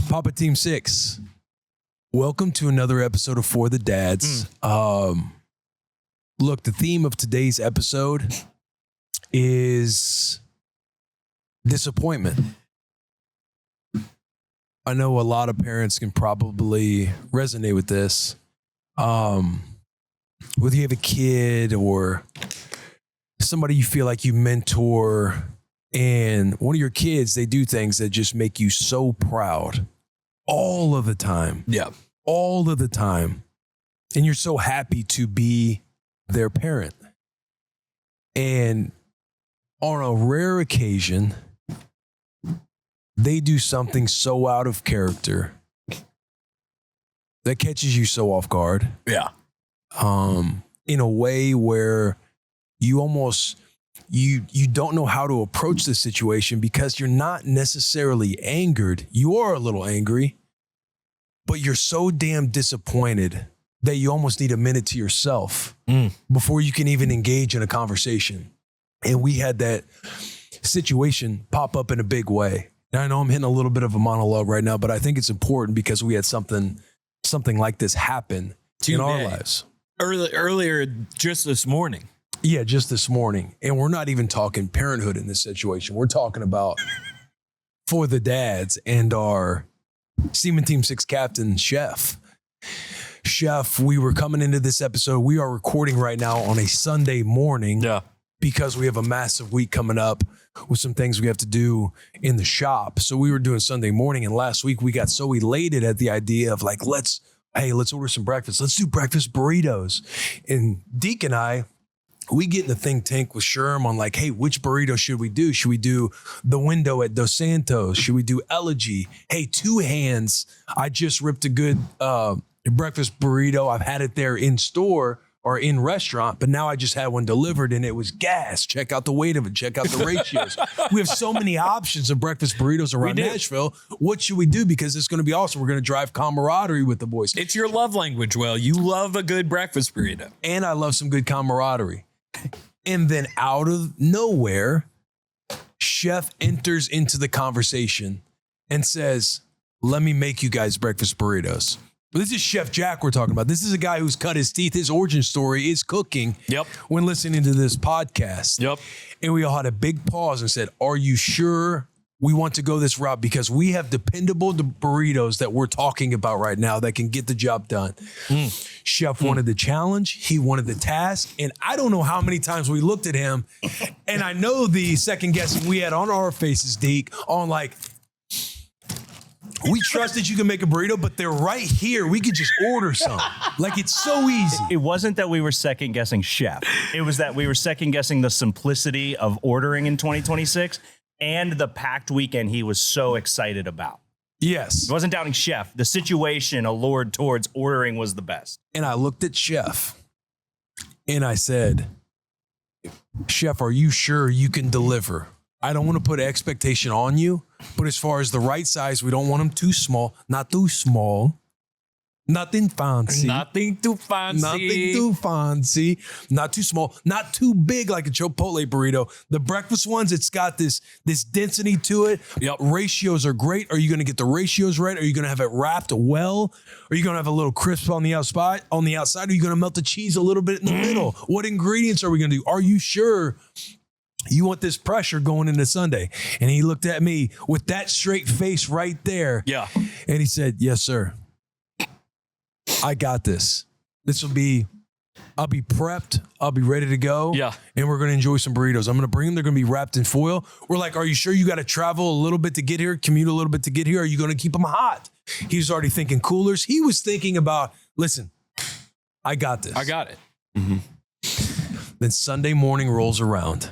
Papa Team 6, welcome to another episode of For the Dads. Look, the theme of today's episode is disappointment. I know a lot of parents can probably resonate with this. Whether you have a kid or somebody you feel like you mentor, and one of your kids, they do things that just make you so proud all of the time. Yeah. All of the time. And you're so happy to be their parent. And on a rare occasion, they do something so out of character that catches you so off guard. Yeah. In a way where you almost, you don't know how to approach the situation because you're not necessarily angered. You are a little angry, but you're so damn disappointed that you almost need a minute to yourself before you can even engage in a conversation. And we had that situation pop up in a big way. Now, I know I'm hitting a little bit of a monologue right now, but I think it's important because we had something like this happen in our lives. Earlier, just this morning. Yeah, just this morning. And we're not even talking parenthood in this situation. We're talking about For the Dads and our Seaman Team 6 captain, Chef. Chef, we were coming into this episode. We are recording right now on a Sunday morning. Yeah. Because we have a massive week coming up with some things we have to do in the shop. So we were doing Sunday morning, and last week we got so elated at the idea of like, let's order some breakfast. Let's do breakfast burritos. And Deke and I, we get in the think tank with Sherm on like, hey, which burrito should we do? Should we do the window at Dos Santos? Should we do Elegy? Hey, Two Hands. I just ripped a good breakfast burrito. I've had it there in store or in restaurant, but now I just had one delivered and it was gas. Check out the weight of it. Check out the ratios. We have so many options of breakfast burritos around Nashville. What should we do? Because it's going to be awesome. We're going to drive camaraderie with the boys. It's your love language, Will. You love a good breakfast burrito. And I love some good camaraderie. And then out of nowhere, Chef enters into the conversation and says, let me make you guys breakfast burritos. This is Chef Jack we're talking about. This is a guy who's cut his teeth. His origin story is cooking. Yep. When listening to this podcast. Yep. And we all had a big pause and said, are you sure we want to go this route? Because we have dependable burritos that we're talking about right now that can get the job done. Chef wanted the challenge. He wanted the task. And I don't know how many times we looked at him. And I know the second guessing we had on our faces, Deke, on like, we trust that you can make a burrito, but they're right here. We could just order some. Like, it's so easy. It wasn't that we were second guessing Chef. It was that we were second guessing the simplicity of ordering in 2026 and the packed weekend he was so excited about. Yes. It wasn't doubting Chef. The situation allured towards ordering was the best. And I looked at Chef and I said, Chef, are you sure you can deliver? I don't want to put expectation on you, but as far as the right size, we don't want them too small, not too small, nothing fancy. Nothing too fancy. Nothing too fancy, not too small, not too big like a Chipotle burrito. The breakfast ones, it's got this density to it. Yep. Ratios are great. Are you going to get the ratios right? Are you going to have it wrapped well? Are you going to have a little crisp on the outside? Are you going to melt the cheese a little bit in the middle? What ingredients are we going to do? Are you sure you want this pressure going into Sunday? And he looked at me with that straight face right there. Yeah. And he said, yes, sir. I got this. I'll be prepped. I'll be ready to go. Yeah. And we're going to enjoy some burritos. I'm going to bring them. They're going to be wrapped in foil. We're like, are you sure you got to travel a little bit to get here, commute a little bit to get here? Are you going to keep them hot? He was already thinking coolers. He was thinking about, listen, I got this. I got it. Then Sunday morning rolls around.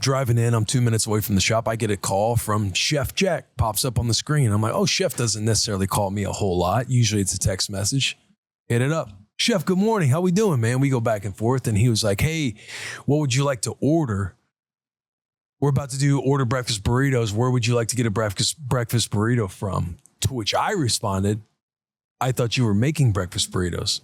Driving in, I'm 2 minutes away from the shop. I get a call from Chef Jack, pops up on the screen. I'm like, oh, Chef doesn't necessarily call me a whole lot. Usually it's a text message. Hit it up. Chef, good morning. How we doing, man? We go back and forth. And he was like, hey, what would you like to order? We're about to order breakfast burritos. Where would you like to get a breakfast burrito from? To which I responded, I thought you were making breakfast burritos.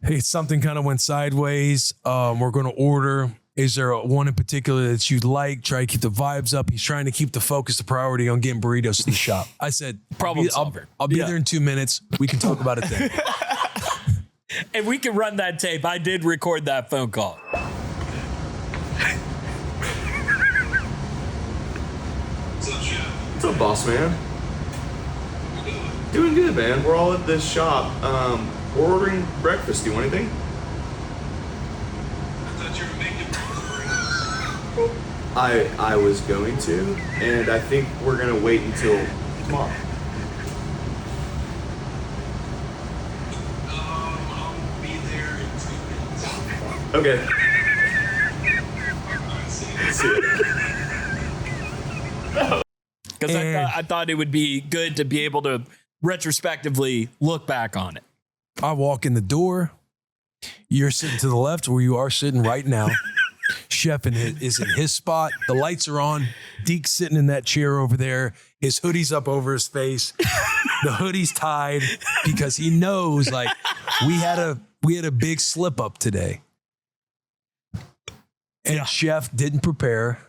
Hey, something kind of went sideways. We're going to order Is there one in particular that you like? Try to keep the vibes up. He's trying to keep the focus, the priority on getting burritos to the shop. I said, Problem solver. I'll be there in 2 minutes. We can talk about it then. And we can run that tape. I did record that phone call. What's up, boss man? Doing good, man. We're all at this shop. We're ordering breakfast. Do you want anything? I was going to, and I think we're gonna wait until tomorrow. I'll be there in 2 minutes. Okay. See you. Because I thought it would be good to be able to retrospectively look back on it. I walk in the door. You're sitting to the left where you are sitting right now. Chef is in his spot. The lights are on. Deke's sitting in that chair over there. His hoodie's up over his face. The hoodie's tied because he knows like we had a big slip up today. And Chef didn't prepare.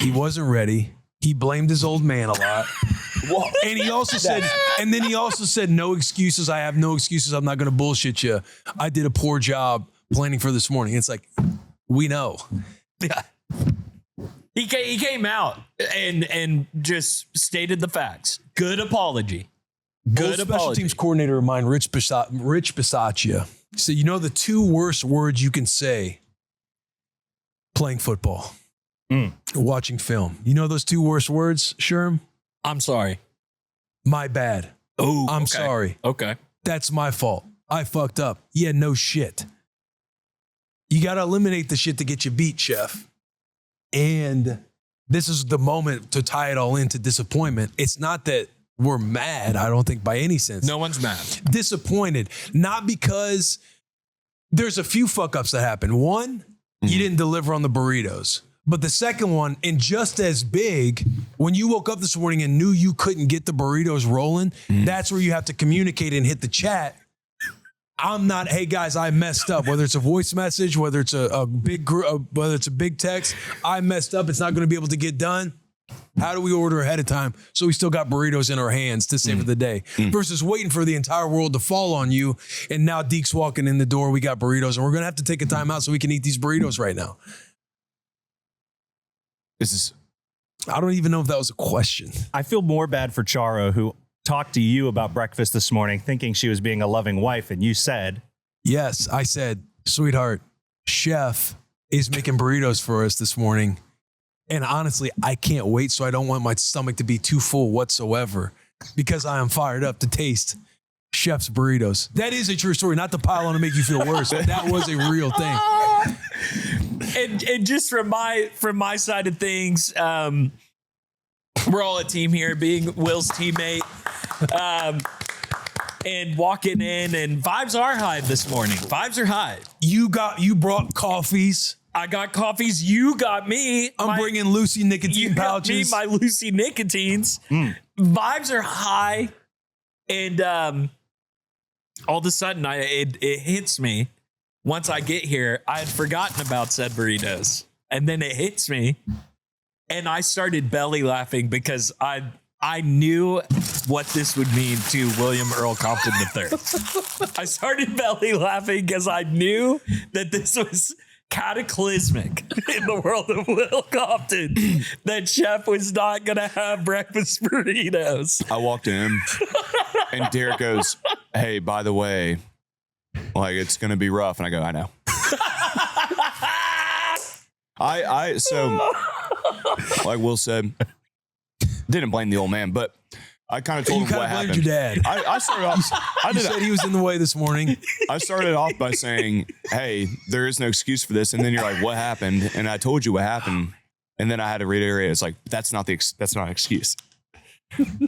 He wasn't ready. He blamed his old man a lot. And he also said, no excuses. I have no excuses. I'm not going to bullshit you. I did a poor job planning for this morning. It's like, we know. Yeah. He came out and just stated the facts. Good apology. Good special apology. teams coordinator of mine, Rich Bisaccia, said, you know the two worst words you can say playing football, watching film. You know those two worst words, Sherm? I'm sorry. My bad. Oh, I'm sorry. Okay. That's my fault. I fucked up. Yeah, no shit. You got to eliminate the shit to get you beat, Chef. And this is the moment to tie it all into disappointment. It's not that we're mad, I don't think by any sense. No one's mad. Disappointed. Not because there's a few fuck ups that happen. One, you didn't deliver on the burritos. But the second one, and just as big, when you woke up this morning and knew you couldn't get the burritos rolling, that's where you have to communicate and hit the chat. I'm not, hey guys, I messed up. Whether it's a voice message, whether it's a big whether it's a big text, I messed up. It's not going to be able to get done. How do we order ahead of time so we still got burritos in our hands to save the day versus waiting for the entire world to fall on you? And now Deke's walking in the door. We got burritos, and we're going to have to take a time out so we can eat these burritos right now. I don't even know if that was a question. I feel more bad for Charo, who talked to you about breakfast this morning, thinking she was being a loving wife, and you said, yes, I said, sweetheart, Chef is making burritos for us this morning. And honestly, I can't wait. So I don't want my stomach to be too full whatsoever because I am fired up to taste Chef's burritos. That is a true story, not to pile on to make you feel worse, but that was a real thing. And just from my side of things, we're all a team here, being Will's teammate. And walking in, and vibes are high this morning. Vibes are high. You brought coffees. I got coffees. You got me. I'm bringing Lucy nicotine pouches. Got me my Lucy nicotines. Vibes are high, and all of a sudden, it hits me. Once I get here, I had forgotten about said burritos, and then it hits me, and I started belly laughing because I knew what this would mean to William Earl Compton III. I started belly laughing because I knew that this was cataclysmic in the world of Will Compton, that Chef was not going to have breakfast burritos. I walked in and Derek goes, hey, by the way, like it's going to be rough. And I go, I know. So like Will said, didn't blame the old man, but I kind of told him what happened. You blamed your dad. I started off. You said he was in the way this morning. I started off by saying, "Hey, there is no excuse for this," and then you're like, "What happened?" And I told you what happened, and then I had to reiterate. It's like that's not an excuse.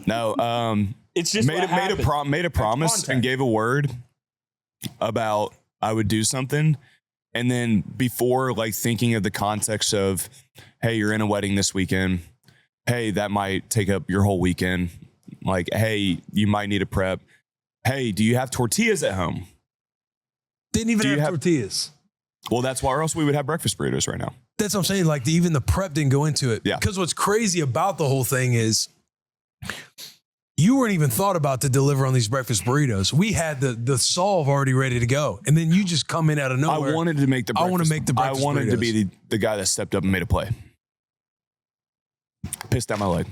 No, It's just made a promise and gave a word about I would do something, and then before like thinking of the context of, "Hey, you're in a wedding this weekend. Hey, that might take up your whole weekend." Like, hey, you might need a prep. Hey, do you have tortillas at home? Didn't even have tortillas. Well, that's why, or else we would have breakfast burritos right now. That's what I'm saying. Like even the prep didn't go into it. Yeah. Because what's crazy about the whole thing is you weren't even thought about to deliver on these breakfast burritos. We had the solve already ready to go. And then you just come in out of nowhere. I wanted to make the breakfast. I want to make the breakfast I wanted burritos. to be the guy that stepped up and made a play. Pissed down my leg.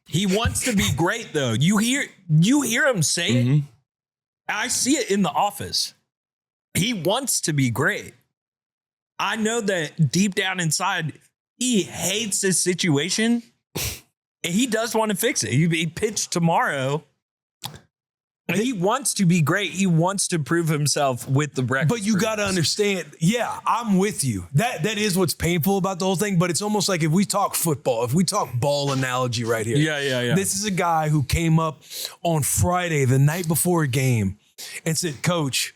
He wants to be great, though. You hear him say it. I see it in the office. He wants to be great. I know that deep down inside, he hates this situation, and he does want to fix it. He pitched tomorrow. And he wants to be great. He wants to prove himself with the breakfast. But you got to understand, yeah, I'm with you. That is what's painful about the whole thing. But it's almost like if we talk football, if we talk ball analogy right here. Yeah. This is a guy who came up on Friday, the night before a game, and said, Coach,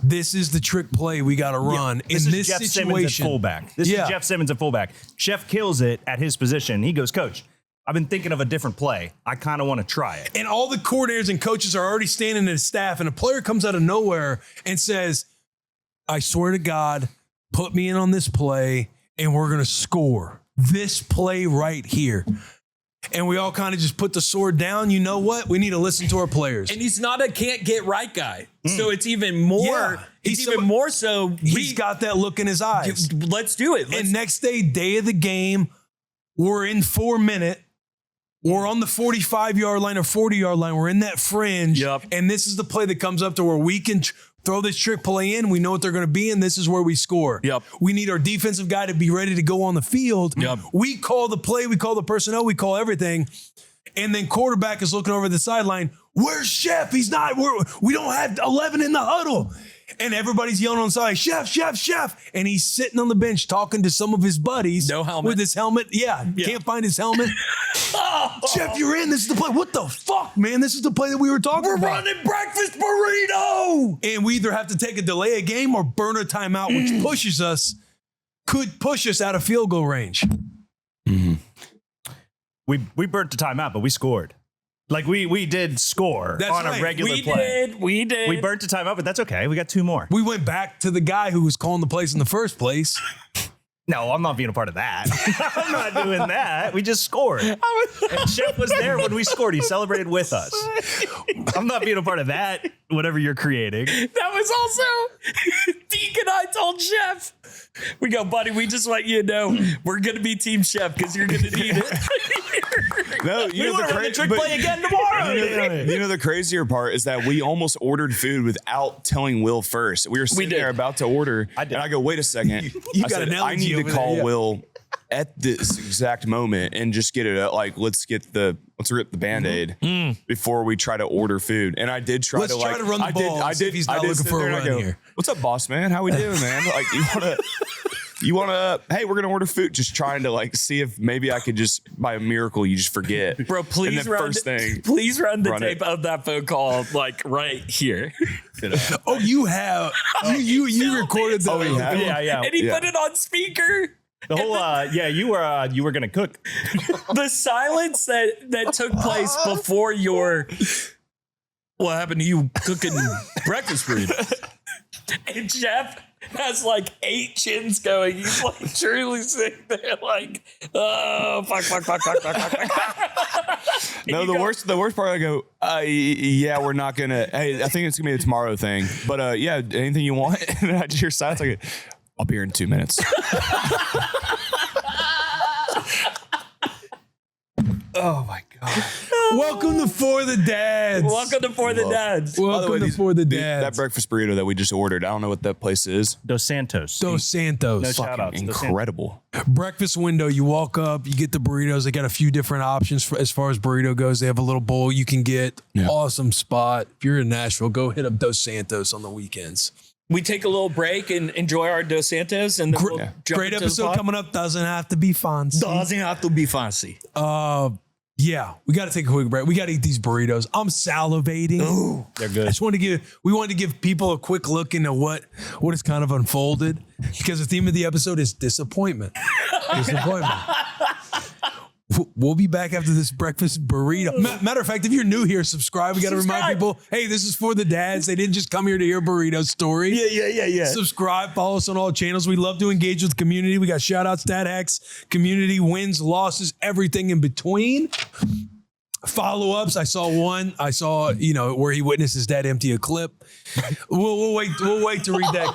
this is the trick play we got to run in this Jeff situation. Simmons at fullback. This is Jeff Simmons at fullback. Chef kills it at his position. He goes, Coach, I've been thinking of a different play. I kind of want to try it. And all the coordinators and coaches are already standing at his staff, and a player comes out of nowhere and says, I swear to God, put me in on this play, and we're going to score. This play right here. And we all kind of just put the sword down. You know what? We need to listen to our players. And he's not a can't get right guy. So it's even more. Yeah, it's even more so. He's got that look in his eyes. Let's do it. And next day of the game, we're in 4 minute. We're on the 45-yard line or 40-yard line. We're in that fringe. Yep. And this is the play that comes up to where we can throw this trick play in. We know what they're going to be, and this is where we score. Yep. We need our defensive guy to be ready to go on the field. Yep. We call the play. We call the personnel. We call everything. And then quarterback is looking over the sideline. Where's Chef? He's not. We don't have 11 in the huddle. And everybody's yelling on the side, Chef, Chef, Chef. And he's sitting on the bench talking to some of his buddies. No helmet. With his helmet. Yeah. Can't find his helmet. Chef, you're in. This is the play. What the fuck, man? This is the play that we were talking about. We're running breakfast burrito. And we either have to take a delay a game or burn a timeout, which could push us out of field goal range. We burnt the timeout, but we scored. Like we did score That's on right. a regular play. We did. We burnt the timeout, but that's okay. We got 2 more. We went back to the guy who was calling the plays in the first place. No, I'm not being a part of that. I'm not doing that. We just scored. And Chef was there when we scored. He celebrated with us. I'm not being a part of that, whatever you're creating. That was also Deke and I told Chef. We go, buddy, we just want you to know we're going to be Team Chef because you're going to need it. No, you We know want to run the trick play again tomorrow. You know the crazier part is that we almost ordered food without telling Will first. We were sitting there about to order, and I go, "Wait a second, You I got said, an I need to elegy over call there, yeah. Will at this exact moment and just get it. Let's rip the Band-Aid before we try to order food." And I did try Let's to try to run the ball and see if he's not looking sit for a there and I run go, here. "What's up, boss man? How we doing, man? Like you want to, hey, we're going to order food." Just trying to see if maybe I could just, by a miracle, you just forget. Bro, please run the tape of that phone call right here. Oh, you have. You recorded that. Oh, we have? Yeah. And he put it on speaker. The whole you were gonna cook. The silence that took place before what happened to you cooking breakfast burritos? And Jeff has 8 chins going. He's truly sitting there oh, fuck. No, the worst part, I go, yeah, we're not gonna, hey, I think it's gonna be a tomorrow thing. But yeah, anything you want? And I just hear silence, I'll be here in 2 minutes. Oh my god. Welcome to For the Dads. Welcome to For the Dads. Welcome to For the Dads. That breakfast burrito that we just ordered, I don't know what that place is. Dos Santos. Dos Santos. No shout outs. Incredible. Breakfast window. You walk up, you get the burritos. They got a few different options as far as burrito goes. They have a little bowl you can get. Yeah. Awesome spot. If you're in Nashville, go hit up Dos Santos on the weekends. We take a little break and enjoy our Dos Santos, and then we'll jump Great into the episode pod. coming up. Doesn't have to be fancy. Doesn't have to be fancy. Yeah, we got to take a quick break. We got to eat these burritos. I'm salivating. Ooh, They're good. We wanted to give people a quick look into what has kind of unfolded, because the theme of the episode is disappointment. Disappointment. We'll be back after this breakfast burrito. Matter of fact, if you're new here, subscribe. We got to remind people, hey, this is for the dads. They didn't just come here to hear burrito story. Yeah. Subscribe, follow us on all channels. We love to engage with the community. We got shout outs, stat hacks, community wins, losses, everything in between. Follow-ups. I saw one. Where he witnessed his dad empty a clip. We'll wait to read that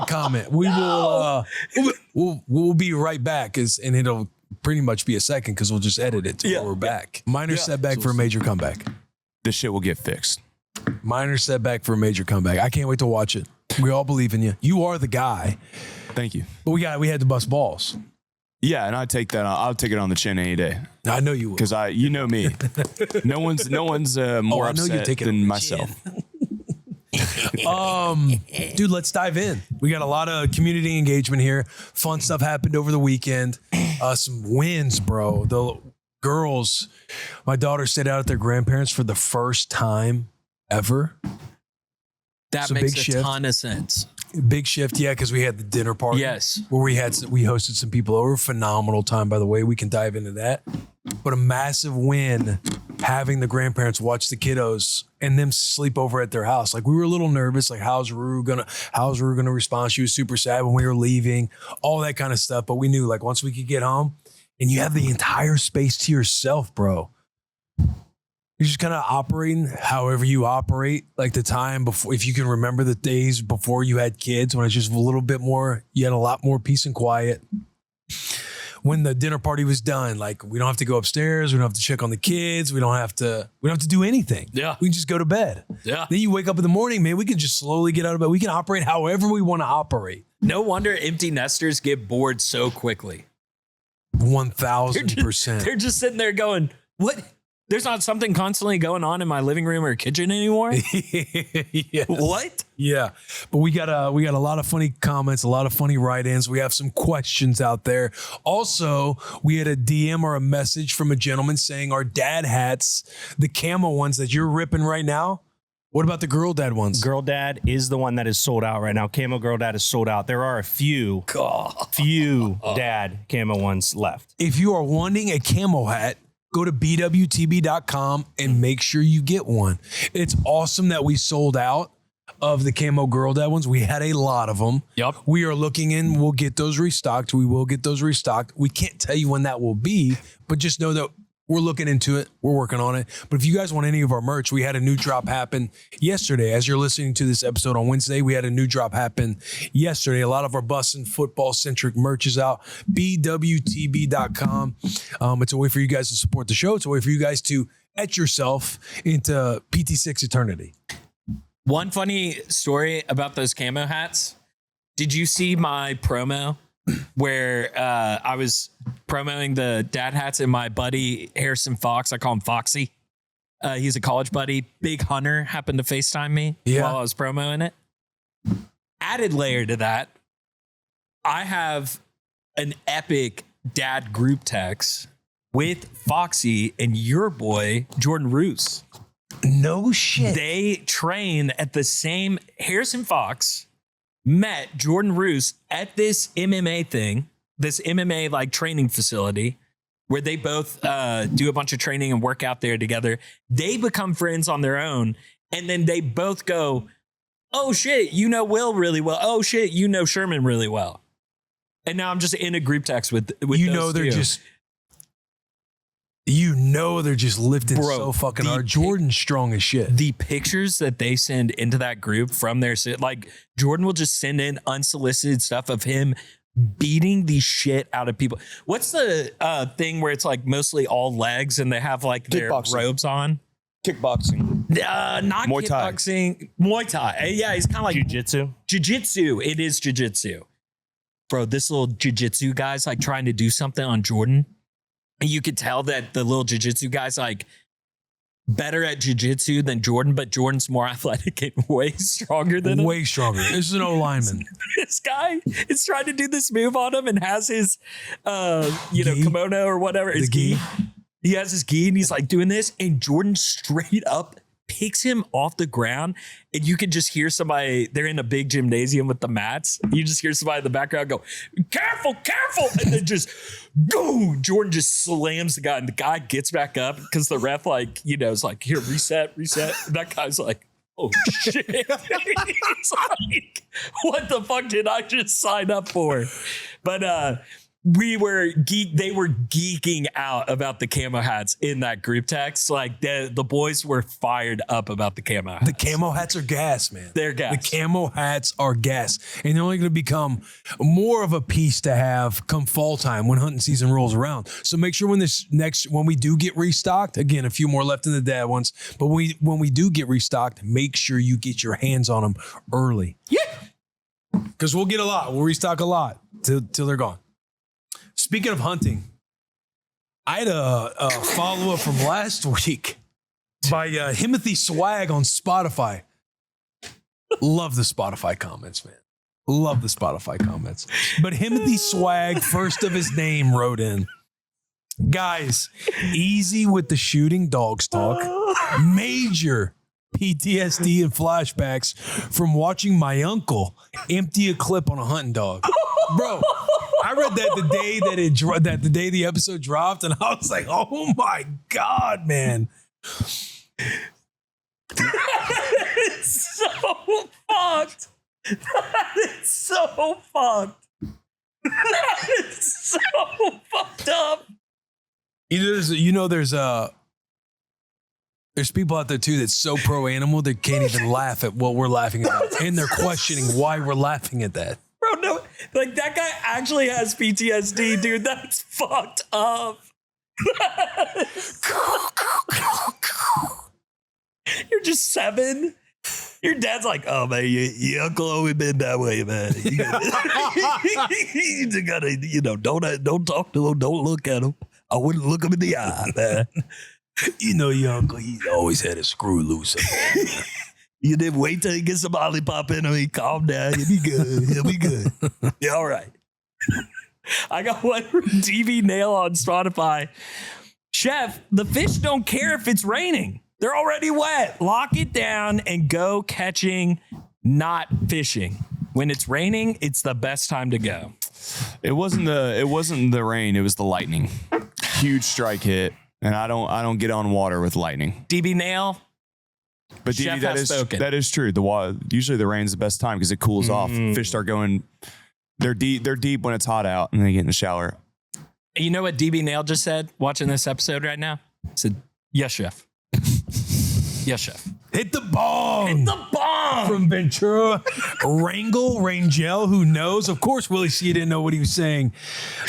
comment. We will we'll be right back and it'll pretty much be a second because we'll just edit it till we're back. Minor setback for a major comeback. This shit will get fixed. Minor setback for a major comeback. I can't wait to watch it. We all believe in you. You are the guy. Thank you. But we had to bust balls. Yeah, and I'll take it on the chin any day. I know you will. Because you know me. No one's more upset than myself. Dude, let's dive in. We got a lot of community engagement here. Fun stuff happened over the weekend. Some wins, bro. The girls, my daughter stayed out at their grandparents for the first time ever. That So makes big a shift. ton of sense. Big shift, yeah, because we had the dinner party. Yes. Where we hosted some people over. Phenomenal time, by the way. We can dive into that. But a massive win having the grandparents watch the kiddos and them sleep over at their house. Like, we were a little nervous, like how's Rue gonna respond? She was super sad when we were leaving, all that kind of stuff. But we knew, like, once we could get home and you have the entire space to yourself, bro. You're just kind of operating however you operate, like the time before, if you can remember the days before you had kids, when it's just a little bit more, you had a lot more peace and quiet. When the dinner party was done, like, we don't have to go upstairs. We don't have to check on the kids. We don't have to do anything. Yeah. We can just go to bed. Yeah. Then you wake up in the morning, man, we can just slowly get out of bed. We can operate however we want to operate. No wonder empty nesters get bored so quickly. 1000%. They're just sitting there going, what? There's not something constantly going on in my living room or kitchen anymore? Yes. What? Yeah. But we got a lot of funny comments, a lot of funny write-ins. We have some questions out there. Also, we had a DM or a message from a gentleman saying our dad hats, the camo ones that you're ripping right now. What about the girl dad ones? Girl Dad is the one that is sold out right now. Camo Girl Dad is sold out. There are a few dad camo ones left. If you are wanting a camo hat, go to bwtb.com and make sure you get one. It's awesome that we sold out of the camo girl dad ones. We had a lot of them. Yep. We are looking in. We'll get those restocked. We will get those restocked. We can't tell you when that will be, but just know that we're looking into it. We're working on it. But if you guys want any of our merch, we had a new drop happen yesterday. As you're listening to this episode on Wednesday, we had a new drop happen yesterday. A lot of our bus and football centric merch is out. bwtb.com. It's a way for you guys to support the show. It's a way for you guys to etch yourself into PT6 eternity. One funny story about those camo hats. Did you see my promo where I was promoting the dad hats and my buddy Harrison Fox? I call him Foxy. He's a college buddy. Big Hunter happened to FaceTime me while I was promoting it. Added layer to that, I have an epic dad group text with Foxy and your boy Jordan Roos. No shit. They train at the same. Harrison Fox met Jordan Roos at this MMA thing, this MMA like training facility where they both do a bunch of training and work out there together. They become friends on their own. And then they both go, oh shit, you know Will really well. Oh shit, you know Sherman really well. And now I'm just in a group text with they're just lifting so fucking hard. Jordan's strong as shit. The pictures that they send into that group from their, like, Jordan will just send in unsolicited stuff of him beating the shit out of people. What's the thing where it's like mostly all legs and they have like their robes on? Kickboxing. Not Muay Thai. kickboxing. Muay Thai. Yeah, he's kind of like Jiu-jitsu. Jiu-jitsu. It is jiu-jitsu. Bro, this little jiu-jitsu guy's like trying to do something on Jordan. And you could tell that the little jiu-jitsu guy's like better at jiu-jitsu than Jordan, but Jordan's more athletic and way stronger than him. Way stronger. This is an O-lineman. This guy is trying to do this move on him and has his, kimono or whatever. His gi. He has his gi and he's like doing this, and Jordan straight up picks him off the ground, and you could just hear somebody, they're in a big gymnasium with the mats. You just hear somebody in the background go, careful, careful. And then just go. Jordan just slams the guy, and the guy gets back up because the ref, like, you know, is like, here, reset. And that guy's like, oh shit. It's like, what the fuck did I just sign up for? But they were geeking out about the camo hats in that group text. Like the boys were fired up about the camo hats. The camo hats are gas, man. They're gas. The camo hats are gas. And they're only going to become more of a piece to have come fall time when hunting season rolls around. So make sure when we do get restocked, again, a few more left in the dad ones, but when we do get restocked, make sure you get your hands on them early. Yeah. Because we'll get a lot. We'll restock a lot till they're gone. Speaking of hunting, I had a follow-up from last week by Himothy Swag on Spotify. Love the Spotify comments, man. Love the Spotify comments. But Himothy Swag, first of his name, wrote in, guys, easy with the shooting dogs talk. Major PTSD and flashbacks from watching my uncle empty a clip on a hunting dog. Bro, I read that the day the episode dropped, and I was like, oh my God, man. That is so fucked. That is so fucked. That is so fucked up. There's people out there too that's so pro animal they can't even laugh at what we're laughing about, and they're questioning why we're laughing at that. Bro, no, like that guy actually has PTSD, dude. That's fucked up. You're just 7. Your dad's like, oh man, your uncle always been that way, man. You just gotta, don't talk to him, don't look at him. I wouldn't look him in the eye, man. You know, your uncle, he's always had a screw loose. You didn't wait till he gets some lollipop in him. He calm down. He'll be good. He'll be good. Yeah, all right. I got one from TV Nail on Spotify. Chef, the fish don't care if it's raining. They're already wet. Lock it down and go catching, not fishing. When it's raining, it's the best time to go. It wasn't the rain. It was the lightning. Huge strike hit, and I don't get on water with lightning. DB Nail. But Chef DB, that is true. Usually the rain's the best time because it cools off. Fish start going. They're deep when it's hot out, and they get in the shower. You know what DB Nail just said watching this episode right now? He said, yes, chef. Yes, chef. Hit the bong. Hit the bong. From Ventura Rangel, who knows. Of course, Willy C didn't know what he was saying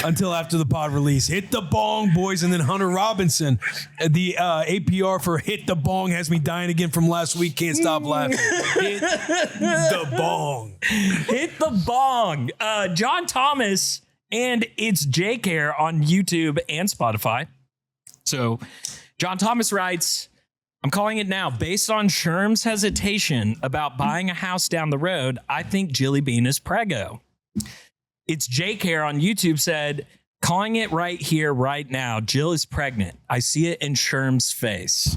until after the pod release. Hit the bong, boys. And then Hunter Robinson, the APR for hit the bong has me dying again from last week. Can't stop laughing. Hit the bong. Hit the bong. John Thomas and It's J-Care on YouTube and Spotify. So John Thomas writes, I'm calling it now. Based on Sherm's hesitation about buying a house down the road, I think Jilly Bean is Preggo. It's J-Care on YouTube said, calling it right here, right now. Jill is pregnant. I see it in Sherm's face.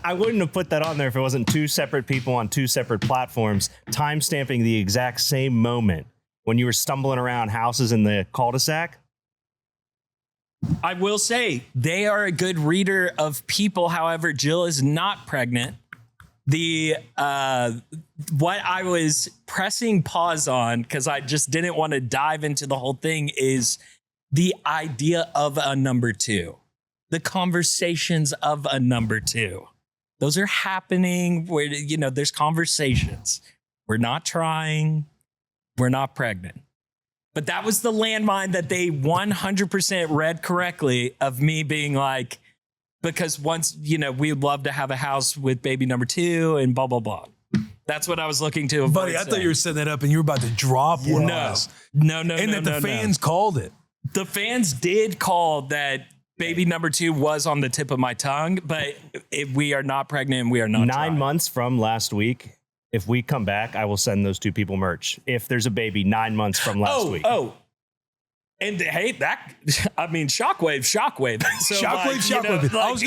I wouldn't have put that on there if it wasn't 2 separate people on 2 separate platforms timestamping the exact same moment when you were stumbling around houses in the cul-de-sac. I will say they are a good reader of people. However, Jill is not pregnant. The what I was pressing pause on because I just didn't want to dive into the whole thing is the idea of a number 2, the conversations of a number 2. Those are happening where, there's conversations. We're not trying. We're not pregnant. But that was the landmine that they 100% read correctly of me being like, because once, we'd love to have a house with baby number 2 and blah, blah, blah. That's what I was looking to avoid. Buddy, I thought you were setting that up and you were about to drop one. No. And that the fans called it. The fans did call that baby number 2 was on the tip of my tongue, but we are not pregnant. We are not 9 months from last week. If we come back, I will send those 2 people merch. If there's a baby 9 months from last week. And hey, shockwave. So Shockwave. I was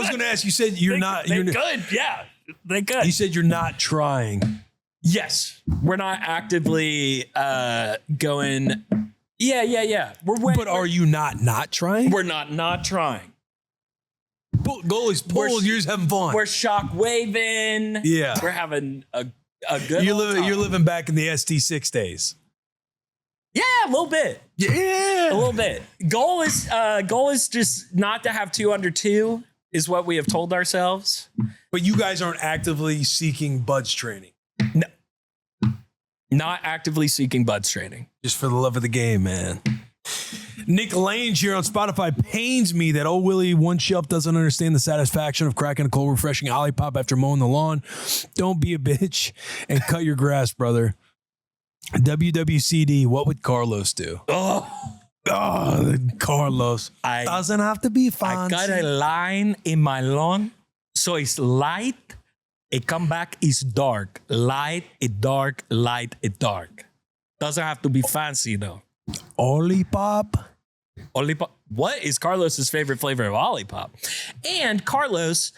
gonna ask. You said you're not. They could, yeah. They could. You said you're not trying. Yes, we're not actively going. Yeah. But are you not trying? We're not trying. Goalie's pulled. You're just having fun. We're shockwaving. Yeah, we're having a good. You're living back in the ST6 days. Yeah, a little bit. Yeah, a little bit. Goal is just not to have 2 under 2 is what we have told ourselves. But you guys aren't actively seeking buds training. No, not actively seeking buds training. Just for the love of the game, man. Nick Lange here on Spotify pains me that old Willie One Shelf doesn't understand the satisfaction of cracking a cold, refreshing Olipop after mowing the lawn. Don't be a bitch and cut your grass, brother. WWCD, what would Carlos do? Oh, Carlos. Doesn't have to be fancy. I got a line in my lawn, so it's light. It come back, it's dark. Light, it dark, light, it dark. Doesn't have to be fancy, though. Olipop? Olipop. What is Carlos's favorite flavor of Olipop? And Carlos,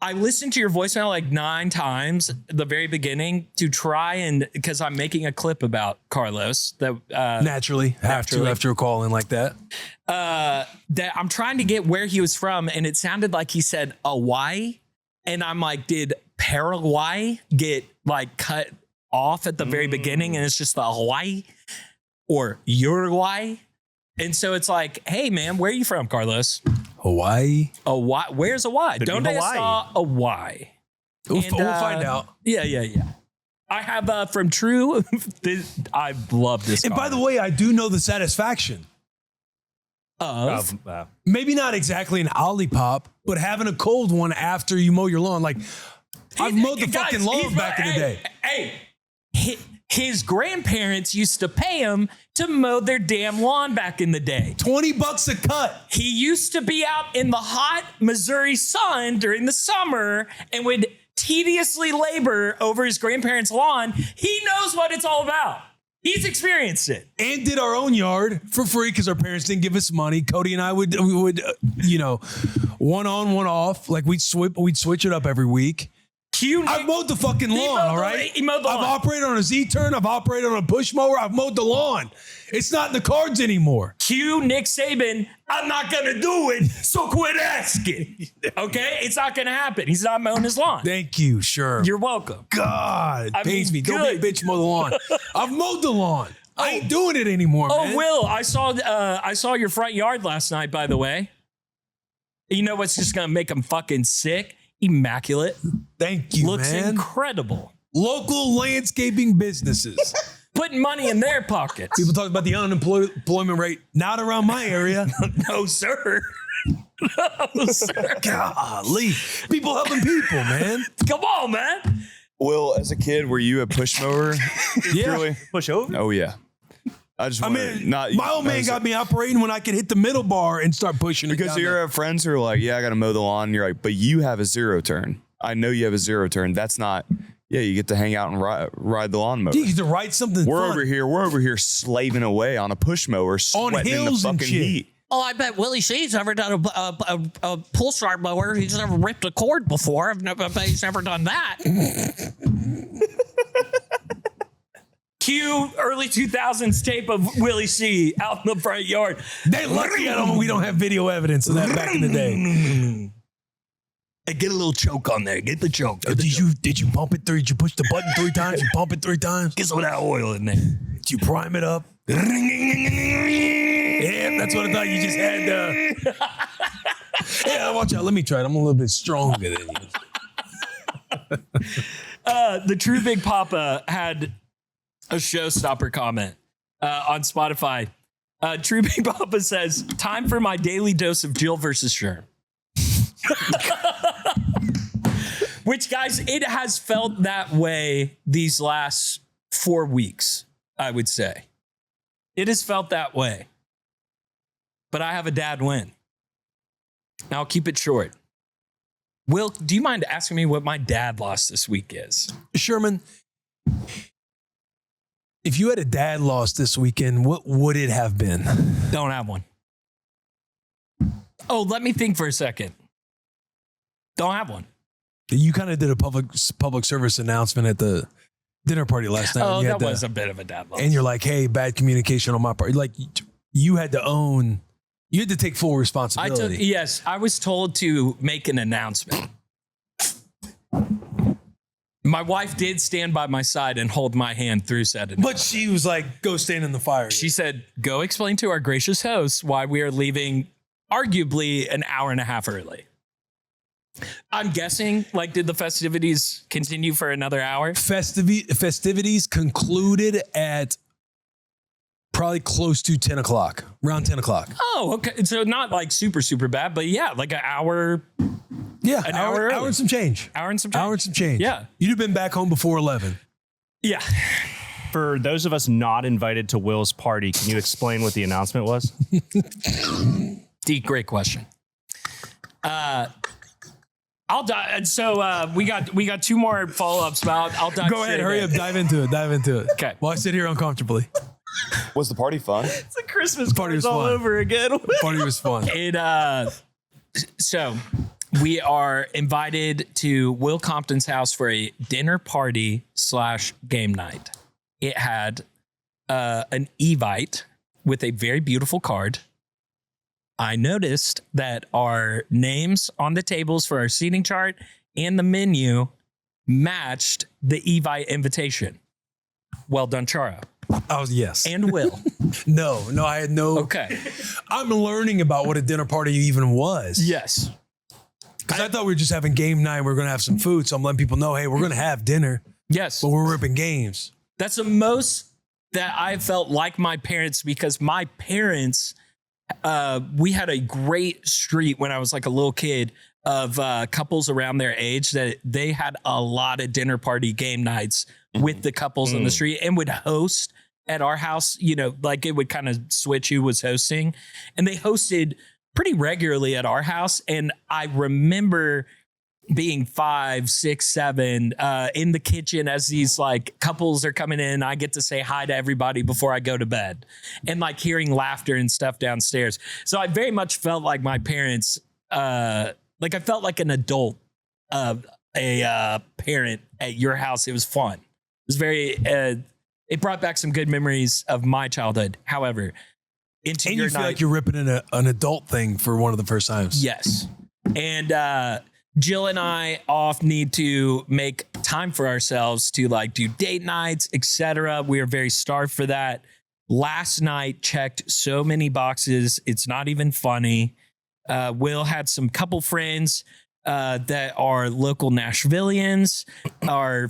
I listened to your voicemail like 9 times at the very beginning to try and, because I'm making a clip about Carlos. That naturally have to after a call in like that. That I'm trying to get where he was from, and it sounded like he said Hawaii. And I'm like, did Paraguay get like cut off at the very beginning and it's just the Hawaii or Uruguay? And so it's like, hey man, where are you from, Carlos? Hawaii. Where's Hawaii? Don't I saw Hawaii? We'll find out. Yeah. I have from True. I love this. And by the way, I do know the satisfaction of maybe not exactly an Olipop, but having a cold one after you mow your lawn. Like I've mowed the fucking lawn back in the day. Hey, his grandparents used to pay him to mow their damn lawn back in the day. $20 a cut. He used to be out in the hot Missouri sun during the summer and would tediously labor over his grandparents' lawn. He knows what it's all about. He's experienced it. And did our own yard for free because our parents didn't give us money. Cody and I would one on, one off. Like we'd switch it up every week. I've mowed the fucking lawn, all right? He mowed the lawn. I've operated on a Z-turn. I've operated on a push mower. I've mowed the lawn. It's not in the cards anymore. Cue Nick Saban, I'm not going to do it, so quit asking. Okay? It's not going to happen. He's not mowing his lawn. Thank you, Sherm. You're welcome. God, it pains me. Don't be a bitch, mow the lawn. I've mowed the lawn. I ain't doing it anymore, man. Oh, Will, I saw your front yard last night, by the way. You know what's just going to make him fucking sick? Immaculate. Thank you, Looks man. incredible. Local landscaping businesses. Putting money in their pockets. People talk about the unemployment rate. Not around my area. No, sir. No, sir. Golly. People helping people, man. Come on, man. Will, as a kid, were you a push mower? Yeah. Really? Push over? Oh, yeah. My old man got me operating when I could hit the middle bar and start pushing it. Because you have friends who are like, yeah, I got to mow the lawn. And you're like, but you have a 0 turn. I know you have a 0 turn. That's not, you get to hang out and ride the lawnmower. You get to ride something We're fun. over here slaving away on a push mower, sweating in the fucking heat. Oh, I bet Willy C's never done a pull start mower. He's never ripped a cord before. I bet he's never done that. Cue early 2000s tape of Willy C out in the front yard. They're lucky we don't have video evidence of that back in the day. Hey, get a little choke on there. Get the choke. Did you pump it 3? Did you push the button 3 times? You pump it 3 times? Get some of that oil in there. Did you prime it up? Yeah, that's what I thought you just had. Yeah, watch out. Let me try it. I'm a little bit stronger than you. The True Big Papa had a showstopper comment on Spotify. True Big Papa says, time for my daily dose of Jill versus Sherm. Which, guys, it has felt that way these last 4 weeks, I would say. It has felt that way. But I have a dad win. Now, I'll keep it short. Will, do you mind asking me what my dad lost this week is? Sherman, If you had a dad loss this weekend, what would it have been? Don't have one. Oh, let me think for a second. Don't have one. You kind of did a public service announcement at the dinner party last night. Oh, that was a bit of a dad loss. And you're like, hey, bad communication on my part. Like, you had to take full responsibility. Yes, I was told to make an announcement. My wife did stand by my side and hold my hand through said announcement. But she was like, go stand in the fire. She said, go explain to our gracious hosts why we are leaving arguably an hour and a half early. I'm guessing, like, did the festivities continue for another hour? Festivities concluded at probably close to 10 o'clock, around 10 o'clock. Oh, okay. So not like super, super bad, but yeah, like an hour. Yeah, an hour early. Hour and some change. Hour and some change. Hour and some change. Yeah. You'd have been back home before 11. Yeah. For those of us not invited to Will's party, can you explain what the announcement was? Great question. I'll dive. So we got two more follow-ups, but I'll dive. Go ahead, hurry up, dive into it. Okay. While I sit here uncomfortably. Was the party fun? It's a Christmas party was all fun. over again. The party was fun. So we are invited to Will Compton's house for a dinner party / game night. It had an Evite with a very beautiful card. I noticed that our names on the tables for our seating chart and the menu matched the Evite invitation. Well done, Chara. Yes. And Will. No, I had no. Okay. I'm learning about what a dinner party even was. Yes. Because I thought we were just having game night. We were going to have some food. So I'm letting people know, hey, we're going to have dinner. Yes. But we're ripping games. That's the most that I felt like my parents, because my parents, we had a great street when I was like a little kid of couples around their age that they had a lot of dinner party game nights with the couples on the street and would host at our house. You know, like it would kind of switch who was hosting, and they hosted pretty regularly at our house. And I remember being 5, 6, 7 in the kitchen as these like couples are coming in. I get to say hi to everybody before I go to bed, and like hearing laughter and stuff downstairs. So I very much felt like my parents, like I felt like an adult, a parent at your house. It was fun. It was very, it brought back some good memories of my childhood. However, into And your you feel night, like you're ripping in an adult thing for one of the first times. yes. And Jill and I off need to make time for ourselves to like do date nights, etc. We are very starved for that. Last night checked so many boxes. It's not even funny. Will had some couple friends that are local Nashvillians, our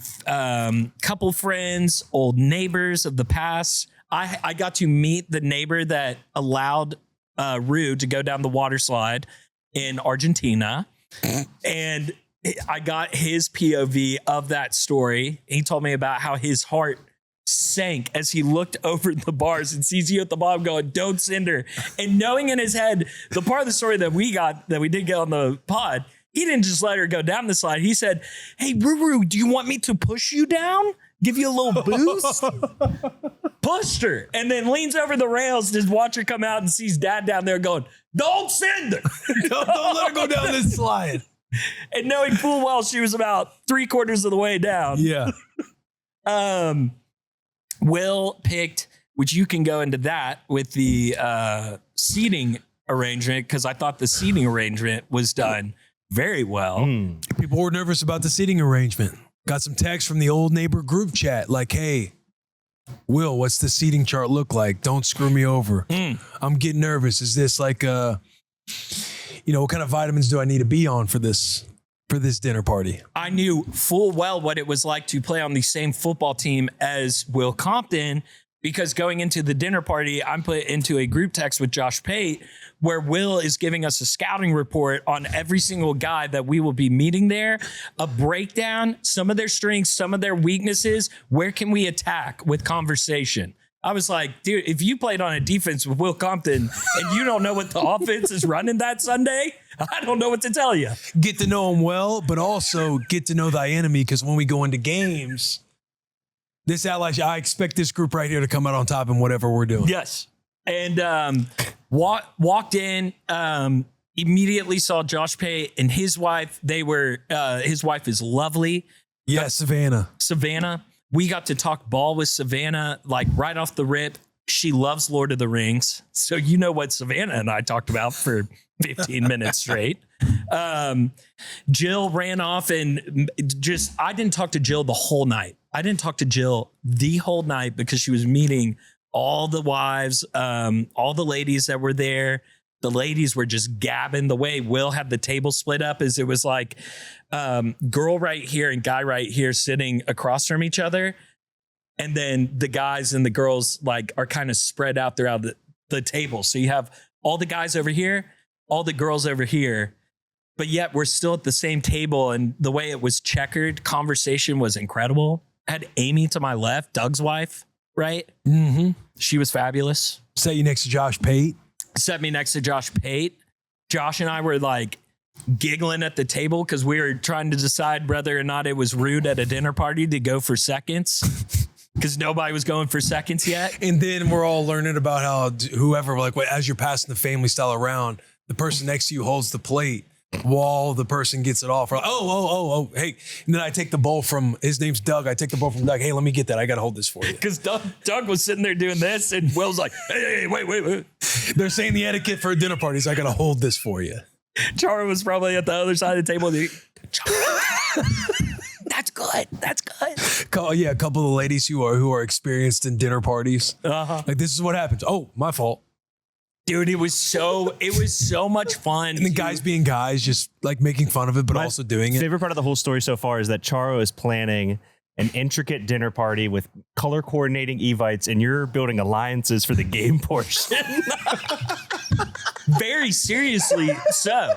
couple friends, old neighbors of the past. I got to meet the neighbor that allowed Rue to go down the water slide in Argentina. And I got his POV of that story. He told me about how his heart sank as he looked over the bars and sees you at the bottom going, don't send her. And knowing in his head, the part of the story that we did get on the pod, he didn't just let her go down the slide. He said, hey, Ruru, do you want me to push you down? Give you a little boost? Pushed her. And then leans over the rails to watch her come out and sees dad down there going, don't send her. Don't let her go down this slide. And knowing full well she was about 3/4 of the way down. Yeah. Will picked, which you can go into that with the seating arrangement, because I thought the seating arrangement was done very well. People were nervous about the seating arrangement. Got some text from the old neighbor group chat like, hey, Will, what's the seating chart look like? Don't screw me over. I'm getting nervous. Is this like, what kind of vitamins do I need to be on for this dinner party? I knew full well what it was like to play on the same football team as Will Compton, because going into the dinner party, I'm put into a group text with Josh Pate where Will is giving us a scouting report on every single guy that we will be meeting there, a breakdown, some of their strengths, some of their weaknesses. Where can we attack with conversation? I was like, dude, if you played on a defense with Will Compton and you don't know what the offense is running that Sunday, I don't know what to tell you. Get to know him well, but also get to know thy enemy, because when we go into games, This ally, I expect this group right here to come out on top in whatever we're doing. Yes. And walked in, immediately saw Josh Pate and his wife. His wife is lovely. Yeah, Savannah. We got to talk ball with Savannah, like right off the rip. She loves Lord of the Rings. So you know what Savannah and I talked about for 15 minutes straight. Jill ran off and I didn't talk to Jill the whole night. I didn't talk to Jill the whole night because she was meeting all the wives, all the ladies that were there. The ladies were just gabbing. The way Will had the table split up is it was like girl right here and guy right here sitting across from each other. And then the guys and the girls like are kind of spread out throughout the table. So you have all the guys over here, all the girls over here, but yet we're still at the same table. And the way it was checkered, conversation was incredible. I had Amy to my left, Doug's wife, right? Mm-hmm. She was fabulous. Set you next to Josh Pate. Set me next to Josh Pate. Josh and I were like giggling at the table because we were trying to decide whether or not it was rude at a dinner party to go for seconds. Because nobody was going for seconds yet. And then we're all learning about how whoever, like, as you're passing the family style around, the person next to you holds the plate while the person gets it off. We're like, oh, hey. And then I take the bowl from, his name's Doug. I take the bowl from Doug. Hey, let me get that. I got to hold this for you. Because Doug was sitting there doing this, and Will's like, hey, wait. They're saying the etiquette for a dinner party, so I got to hold this for you. Chara was probably at the other side of the table. That's good. Yeah, a couple of ladies who are experienced in dinner parties. Uh-huh. Like, this is what happens. Oh, my fault. Dude, it was so much fun. And the guys being guys, just like making fun of it, but also doing it. Favorite part of the whole story so far is that Charo is planning an intricate dinner party with color coordinating Evites, and you're building alliances for the game portion. Very seriously so.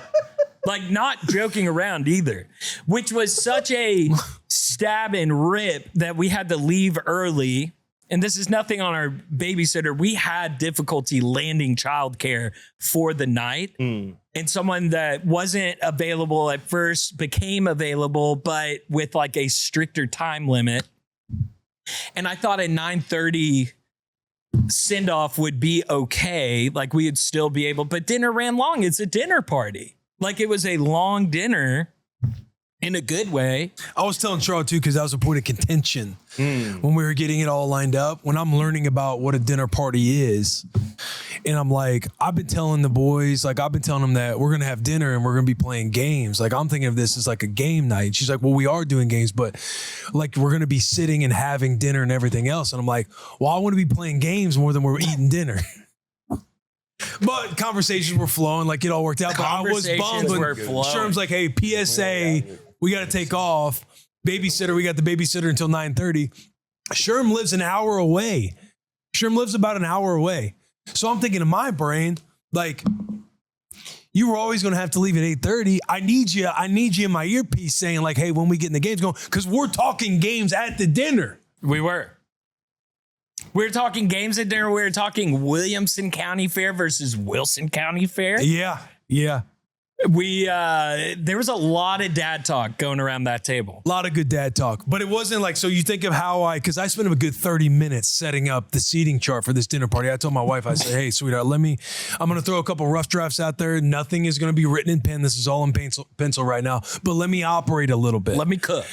Like, not joking around either, which was such a stab and rip that we had to leave early. And this is nothing on our babysitter. We had difficulty landing childcare for the night. And someone that wasn't available at first became available, but with like a stricter time limit. And I thought at 9:30 send off would be okay. Like, we would still be able, but dinner ran long. It's a dinner party. Like, it was a long dinner in a good way. I was telling Charles too, because that was a point of contention when we were getting it all lined up. When I'm learning about what a dinner party is, and I'm like, I've been telling the boys, like, I've been telling them that we're gonna have dinner and we're gonna be playing games. Like, I'm thinking of this as like a game night. She's like, well, we are doing games, but like, we're gonna be sitting and having dinner and everything else. And I'm like, well, I want to be playing games more than we're eating dinner. But conversations were flowing, like it all worked out. But I was bummed when Sherm's like, hey, PSA, we got to take off. Babysitter, we got the babysitter until 9:30. Sherm lives an hour away. Sherm lives about an hour away. So I'm thinking in my brain, like, you were always going to have to leave at 8:30. I need you in my earpiece saying like, hey, when we get in the games going, because we're talking games at the dinner. We were talking games at dinner. We were talking Williamson County Fair versus Wilson County Fair. Yeah. There was a lot of dad talk going around that table. A lot of good dad talk, but it wasn't like, so you think of how because I spent a good 30 minutes setting up the seating chart for this dinner party. I told my wife, I said, hey, sweetheart, I'm going to throw a couple rough drafts out there. Nothing is going to be written in pen. This is all in pencil right now, but let me operate a little bit. Let me cook.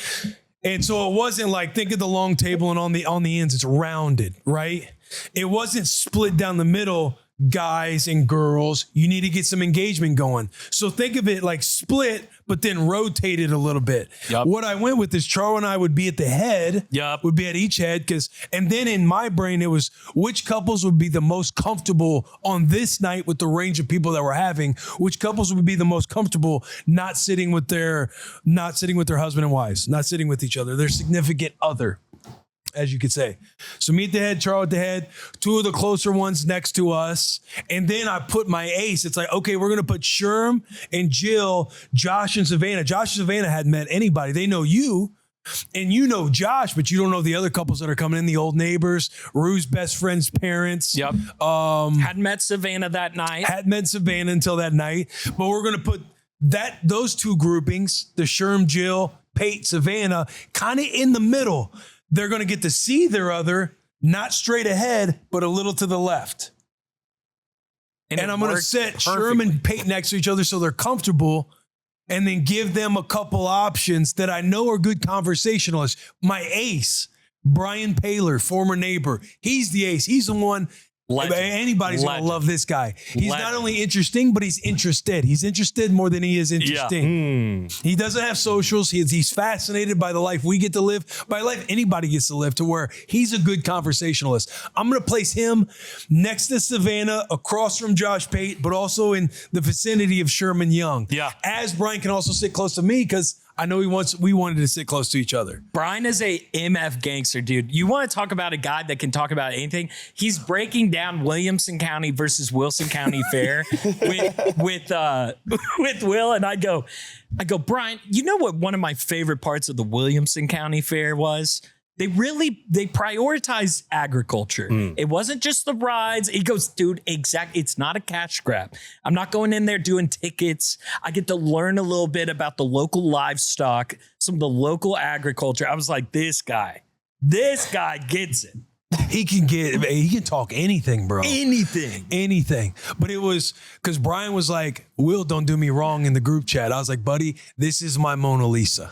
And so it wasn't like, think of the long table and on the ends, it's rounded, right? It wasn't split down the middle, guys and girls. You need to get some engagement going. So think of it like split, but then rotated a little bit. Yep. What I went with is Charles and I would be at the head, would be at each head, and then in my brain, it was which couples would be the most comfortable on this night with the range of people that we're having, which couples would be the most comfortable not sitting with their husband and wives, not sitting with each other, their significant other, as you could say. So me at the head, Charles at the head, two of the closer ones next to us. And then I put my ace. It's like, okay, we're going to put Sherm and Jill, Josh and Savannah. Josh and Savannah hadn't met anybody. They know you and you know Josh, but you don't know the other couples that are coming in, the old neighbors, Rue's best friend's parents. Yep. Hadn't met Savannah that night. Hadn't met Savannah until that night. But we're going to put those two groupings, the Sherm, Jill, Pate, Savannah, kind of in the middle. they're going to get to see their other, not straight ahead, but a little to the left. And I'm going to set Sherm and Peyton next to each other so they're comfortable, and then give them a couple options that I know are good conversationalists. My ace, Brian Paler, former neighbor. He's the ace. He's the one. Anybody's going to love this guy. He's not only interesting, but he's interested. He's interested more than he is interesting. He doesn't have socials. He's fascinated by the life we get to live, by life anybody gets to live, to where he's a good conversationalist. I'm going to place him next to Savannah, across from Josh Pate, but also in the vicinity of Sherman Young. Yeah. As Brian can also sit close to me, because I know we wanted to sit close to each other. Brian is a MF gangster, dude. You want to talk about a guy that can talk about anything? He's breaking down Williamson County versus Wilson County Fair with Will, and I go, Brian, you know what one of my favorite parts of the Williamson County Fair was? They prioritized agriculture. It wasn't just the rides. He goes, dude, it's not a cash grab. I'm not going in there doing tickets. I get to learn a little bit about the local livestock, some of the local agriculture. I was like, this guy gets it. He can talk anything, bro. Anything. But it was because Brian was like, Will, don't do me wrong in the group chat. I was like, buddy, this is my Mona Lisa.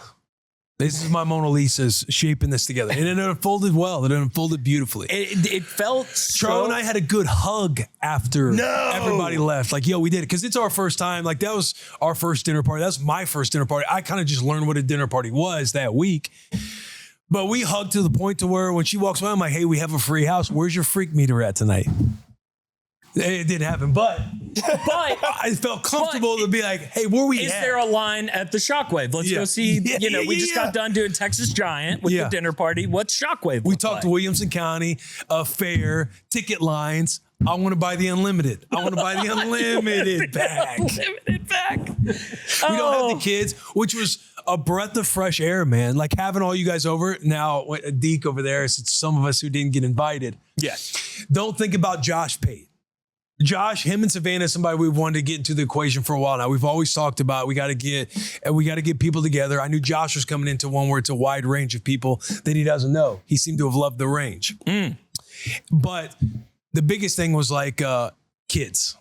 This is my Mona Lisa's shaping this together. And it unfolded well. It unfolded beautifully. It felt Charlie and I had a good hug after everybody left. Like, yo, we did it. Because it's our first time. Like, that was our first dinner party. That was my first dinner party. I kind of just learned what a dinner party was that week. But we hugged to the point to where when she walks by, I'm like, hey, we have a free house. Where's your freak meter at tonight? It didn't happen, but I felt comfortable to be like, hey, where we Is at? there a line at the Shockwave? Let's go see, we just got done doing Texas Giant with the dinner party. What's Shockwave? We talked to Williamson County, fair, ticket lines. I want to buy the unlimited. I want to buy the unlimited pack. Unlimited pack. We don't have the kids, which was a breath of fresh air, man. Like having all you guys over. Now, Deke over there, it's some of us who didn't get invited. Yeah. Don't think about Josh Pate. Josh, him and Savannah, somebody we've wanted to get into the equation for a while now. We've always talked about we got to get people together. I knew Josh was coming into one where it's a wide range of people that he doesn't know. He seemed to have loved the range. But the biggest thing was like kids.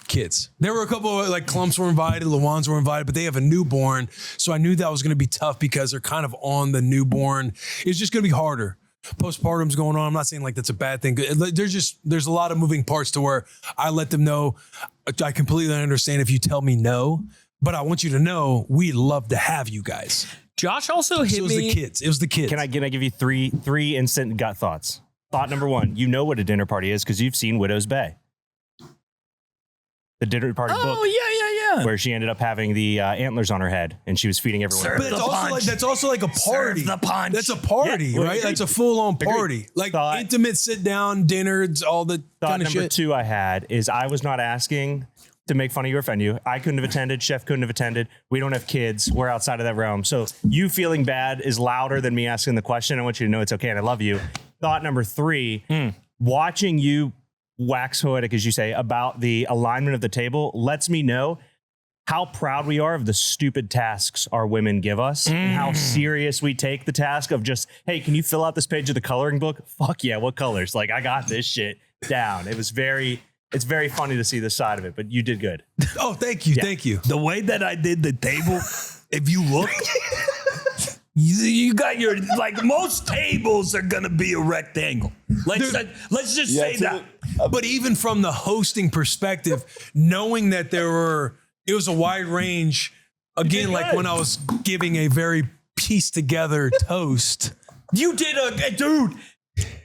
Kids. There were a couple of like Clumps were invited, Lawans were invited, but they have a newborn. So I knew that was going to be tough because they're kind of on the newborn. It's just going to be harder. Postpartum's going on. I'm not saying like that's a bad thing. There's a lot of moving parts to where I let them know. I completely understand if you tell me no, but I want you to know we'd love to have you guys. Josh also hit me. It was the kids. Can I give you three instant gut thoughts? Thought number one, you know what a dinner party is because you've seen Widow's Bay. The dinner party book. Oh, yeah. Where she ended up having the antlers on her head and she was feeding everyone. But that's also like a party. Serve the punch. That's a party, right? That's a full-on party. Like intimate sit-down dinners, all the kind of shit. Thought number two I had is I was not asking to make fun of you or offend you. I couldn't have attended. Chef couldn't have attended. We don't have kids. We're outside of that realm. So you feeling bad is louder than me asking the question. I want you to know it's okay and I love you. Thought number three, watching you wax poetic, as you say, about the alignment of the table lets me know how proud we are of the stupid tasks our women give us and how serious we take the task of just, hey, can you fill out this page of the coloring book? Fuck yeah, what colors? Like, I got this shit down. It's very funny to see this side of it, but you did good. Oh, thank you. Yeah. Thank you. The way that I did the table, if you look, you got your, like most tables are going to be a rectangle. Let's just say that. But even from the hosting perspective, knowing that it was a wide range, again, like when I was giving a very pieced together toast. You did dude,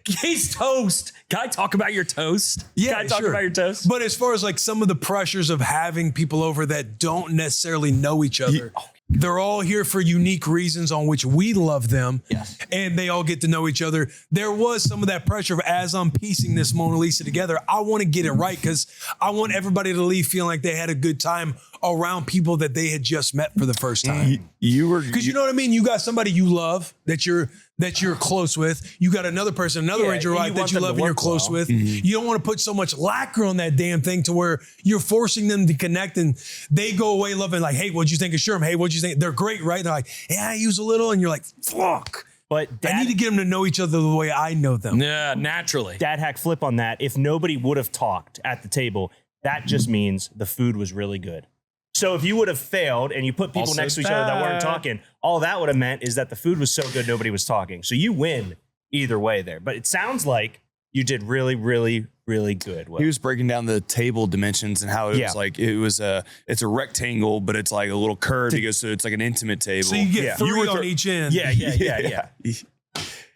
his toast. Can I talk about your toast? Yeah, Can I talk about your toast? But as far as like some of the pressures of having people over that don't necessarily know each other, they're all here for unique reasons on which we love them. Yes. And they all get to know each other. There was some of that pressure of as I'm piecing this Mona Lisa together, I want to get it right because I want everybody to leave feeling like they had a good time around people that they had just met for the first time. Because you know what I mean? You got somebody you love that you're close with. You got another person, another ranger that you love and you're close with. You don't want to put so much lacquer on that damn thing to where you're forcing them to connect and they go away loving like, hey, what'd you think of Sherm? Hey, what'd you think? They're great, right? They're like, yeah, I use a little. And you're like, fuck. But I need to get them to know each other the way I know them. Yeah, naturally. dad hack flip on that. If nobody would have talked at the table, that just means the food was really good. So if you would have failed and you put people Also next to each other that weren't bad. talking, all that would have meant is that the food was so good nobody was talking. So you win either way there. But it sounds like you did really, really, really good. He was breaking down the table dimensions and how it Yeah. was like it's a rectangle, but it's like a little curve because so it's like an intimate table. So you get Yeah. 3 on each end. Yeah.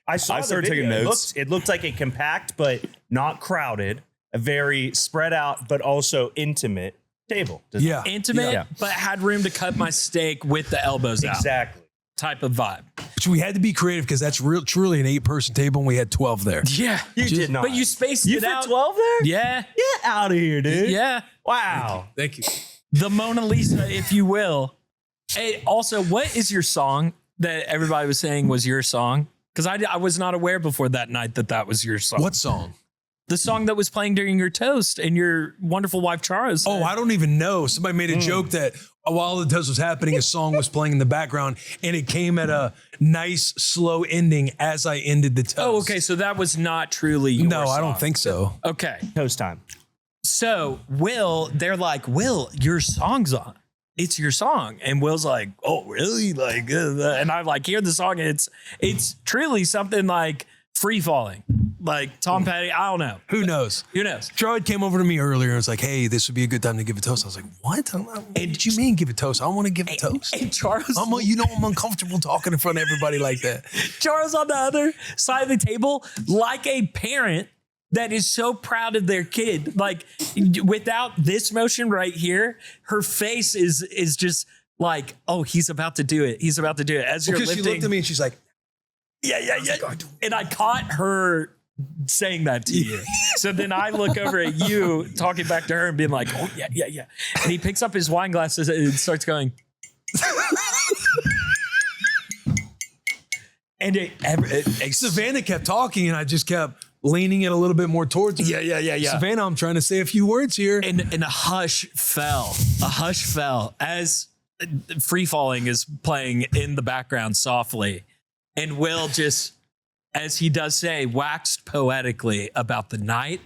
I saw I the started video. taking notes. It looked like a compact but not crowded, a very spread out but also intimate table. Yeah. Intimate, Yeah. but had room to cut my steak with the elbows out. Exactly. Type of vibe. Which we had to be creative because that's truly an 8-person table and we had 12 there. Yeah. You did not. But you spaced You it fit out. 12 there? Yeah. Get out of here, dude. Yeah. Wow. Thank you. The Mona Lisa, if you will. Hey, also, what is your song that everybody was saying was your song? Because I was not aware before that night that was your song. What song? The song that was playing during your toast and your wonderful wife, Chara's. Oh, I don't even know. Somebody made a joke that while the toast was happening, a song was playing in the background and it came at a nice, slow ending as I ended the toast. Oh, okay. So that was not truly your No, I song. don't think so. Okay. Toast time. So they're like, Will, your song's on. It's your song. And Will's like, oh, really? Like, and I like hear the song. And it's truly something like Free Falling, like Tom Petty. I don't know. Who knows? Who knows? Gerard came over to me earlier and was like, hey, this would be a good time to give a toast. I was like, what? What did you mean give a toast? I don't want to give a toast. And Charles, I'm uncomfortable talking in front of everybody like that. Charles on the other side of the table, like a parent that is so proud of their kid. Like without this motion right here, her face is just like, oh, he's about to do it. He's about to do it. As you're Because lifting. she looked at me and she's like, Yeah. And I caught her saying that to you. So then I look over at you talking back to her and being like, oh, yeah. And he picks up his wine glasses and starts going. And Savannah kept talking and I just kept leaning it a little bit more towards her. Yeah. Savannah, I'm trying to say a few words here. And a hush fell. A hush fell as Free Falling is playing in the background softly. And Will just, as he does say, waxed poetically about the night,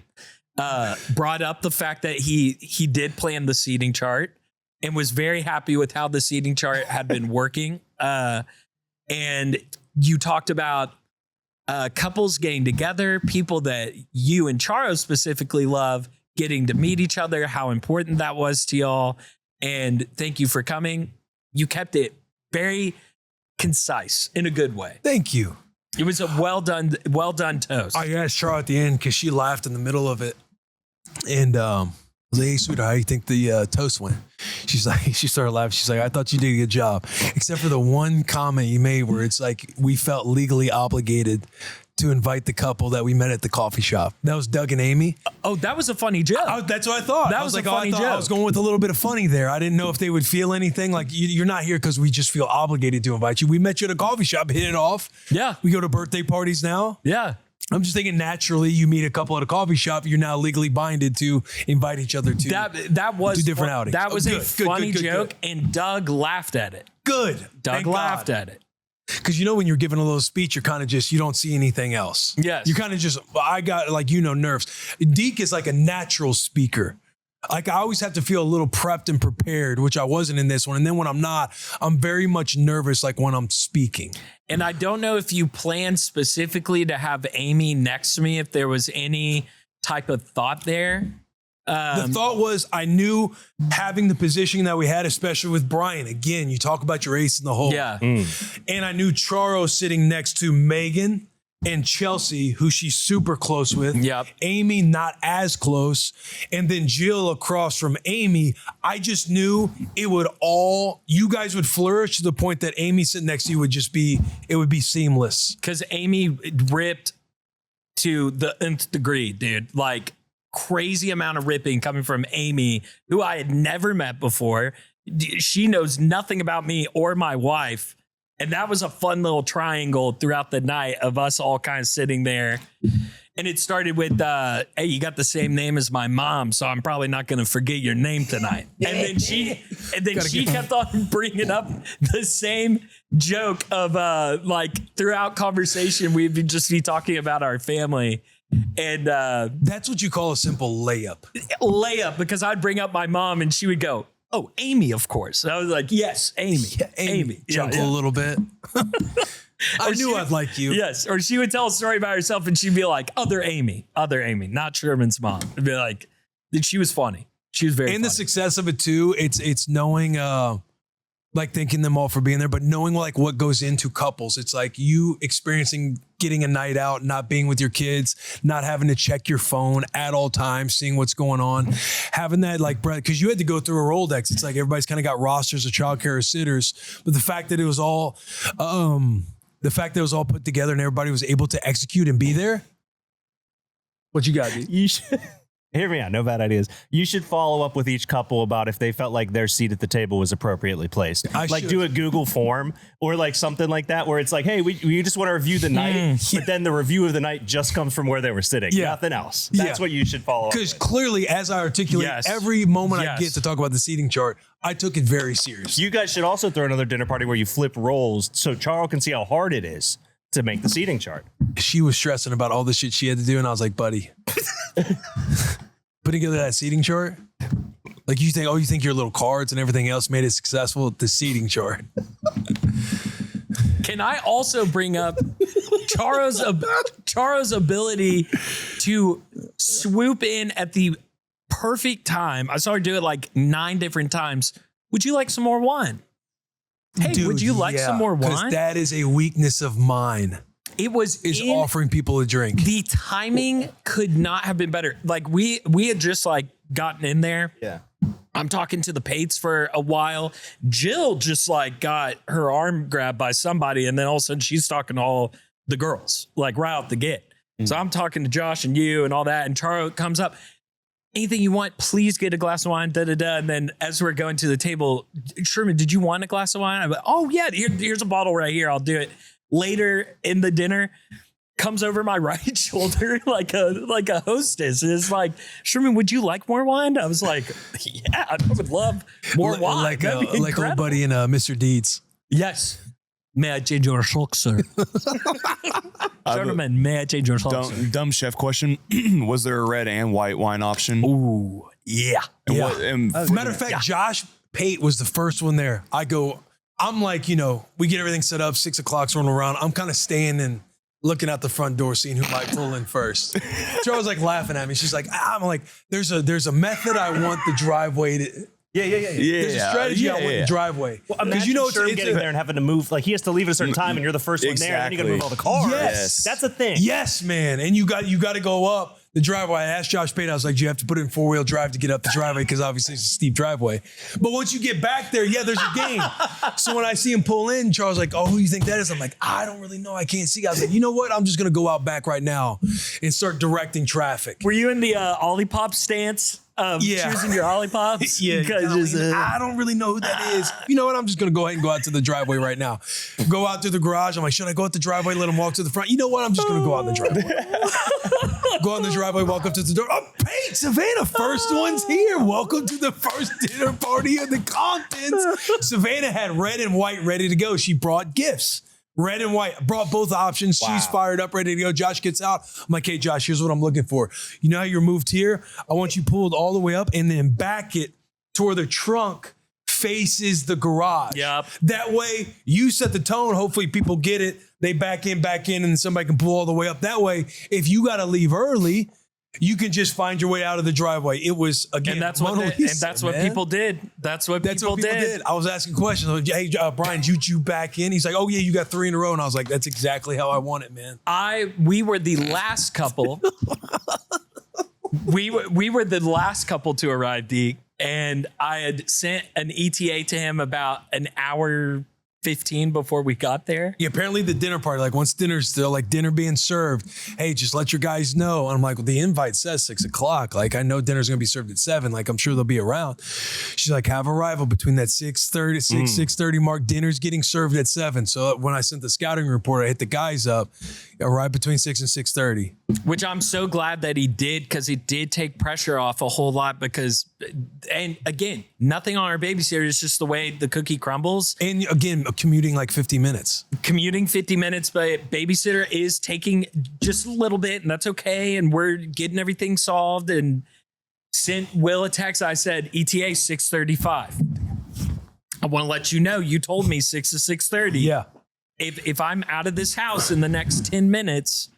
brought up the fact that he did plan the seating chart and was very happy with how the seating chart had been working. And you talked about couples getting together, people that you and Charo specifically love, getting to meet each other, how important that was to y'all. And thank you for coming. You kept it very concise in a good way. Thank you. It was a well done toast. I asked Char at the end because she laughed in the middle of it. And I was like, hey, sweetheart, how do you think the toast went? She's like, she started laughing. She's like, I thought you did a good job. Except for the one comment you made where it's like, we felt legally obligated to invite the couple that we met at the coffee shop. That was Doug and Amy. Oh, that was a funny joke. That's what I thought. That I was like, a funny I joke. was going with a little bit of funny there. I didn't know if they would feel anything. Like, you're not here because we just feel obligated to invite you. We met you at a coffee shop, hit it off. Yeah. We go to birthday parties now. Yeah. I'm just thinking naturally you meet a couple at a coffee shop, you're now legally binded to invite each other to That was two different outings. That was Oh, a good, funny good, joke, and Doug laughed at it. Good. Doug laughed at it. Because you know when you're giving a little speech, you're kind of just, you don't see anything else. Yes. You kind of just, I got like, nerves. Deke is like a natural speaker. Like I always have to feel a little prepped and prepared, which I wasn't in this one. And then when I'm not, I'm very much nervous like when I'm speaking. And I don't know if you planned specifically to have Amy next to me, if there was any type of thought there. The thought was I knew having the position that we had, especially with Brian, again, you talk about your ace in the hole. Yeah. And I knew Charo sitting next to Megan and Chelsea, who she's super close with. Yep. Amy, not as close. And then Jill across from Amy. I just knew you guys would flourish to the point that Amy sitting next to you it would be seamless. Because Amy ripped to the nth degree, dude. Like crazy amount of ripping coming from Amy, who I had never met before. She knows nothing about me or my wife. And that was a fun little triangle throughout the night of us all kind of sitting there. And it started with, hey, you got the same name as my mom, so I'm probably not going to forget your name tonight. And then she kept on bringing up the same joke of like throughout conversation, we'd just be talking about our family. And that's what you call a simple layup. Because I'd bring up my mom and she would go, oh, Amy, of course. And I was like, yes, Amy. Yeah, Amy. Chuckle a little bit. I knew I'd like you. Yes. Or she would tell a story about herself and she'd be like, other Amy, not Sherman's mom. It'd be like, she was funny. She was very funny. And the success of it too, it's knowing, like thanking them all for being there, but knowing like what goes into couples. It's like you experiencing getting a night out, not being with your kids, not having to check your phone at all times, seeing what's going on, having that like, because you had to go through a Rolodex. It's like everybody's kind of got rosters of childcare or sitters, but the fact that it was all, put together and everybody was able to execute and be there. What you got, dude? You should hear me out. No bad ideas. You should follow up with each couple about if they felt like their seat at the table was appropriately placed. Do a Google form or like something like that where it's like, hey, we just want to review the night, but then the review of the night just comes from where they were sitting. Yeah. Nothing else. That's what you should follow up with. Because clearly, as I articulate, every moment I get to talk about the seating chart, I took it very seriously. You guys should also throw another dinner party where you flip roles so Charles can see how hard it is to make the seating chart. She was stressing about all the shit she had to do, and I was like, buddy, putting together that seating chart, like you think your little cards and everything else made it successful. The seating chart. Can I also bring up Charo's ability to swoop in at the perfect time? I saw her do it like 9 different times. Would you like some more wine? Hey, Dude, would you like some more wine? That is a weakness of mine. Is offering people a drink. The timing could not have been better. Like we had just like gotten in there. Yeah. I'm talking to the Pates for a while. Jill just like got her arm grabbed by somebody, and then all of a sudden she's talking to all the girls, like right out the gate. So I'm talking to Josh and you and all that, and Charo comes up. Anything you want, please get a glass of wine, da-da-da. And then as we're going to the table, Sherman, did you want a glass of wine? I'm like, oh yeah, here's a bottle right here. I'll do it. Later in the dinner, comes over my right shoulder like a hostess. And it's like, Sherman, would you like more wine? I was like, yeah, I would love more wine. Like old buddy in Mr. Deeds. Yes. May I change your socks, sir? Gentlemen, may I change your socks, sir? Dumb chef question. Was there a red and white wine option? Ooh, yeah. Matter of fact, Josh Pate was the first one there. I'm like, we get everything set up, 6 o'clock's rolling around. I'm kind of staying and looking out the front door, seeing who might pull in first. Charles like laughing at me. She's like, I'm like, there's a method I want the driveway to. Yeah. There's a strategy I want the driveway. Because it's getting there and having to move. Like he has to leave at a certain time, and you're the first one there, and then you got to move all the cars. Yes, that's a thing. Yes, man. And you got to go up the driveway. I asked Josh Pate, I was like, do you have to put it in 4-wheel drive to get up the driveway? Because obviously it's a steep driveway. But once you get back there, there's a game. So when I see him pull in, Charles like, oh, who do you think that is? I'm like, I don't really know. I can't see. I was like, you know what? I'm just going to go out back right now and start directing traffic. Were you in the Olipop stance? Choosing your Ollipops? I don't really know who that is. You know what? I'm just going to go ahead and go out to the driveway right now. Go out to the garage. I'm like, should I go out the driveway, let him walk to the front? You know what? I'm just going to go out in the driveway. Go out the driveway, walk up to the door. Oh, Pate, Savannah, first one's here. Welcome to the first dinner party of the Comptons. Savannah had red and white ready to go. She brought gifts. Red and white, brought both options. Wow. She's fired up, ready to go. Josh gets out. I'm like, hey, Josh, here's what I'm looking for. You know how you're moved here? I want you pulled all the way up and then back it to where the trunk faces the garage. Yep. That way, you set the tone. Hopefully, people get it. They back in, and somebody can pull all the way up. That way, if you got to leave early, you can just find your way out of the driveway. It was, again, and that's what people did. That's what people did. I was asking questions. I was like, hey, Brian, you back in? He's like, oh, yeah, you got 3 in a row. And I was like, that's exactly how I want it, man. We were the last couple. we were the last couple to arrive, Deke. And I had sent an ETA to him about an hour 15 before we got there. Yeah, apparently the dinner party, like once dinner's still like dinner being served, hey, just let your guys know. And I'm like, well, the invite says 6 o'clock. Like, I know dinner's gonna be served at 7. Like, I'm sure they'll be around. She's like, have arrival between that 6:30 mark. Dinner's getting served at 7. So when I sent the scouting report, I hit the guys up, arrive between 6 and 6:30. Which I'm so glad that he did, because it did take pressure off a whole lot. Because, and again, nothing on our babysitter. It's just the way the cookie crumbles. And again, commuting like 50 minutes. Commuting 50 minutes, but babysitter is taking just a little bit, and that's okay. And we're getting everything solved. And sent Will a text. I said, ETA 6:35. I want to let you know, you told me 6 to 6:30. Yeah. If I'm out of this house in the next 10 minutes,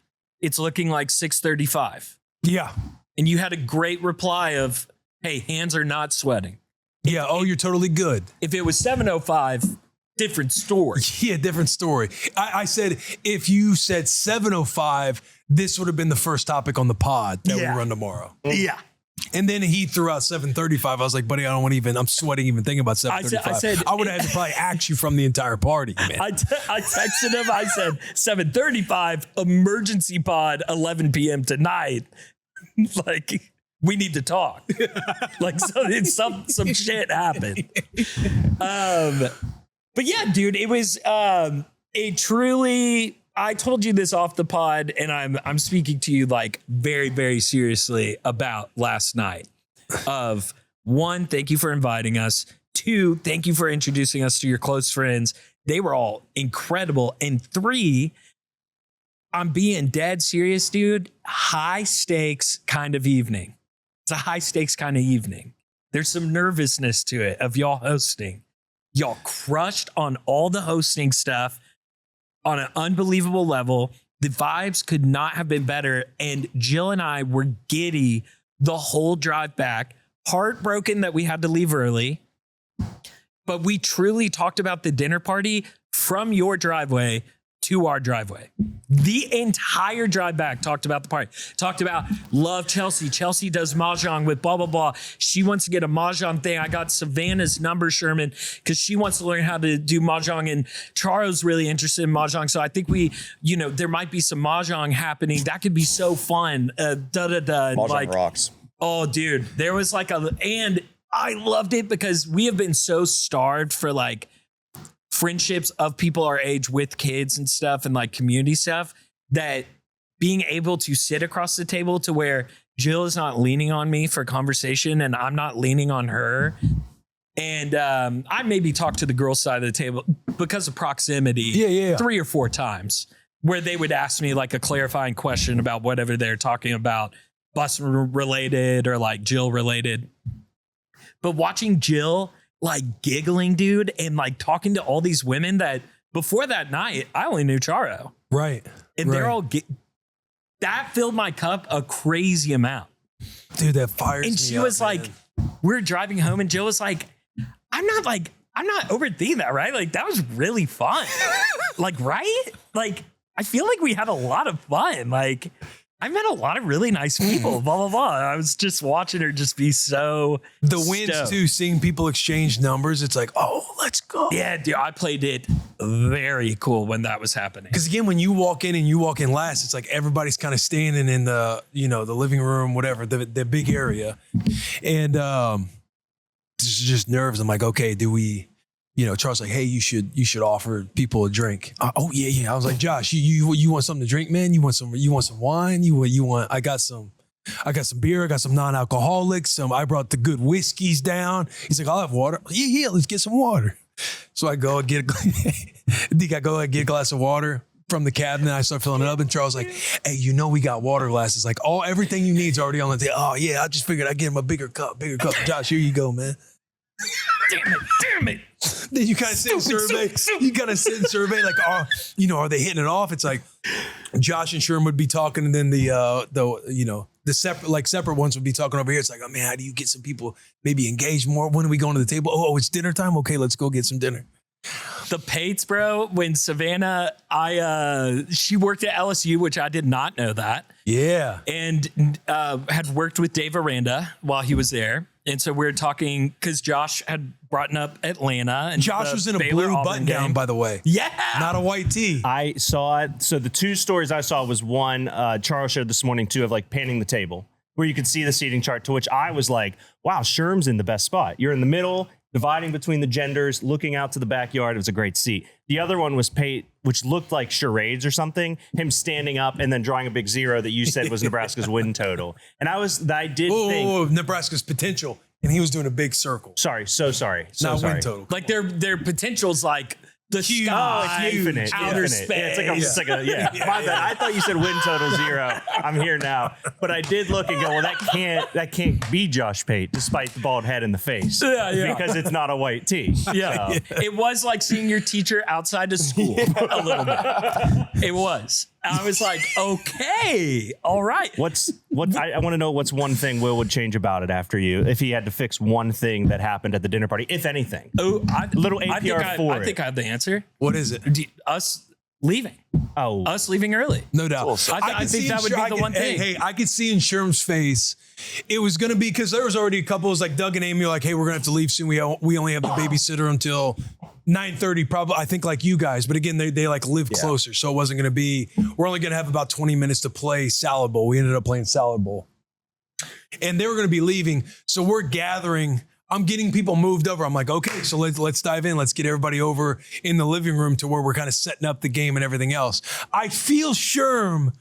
it's looking like 6:35. Yeah. And you had a great reply of, hey, hands are not sweating. Yeah. Oh, you're totally good. If it was 7:05, different story. Yeah, different story. I said, if you said 7:05, this would have been the first topic on the pod that we run tomorrow. Yeah. And then he threw out 7:35. I was like, buddy, I don't want to even, I'm sweating even thinking about 7:35. I would have had to probably ask you from the entire party, man. I texted him. I said, 7:35, emergency pod, 11 p.m. tonight. Like, we need to talk. Like, some shit happened. But yeah, dude, it was a truly, I told you this off the pod, and I'm speaking to you like very, very seriously about last night. Of one, thank you for inviting us. Two, thank you for introducing us to your close friends. They were all incredible. And three, I'm being dead serious, dude. High stakes kind of evening. It's a high stakes kind of evening. There's some nervousness to it of y'all hosting. Y'all crushed on all the hosting stuff on an unbelievable level. The vibes could not have been better. And Jill and I were giddy the whole drive back, heartbroken that we had to leave early. But we truly talked about the dinner party from your driveway to our driveway. The entire drive back talked about the party. Talked about love Chelsea. Chelsea does mahjong with blah, blah, blah. She wants to get a mahjong thing. I got Savannah's number, Sherman, because she wants to learn how to do mahjong. And Charo's really interested in mahjong. So I think there might be some mahjong happening. That could be so fun. Mahjong like, rocks. Oh, dude, there was and I loved it because we have been so starved for like friendships of people our age with kids and stuff and like community stuff, that being able to sit across the table to where Jill is not leaning on me for conversation and I'm not leaning on her. And I maybe talked to the girls' side of the table because of proximity. Yeah. 3 or 4 times where they would ask me like a clarifying question about whatever they're talking about, bus related or like Jill related. But watching Jill like giggling, dude, and like talking to all these women that before that night, I only knew Charo. Right. And they're all, that filled my cup a crazy amount. Dude, that fires me up. And she was man. like, we're driving home and Jill was like, I'm not overthinking that, right? Like, that was really fun. Like, right? Like, I feel like we had a lot of fun. Like, I met a lot of really nice people, blah, blah, blah. I was just watching her just be so the wins stoked. too, seeing people exchange numbers. It's like, oh, let's go. Yeah, dude, I played it very cool when that was happening. Because again, when you walk in and you walk in last, it's like everybody's kind of standing in the, the living room, whatever, the big area. And just nerves. I'm like, okay, do we, Charles like, hey, you should offer people a drink. Oh yeah. I was like, Josh, you want something to drink, man? You want some wine? You want? I got some beer. I got some non-alcoholics. I brought the good whiskeys down. He's like, I'll have water. Yeah. Let's get some water. So I go and get a glass of water from the cabinet. I start filling it up, and Charles like, hey, we got water glasses. Like everything you need is already on the table. Oh yeah, I just figured I'd get him a bigger cup. Josh, here you go, man. Damn it. Then you kind of sit and survey. You kind of sit and survey, like, are they hitting it off? It's like Josh and Sherm would be talking, and then the separate ones would be talking over here. It's like, oh man, how do you get some people maybe engaged more? When are we going to the table? Oh, it's dinner time. Okay, let's go get some dinner. The Pates, bro, when Savannah, she worked at LSU, which I did not know that. Yeah. And had worked with Dave Aranda while he was there. And so we were talking because Josh had brought up Atlanta. And Josh was in a blue button down, by the way. Yeah. Not a white tee. I saw it. So the 2 stories I saw was one, Charles shared this morning too, of like painting the table where you could see the seating chart, to which I was like, wow, Sherm's in the best spot. You're in the middle. dividing between the genders, looking out to the backyard. It was a great seat. The other one was Pate, which looked like charades or something. Him standing up and then drawing a big 0 that you said was Nebraska's win total. And I did think Nebraska's potential, and he was doing a big circle. Sorry, so sorry. Not win total. Like their potential's like the Huge. sky, It's infinite. outer Infinite. space. Yeah, my bad. I thought you said win total 0. I'm here now, but I did look and go, well, that can't be Josh Pate, despite the bald head in the face. Yeah. Because it's not a white tee. Yeah. So. It was like seeing your teacher outside of school a little bit. It was. I was like, okay, all right. I want to know what's one thing Will would change about it after you, if he had to fix one thing that happened at the dinner party, if anything. Oh, little APR for I think I have the answer. What is it? Us leaving. Oh, Us leaving early. No doubt. I think that would be the one thing. Hey, I could see in Sherm's face, it was going to be, because there was already a couple, it was like Doug and Amy were like, hey, we're going to have to leave soon. We only have the babysitter until 9:30, probably, I think, like you guys. But again, they like live closer. So it wasn't going to be, we're only going to have about 20 minutes to play Salad Bowl. We ended up playing Salad Bowl. And they were going to be leaving. So we're gathering. I'm getting people moved over. I'm like, okay, so let's dive in. Let's get everybody over in the living room to where we're kind of setting up the game and everything else. I feel Sherm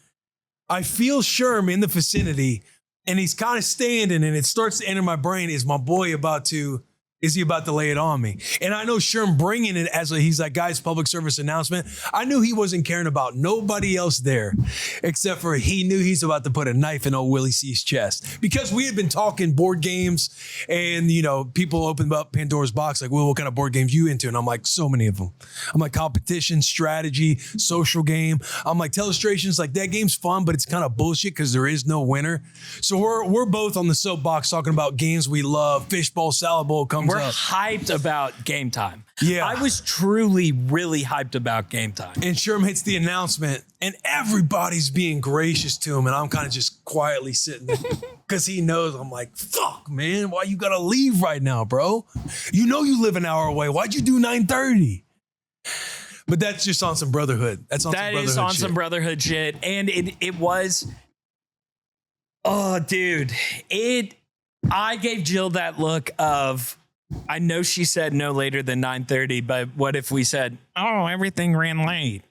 in the vicinity, and he's kind of standing, and it starts to enter my brain. Is my boy about to lay it on me? And I know Sherm bringing it as he's like, guys, public service announcement. I knew he wasn't caring about nobody else there, except for he knew he's about to put a knife in old Willy C's chest, because we had been talking board games, and people opened up Pandora's box, like, well, what kind of board games you into? And I'm like, so many of them. I'm like, competition, strategy, social game. I'm like, Telestrations, like, that game's fun, but it's kind of bullshit because there is no winner. So we're both on the soapbox talking about games we love. Fishbowl, Salad Bowl comes We're up. hyped about game time. Yeah. I was truly, really hyped about game time. And Sherm hits the announcement, and everybody's being gracious to him, and I'm kind of just quietly sitting because he knows. I'm like, fuck, man, why you gotta leave right now, bro? You know you live an hour away. Why'd you do 9:30? But that's just on some brotherhood. That is on some brotherhood shit. And it was, oh, dude, I gave Jill that look of, I know she said no later than 9:30, but what if we said, oh, everything ran late,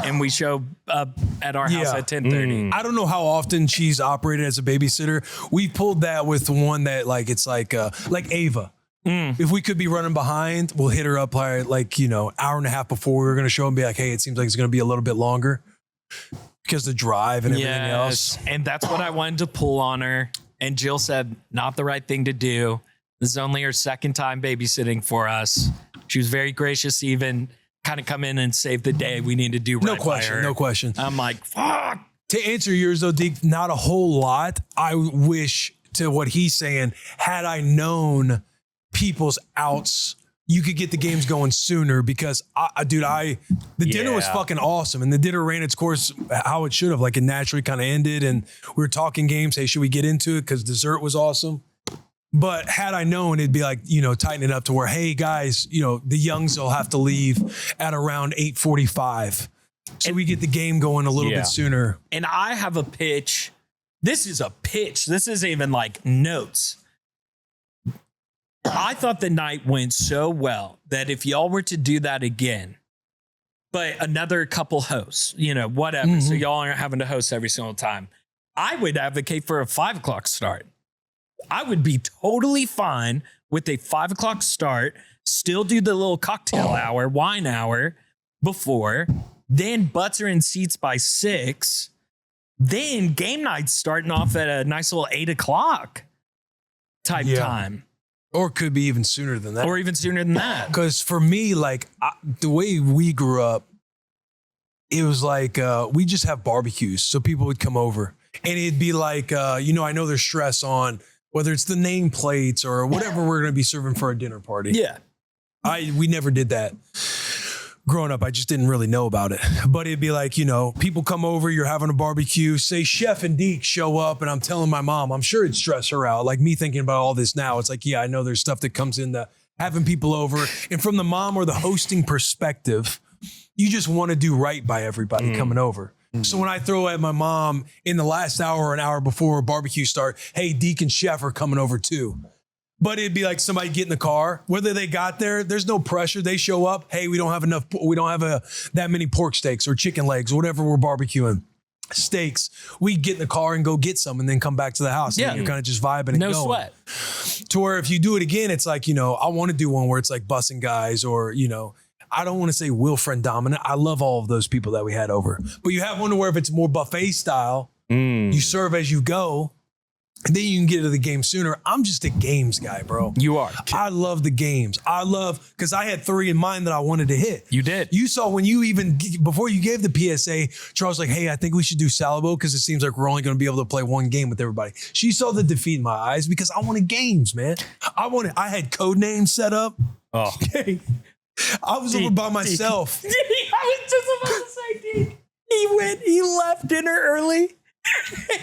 and we show up at our house at 10:30? I don't know how often she's operated as a babysitter. We pulled that with one that, like, it's like Ava. If we could be running behind, we'll hit her up like hour and a half before we were going to show and be like, hey, it seems like it's going to be a little bit longer because the drive and everything else. And that's what I wanted to pull on her. And Jill said, not the right thing to do. This is only her second time babysitting for us. She was very gracious to even kind of come in and save the day. We need to do right by her. No question. I'm like, fuck. To answer yours, though, Deke, not a whole lot. I wish, to what he's saying, had I known people's outs, you could get the games going sooner, because the dinner was fucking awesome, and the dinner ran its course how it should have. Like, it naturally kind of ended, and we were talking games. Hey, should we get into it? Because dessert was awesome. But had I known, it'd be like, tighten it up to where, hey guys, the youngs will have to leave at around 8:45. So we get the game going a little bit sooner. And I have a pitch. This is a pitch. This isn't even like notes. I thought the night went so well that if y'all were to do that again, but another couple hosts, whatever. So y'all aren't having to host every single time. I would advocate for a 5 o'clock start. I would be totally fine with a 5 o'clock start, still do the little cocktail hour, wine hour before, then butts are in seats by 6, then game night's starting off at a nice little 8 o'clock type time. Or it could be even sooner than that. Or even sooner than that. Because for me, like, the way we grew up, it was like we just have barbecues. So people would come over. And it'd be like, I know there's stress on whether it's the nameplates or whatever we're going to be serving for a dinner party. Yeah. We never did that. Growing up, I just didn't really know about it. But it'd be like, people come over, you're having a barbecue, say Chef and Deke show up, and I'm telling my mom, I'm sure it'd stress her out. Like, me thinking about all this now, it's like, I know there's stuff that comes into having people over. And from the mom or the hosting perspective, you just want to do right by everybody coming over. So when I throw at my mom in the last hour or an hour before barbecue start, hey, Deke and Chef are coming over too. But it'd be like somebody get in the car, whether they got there, there's no pressure. They show up. Hey, we don't have that many pork steaks or chicken legs or whatever we're barbecuing. Steaks. We get in the car and go get some and then come back to the house. Yeah. And you're kind of just vibing and No going. sweat. To where if you do it again, it's like, I want to do one where it's like bussing guys or, I don't want to say Will friend dominant. I love all of those people that we had over. But you have one where if it's more buffet style, you serve as you go. And then you can get to the game sooner. I'm just a games guy, bro. You are. I love the games. Because I had 3 in mind that I wanted to hit. You did. You saw when before you gave the PSA, Charles was like, hey, I think we should do Salad Bowl because it seems like we're only going to be able to play one game with everybody. She saw the defeat in my eyes because I wanted games, man. I had code names set up. Oh. Okay. I was over by myself. I was just about to say, dude. He left dinner early.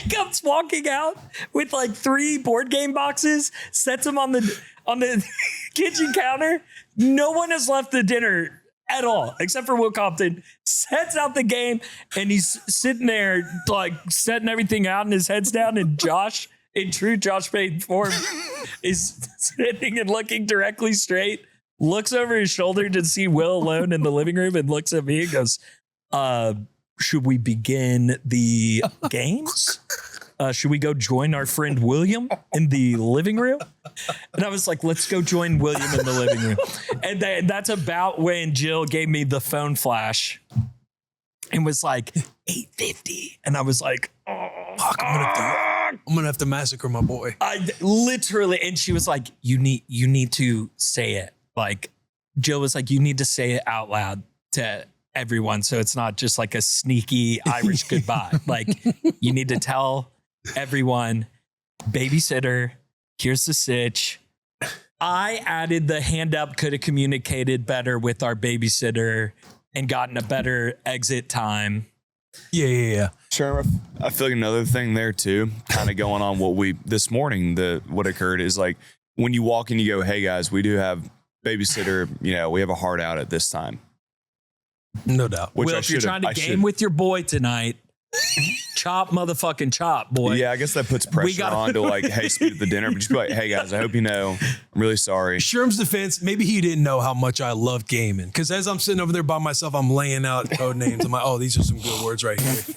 He comes walking out with like 3 board game boxes, sets them on the kitchen counter. No one has left the dinner at all, except for Will Compton. Sets out the game, and he's sitting there like setting everything out, and his head's down. And Josh, in true Josh Payton form, is sitting and looking directly straight. Looks over his shoulder to see Will alone in the living room, and looks at me and goes, should we begin the games? Should we go join our friend William in the living room? And I was like, let's go join William in the living room. And that's about when Jill gave me the phone flash and was like, 850. And I was like, Fuck, I'm gonna have to massacre my boy. I literally, and she was like, you need to say it. Like, Jill was like, you need to say it out loud to everyone, so it's not just like a sneaky Irish goodbye. Like, you need to tell everyone, babysitter, here's the sitch. I added the hand up, could have communicated better with our babysitter and gotten a better exit time. Yeah. Sure. I feel like another thing there too, kind of going on this morning, what occurred is like when you walk in, you go, hey guys, we do have babysitter, we have a hard out at this time. No doubt. Well, if you're trying to game with your boy tonight, chop motherfucking chop, boy. Yeah, I guess that puts pressure on to like, hey, speed up the dinner. But just be like, hey guys, I hope you know, I'm really sorry. Sherm's defense, maybe he didn't know how much I love gaming. Because as I'm sitting over there by myself, I'm laying out code names. I'm like, oh, these are some good words right here.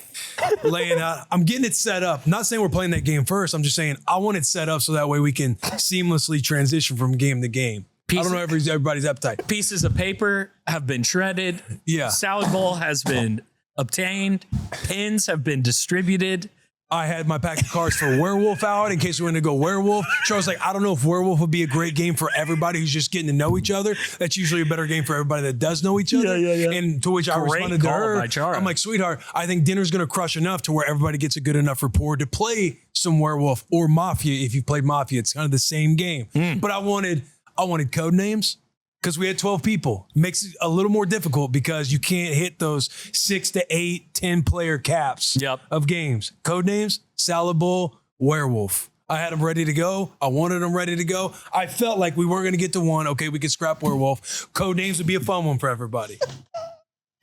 Laying out. I'm getting it set up. Not saying we're playing that game first. I'm just saying I want it set up so that way we can seamlessly transition from game to game. I don't know everybody's appetite. Pieces of paper have been shredded. Yeah. Salad bowl has been obtained. Pins have been distributed. I had my pack of cards for Werewolf out in case we wanted to go Werewolf. Charles was like, I don't know if Werewolf would be a great game for everybody who's just getting to know each other. That's usually a better game for everybody that does know each other. Yeah. And to which I responded to her. I'm like, sweetheart, I think dinner's going to crush enough to where everybody gets a good enough rapport to play some Werewolf or Mafia. If you played Mafia, it's kind of the same game. But I wanted code names. Because we had 12 people. Makes it a little more difficult because you can't hit those 6 to 8, 10 player caps of games. Code names, Salad Bowl, Werewolf. I had them ready to go. I wanted them ready to go. I felt like we weren't going to get to one. Okay, we could scrap Werewolf. Code names would be a fun one for everybody.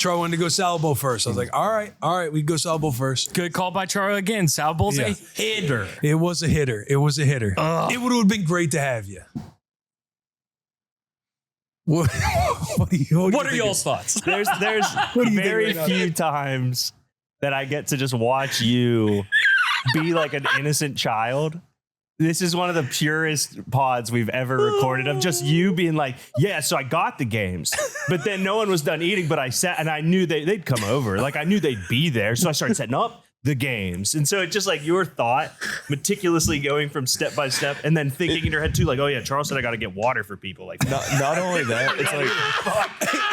Charlie wanted to go Salad Bowl first. I was like, all right, we go Salad Bowl first. Good call by Charlie again. Salad Bowl's a hitter. It was a hitter. It would have been great to have you. What are y'all's thoughts? There's very few times that I get to just watch you be like an innocent child. This is one of the purest pods we've ever recorded of just you being like, yeah, so I got the games, but then no one was done eating, but I sat and I knew they'd come over. Like I knew they'd be there. So I started setting up the games. And so it's just like your thought meticulously going from step by step and then thinking in your head too, like, oh yeah, Charles said I got to get water for people. Like not only that, it's like,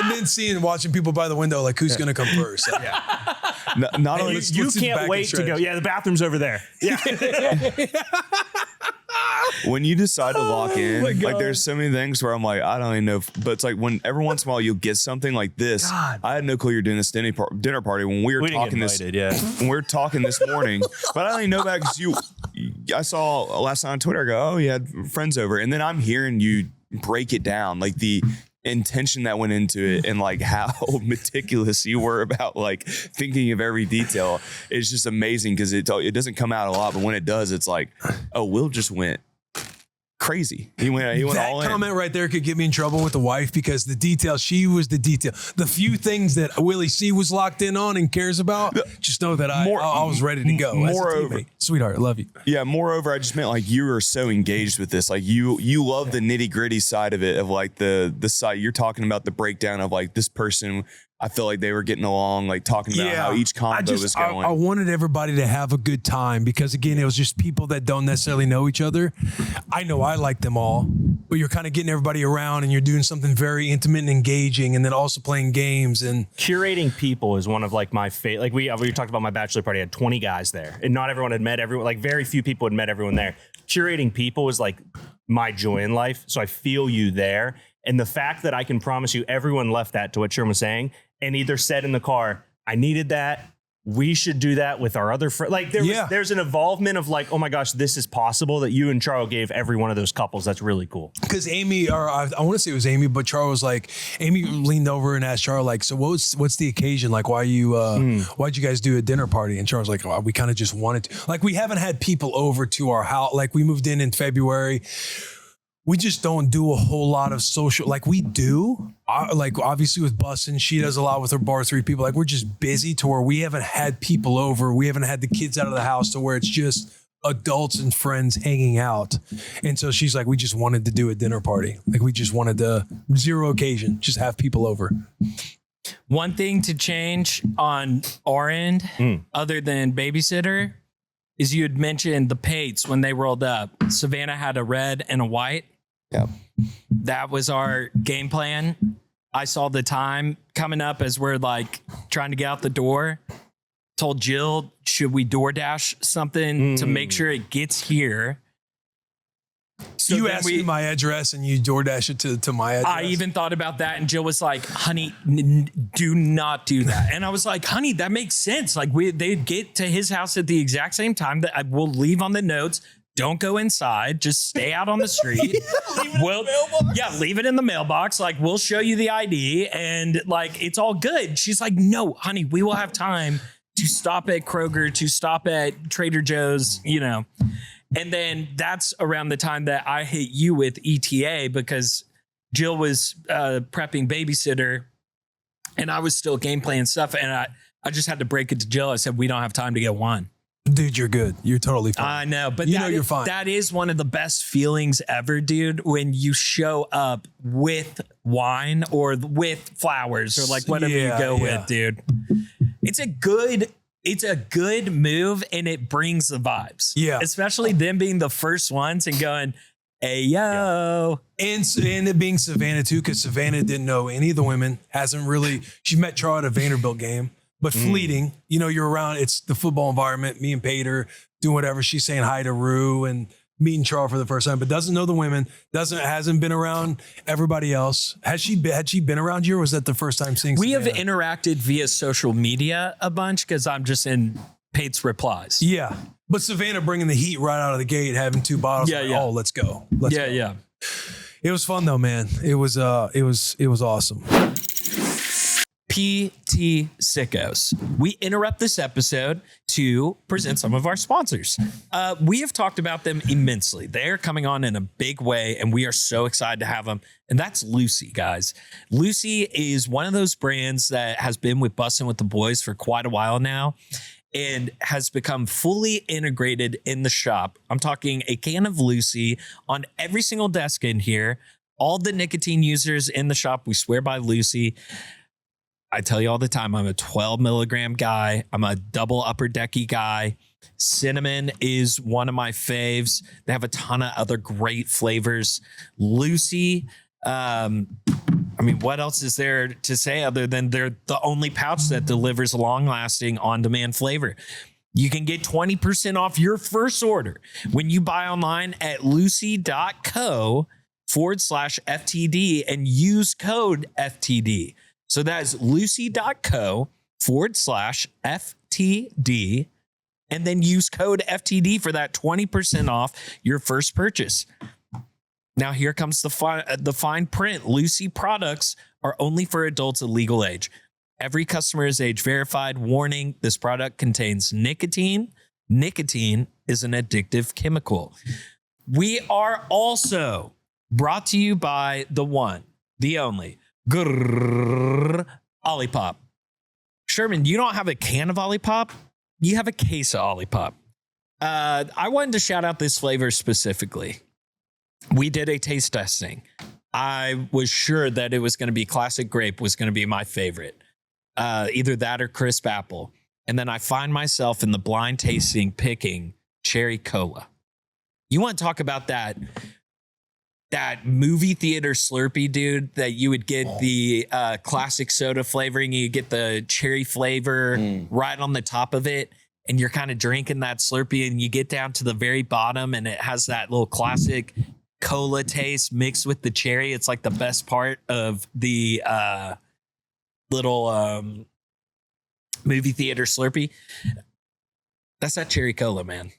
and then watching people by the window, like who's going to come first? Like, not only you can't wait to go. Yeah, the bathroom's over there. Yeah. When you decide to lock in, like there's so many things where I'm like, I don't even know. But it's like when every once in a while you'll get something like this. God. I had no clue you're doing this dinner party when we were talking when we were talking this morning. But I don't even know that because I saw last night on Twitter. I go, oh, you had friends over, and then I'm hearing you break it down, like the intention that went into it and like how meticulous you were about like thinking of every detail. It's just amazing because it doesn't come out a lot, but when it does, it's like, oh, Will just went crazy. He went That all in. comment right there could get me in trouble with the wife because the detail, she was the detail. The few things that Willy C was locked in on and cares about, just know that I was ready to go. Moreover, sweetheart, love you. Yeah, moreover, I just meant like you were so engaged with this. Like you love the nitty gritty side of it, of like the side you're talking about, the breakdown of like this person. I feel like they were getting along, like talking about how each combo was going. I wanted everybody to have a good time because, again, it was just people that don't necessarily know each other. I know I like them all, but you're kind of getting everybody around and you're doing something very intimate and engaging, and then also playing games. And curating people is one of like my favorite. Like we talked about my bachelor party, I had 20 guys there, and not everyone had met everyone. Like very few people had met everyone there. Curating people is like my joy in life. So I feel you there. And the fact that I can promise you everyone left that, to what Sherm was saying, and either said in the car, I needed that. We should do that with our other friends. Like there's an involvement of like, oh my gosh, this is possible, that you and Charles gave every one of those couples. That's really cool. Because Amy, or I want to say it was Amy, but Charles was like, Amy leaned over and asked Charles, like, so what's the occasion? Like, why'd you guys do a dinner party? And Charles was like, oh, we kind of just wanted to. Like, we haven't had people over to our house. Like, we moved in February. We just don't do a whole lot of social, like we do, like obviously with Bussin', she does a lot with her bar 3 people. Like we're just busy to where we haven't had people over. We haven't had the kids out of the house to where it's just adults and friends hanging out. And so she's like, we just wanted to do a dinner party. Like we just wanted to, zero occasion, just have people over. One thing to change on our end, other than babysitter, is you had mentioned the Pates when they rolled up. Savannah had a red and a white. Yep. That was our game plan. I saw the time coming up as we're like trying to get out the door. Told Jill, should we DoorDash something to make sure it gets here? So you asked me my address and you DoorDash it to my address. I even thought about that, and Jill was like, honey, do not do that. And I was like, honey, that makes sense. Like they'd get to his house at the exact same time. That I will leave on the notes. Don't go inside. Just stay out on the street. Leave it in the mailbox. Like we'll show you the ID and like it's all good. She's like, no, honey, we will have time to stop at Kroger, to stop at Trader Joe's, you know. And then that's around the time that I hit you with ETA because Jill was prepping babysitter and I was still game playing stuff. And I just had to break it to Jill. I said, we don't have time to get one. Dude, you're good. You're totally fine. I know, but you're fine. That is one of the best feelings ever, dude, when you show up with wine or with flowers or like whatever you go with, dude. It's a good move and it brings the vibes. Yeah. Especially them being the first ones and going, hey, yo. And it being Savannah too, because Savannah didn't know any of the women. She met Charles at a Vanderbilt game. But fleeting, you know, you're around, it's the football environment, me and Pater doing whatever. She's saying hi to Rue and meeting Charles for the first time, but doesn't know the women, hasn't been around everybody else. Had she been around you, or was that the first time seeing Savannah? We have interacted via social media a bunch because I'm just in Pate's replies. Yeah. But Savannah bringing the heat right out of the gate, having 2 bottles. Oh, let's go. Let's go. It was fun though, man. It was awesome. PT Sickos. We interrupt this episode to present some of our sponsors. We have talked about them immensely. They're coming on in a big way, and we are so excited to have them. And that's Lucy, guys. Lucy is one of those brands that has been with Bussin' with the Boys for quite a while now and has become fully integrated in the shop. I'm talking a can of Lucy on every single desk in here. All the nicotine users in the shop, we swear by Lucy. I tell you all the time, I'm a 12 milligram guy. I'm a double upper decky guy. Cinnamon is one of my faves. They have a ton of other great flavors. Lucy, what else is there to say other than they're the only pouch that delivers long-lasting on-demand flavor. You can get 20% off your first order when you buy online at lucy.co/FTD and use code FTD. So that is lucy.co/FTD and then use code FTD for that 20% off your first purchase. Now here comes the fine print. Lucy products are only for adults of legal age. Every customer is age verified. Warning, this product contains nicotine. Nicotine is an addictive chemical. We are also brought to you by the one, the only, Olipop. Sherman, you don't have a can of Olipop. You have a case of Olipop. I wanted to shout out this flavor specifically. We did a taste testing. I was sure that it was going to be classic grape was going to be my favorite. Either that or crisp apple. And then I find myself in the blind tasting picking cherry cola. You want to talk about that movie theater Slurpee, dude, that you would get the classic soda flavoring. You get the cherry flavor right on the top of it. And you're kind of drinking that Slurpee and you get down to the very bottom and it has that little classic cola taste mixed with the cherry. It's like the best part of the little movie theater Slurpee. That's that cherry cola, man.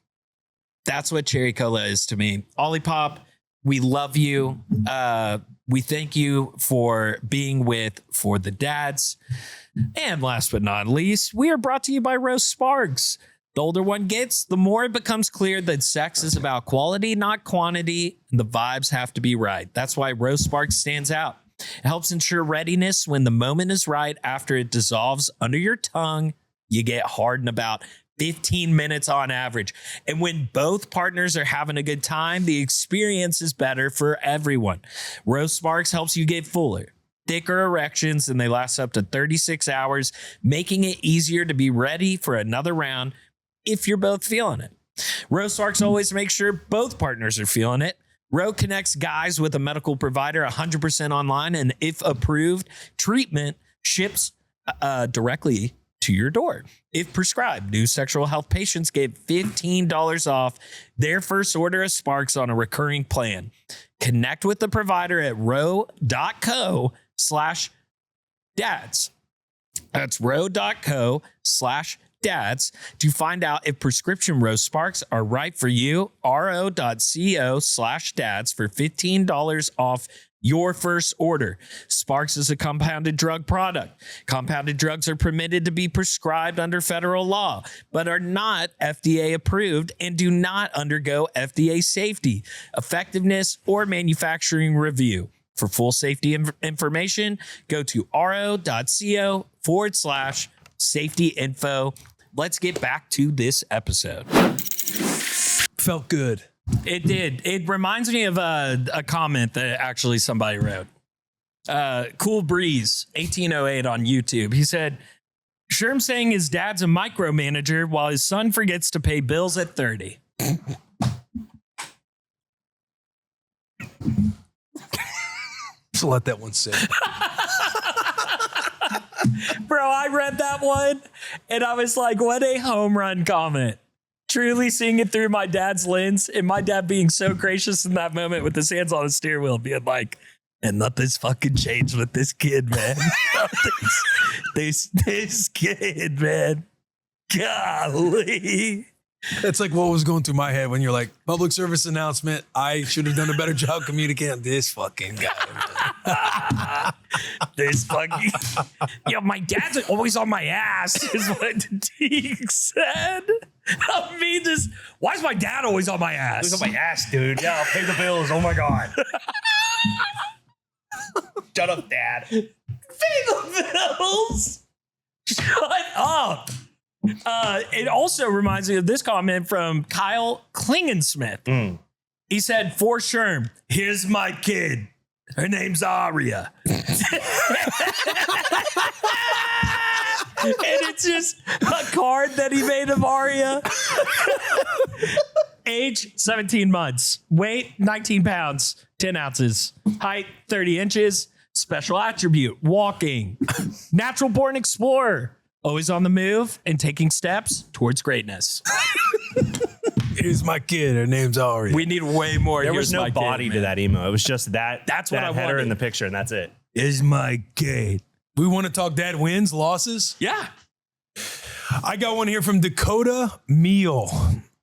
That's what cherry cola is to me. Olipop, we love you. We thank you for being For the Dads. And last but not least, we are brought to you by Roast Sparks. The older one gets, the more it becomes clear that sex is about quality, not quantity, and the vibes have to be right. That's why Roast Sparks stands out. It helps ensure readiness when the moment is right. After it dissolves under your tongue, you get hard in about 15 minutes on average. And when both partners are having a good time, the experience is better for everyone. Roast Sparks helps you get fuller, thicker erections, and they last up to 36 hours, making it easier to be ready for another round if you're both feeling it. Roast Sparks always make sure both partners are feeling it. Ro connects guys with a medical provider 100% online, and if approved, treatment ships directly to your door. If prescribed, new sexual health patients get $15 off their first order of Sparks on a recurring plan. Connect with the provider at ro.co/dads. That's ro.co/dads to find out if prescription Roast Sparks are right for you. ro.co/dads for $15 off your first order. Sparks is a compounded drug product. Compounded drugs are permitted to be prescribed under federal law, but are not FDA approved and do not undergo FDA safety, effectiveness, or manufacturing review. For full safety information, go to ro.co/safety info. Let's get back to this episode. Felt good. It did. It reminds me of a comment that actually somebody wrote. Cool Breeze, 1808 on YouTube. He said, Sherm saying his dad's a micromanager while his son forgets to pay bills at 30. Just let that one sit. Bro, I read that one and I was like, what a home run comment. Truly seeing it through my dad's lens and my dad being so gracious in that moment with his hands on the steering wheel, being like, and nothing's fucking changed with this kid, man. this kid, man. Golly. That's like what was going through my head when you're like, public service announcement. I should have done a better job communicating. This fucking guy. This fucking. Yo, my dad's always on my ass, is what Deke said. I mean, why is my dad always on my ass? He's on my ass, dude. Yeah, I'll pay the bills. Oh my God. Shut up, Dad. Pay the bills. Shut up. It also reminds me of this comment from Kyle Klingensmith. He said, for Sherm, here's my kid. Her name's Aria. And it's just a card that he made of Aria. Age, 17 months. Weight, 19 pounds, 10 ounces. Height, 30 inches. Special attribute, walking. Natural born explorer. Always on the move and taking steps towards greatness. Here's my kid. Her name's Ari. We need way more. There was no body to that emo. It was just that. That's what that I header wanted in the picture, and that's it. Here's my kid. We want to talk dad wins, losses. Yeah. I got one here from Dakota Meal.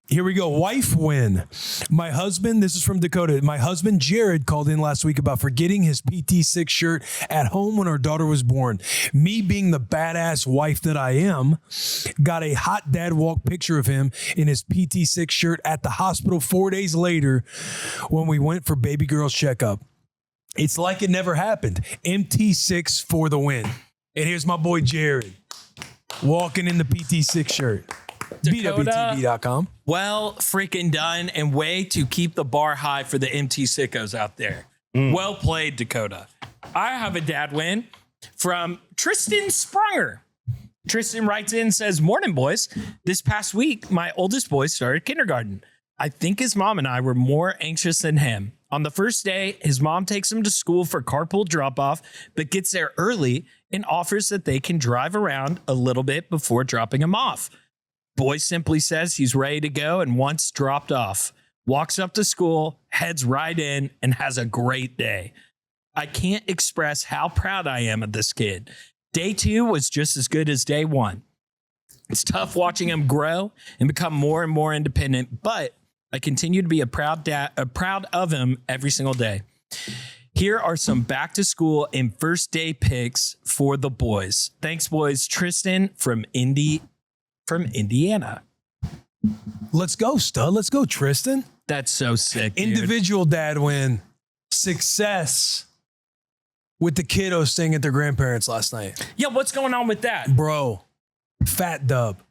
Here we go. Wife win. My husband, this is from Dakota. My husband, Jared, called in last week about forgetting his PT6 shirt at home when our daughter was born. Me being the badass wife that I am, got a hot dad walk picture of him in his PT6 shirt at the hospital 4 days later when we went for baby girl's checkup. It's like it never happened. MT6 for the win. And here's my boy, Jared, walking in the PT6 shirt. Dakota, BWTV.com. well freaking done, and way to keep the bar high for the MT sickos out there. Well played, Dakota. I have a dad win from Tristan Sprunger. Tristan writes in and says, morning, boys. This past week, my oldest boy started kindergarten. I think his mom and I were more anxious than him. On the first day, his mom takes him to school for carpool drop-off, but gets there early and offers that they can drive around a little bit before dropping him off. Boy simply says he's ready to go and once dropped off, walks up to school, heads right in, and has a great day. I can't express how proud I am of this kid. Day 2 was just as good as day 1. It's tough watching him grow and become more and more independent, but I continue to be a proud of him every single day. Here are some back to school and first day picks for the boys. Thanks, boys. Tristan from Indiana. Let's go, stud. Let's go, Tristan. That's so sick, dude. Individual dad win. Success with the kiddos staying at their grandparents last night. Yeah, what's going on with that? Bro, fat dub.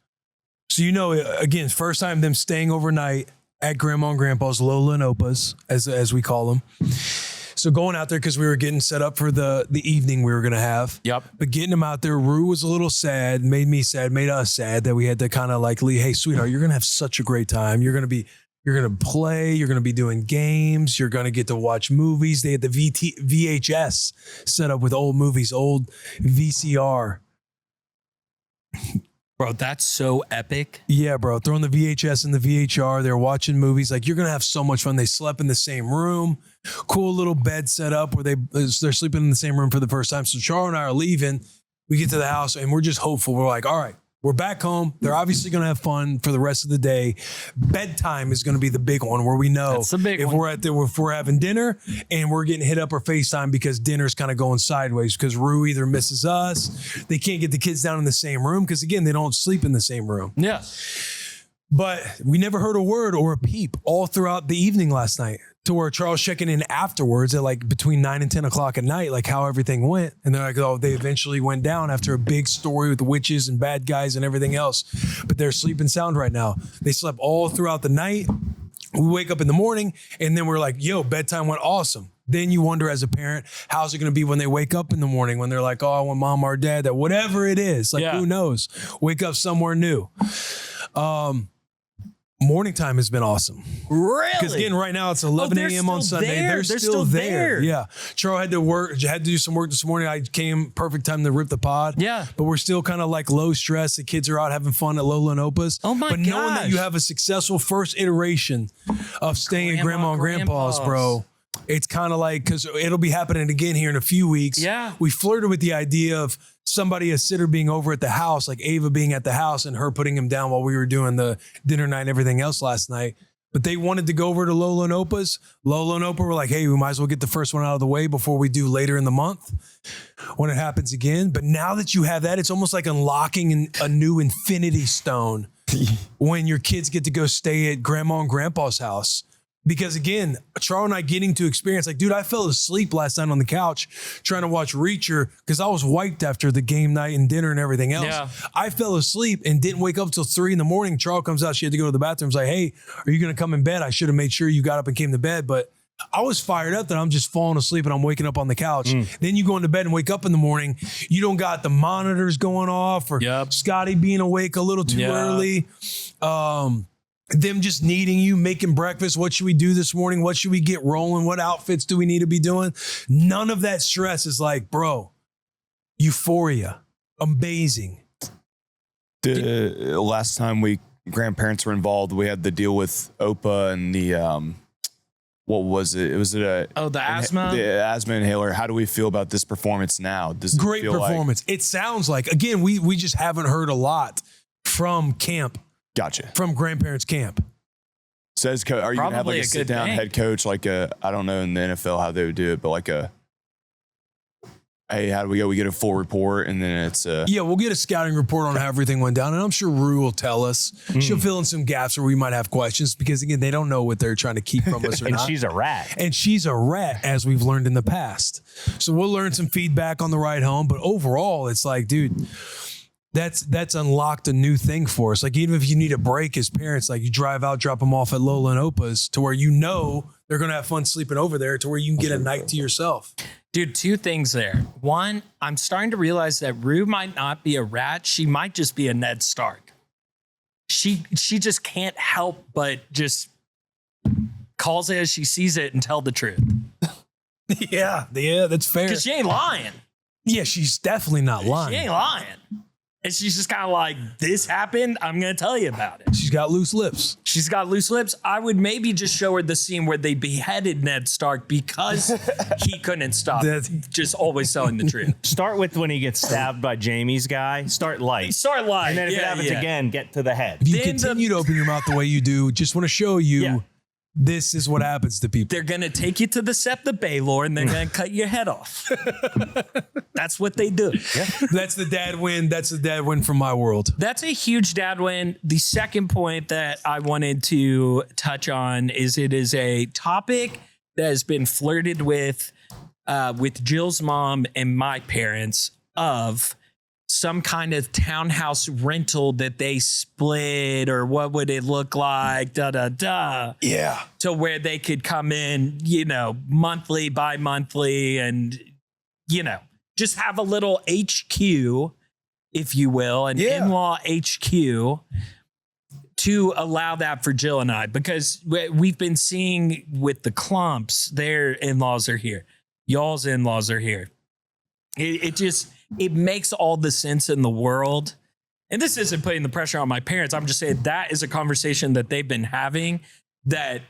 So, again, first time them staying overnight at Grandma and Grandpa's, Lola and Opa's, as we call them. So going out there because we were getting set up for the evening we were going to have. Yep. But getting them out there, Rue was a little sad, made me sad, made us sad that we had to kind of like, hey, sweetheart, you're going to have such a great time. You're going to play. You're going to be doing games. You're going to get to watch movies. They had the VHS set up with old movies, old VCR. Bro, that's so epic. Yeah, bro. Throwing the VHS and the VHR. They're watching movies. Like, you're going to have so much fun. They slept in the same room. Cool little bed set up where they're sleeping in the same room for the first time. So Char and I are leaving. We get to the house and we're just hopeful. We're like, all right, we're back home. They're obviously going to have fun for the rest of the day. Bedtime is going to be the big one where we know That's the big if one. if we're having dinner and we're getting hit up or FaceTime because dinner's kind of going sideways because Rue either misses us. They can't get the kids down in the same room because, again, they don't sleep in the same room. Yeah. But we never heard a word or a peep all throughout the evening last night to where Charles checking in afterwards at like between 9 and 10 o'clock at night, like how everything went. And they're like, oh, they eventually went down after a big story with the witches and bad guys and everything else. But they're sleeping sound right now. They slept all throughout the night. We wake up in the morning and then we're like, yo, bedtime went awesome. Then you wonder as a parent, how's it going to be when they wake up in the morning when they're like, oh, I want mom or dad, that whatever it is, like who knows, wake up somewhere new. Morning time has been awesome. Really? Because again, right now it's 11 a.m. on Sunday. There. They're still there. Yeah. Charles had to do some work this morning. I came perfect time to rip the pod. Yeah. But we're still kind of like low stress. The kids are out having fun at Lola and Opa's. Oh my But knowing that gosh. you have a successful first iteration of staying at Grandma and Grandpa's, bro, it's kind of like, because it'll be happening again here in a few weeks. Yeah. We flirted with the idea of somebody, a sitter being over at the house, like Ava being at the house and her putting him down while we were doing the dinner night and everything else last night. But they wanted to go over to Lola and Opa's. Lola and Opa were like, hey, we might as well get the first one out of the way before we do later in the month when it happens again. But now that you have that, it's almost like unlocking a new infinity stone when your kids get to go stay at Grandma and Grandpa's house. Because again, Charles and I getting to experience, like, dude, I fell asleep last night on the couch trying to watch Reacher because I was wiped after the game night and dinner and everything else. Yeah. I fell asleep and didn't wake up till 3 a.m. Charles comes out. She had to go to the bathroom. He's like, hey, are you going to come in bed? I should have made sure you got up and came to bed. But I was fired up that I'm just falling asleep and I'm waking up on the couch. Then you go into bed and wake up in the morning. You don't got the monitors going off or Scotty being awake a little too early. Them just needing you, making breakfast. What should we do this morning? What should we get rolling? What outfits do we need to be doing? None of that stress is like, bro, euphoria, amazing. The last time grandparents were involved, we had the deal with Opa and the, what was it? Was it the asthma? The asthma inhaler. How do we feel about this performance now? Does it Great feel performance. It sounds like, again, we just haven't heard a lot from camp. Gotcha. From grandparents' camp. Says, are you going to have Probably like a a good sit down thing. head coach? Like I don't know in the NFL how they would do it, but like hey, how do we go? We get a full report and then it's Yeah, we'll get a scouting report on how everything went down, and I'm sure Rue will tell us. She'll fill in some gaps where we might have questions because again, they don't know what they're trying to keep from us or And not. she's a rat. And she's a rat, as we've learned in the past. So we'll learn some feedback on the ride home. But overall, it's like, dude, that's unlocked a new thing for us. Like, even if you need a break as parents, like you drive out, drop them off at Lola and Opa's to where you know they're going to have fun sleeping over there to where you can get a night to yourself. Dude, two things there. One, I'm starting to realize that Rue might not be a rat. She might just be a Ned Stark. She just can't help but just calls it as she sees it and tell the truth. Yeah, that's fair. Because she ain't lying. Yeah, she's definitely not lying. She ain't lying. And she's just kind of like, this happened. I'm going to tell you about it. She's got loose lips. She's got loose lips. I would maybe just show her the scene where they beheaded Ned Stark because he couldn't stop just always telling the truth. Start with when he gets stabbed by Jamie's guy. Start light. Start lying. And then if it happens again, get to the head. If you Then continue to open your mouth the way you do, just want to show you this is what happens to people. They're going to take you to the Sept of Baylor and they're going to cut your head off. That's what they do. Yeah. That's the dad win. That's the dad win from my world. That's a huge dad win. The second point that I wanted to touch on is it is a topic that has been flirted with Jill's mom and my parents of some kind of townhouse rental that they split, or what would it look like, Yeah. to where they could come in, monthly, bi-monthly, and, just have a little HQ, if you will, an in-law HQ to allow that for Jill and I, because we've been seeing with the Clumps, their in-laws are here. Y'all's in-laws are here. It makes all the sense in the world. And this isn't putting the pressure on my parents. I'm just saying that is a conversation that they've been having that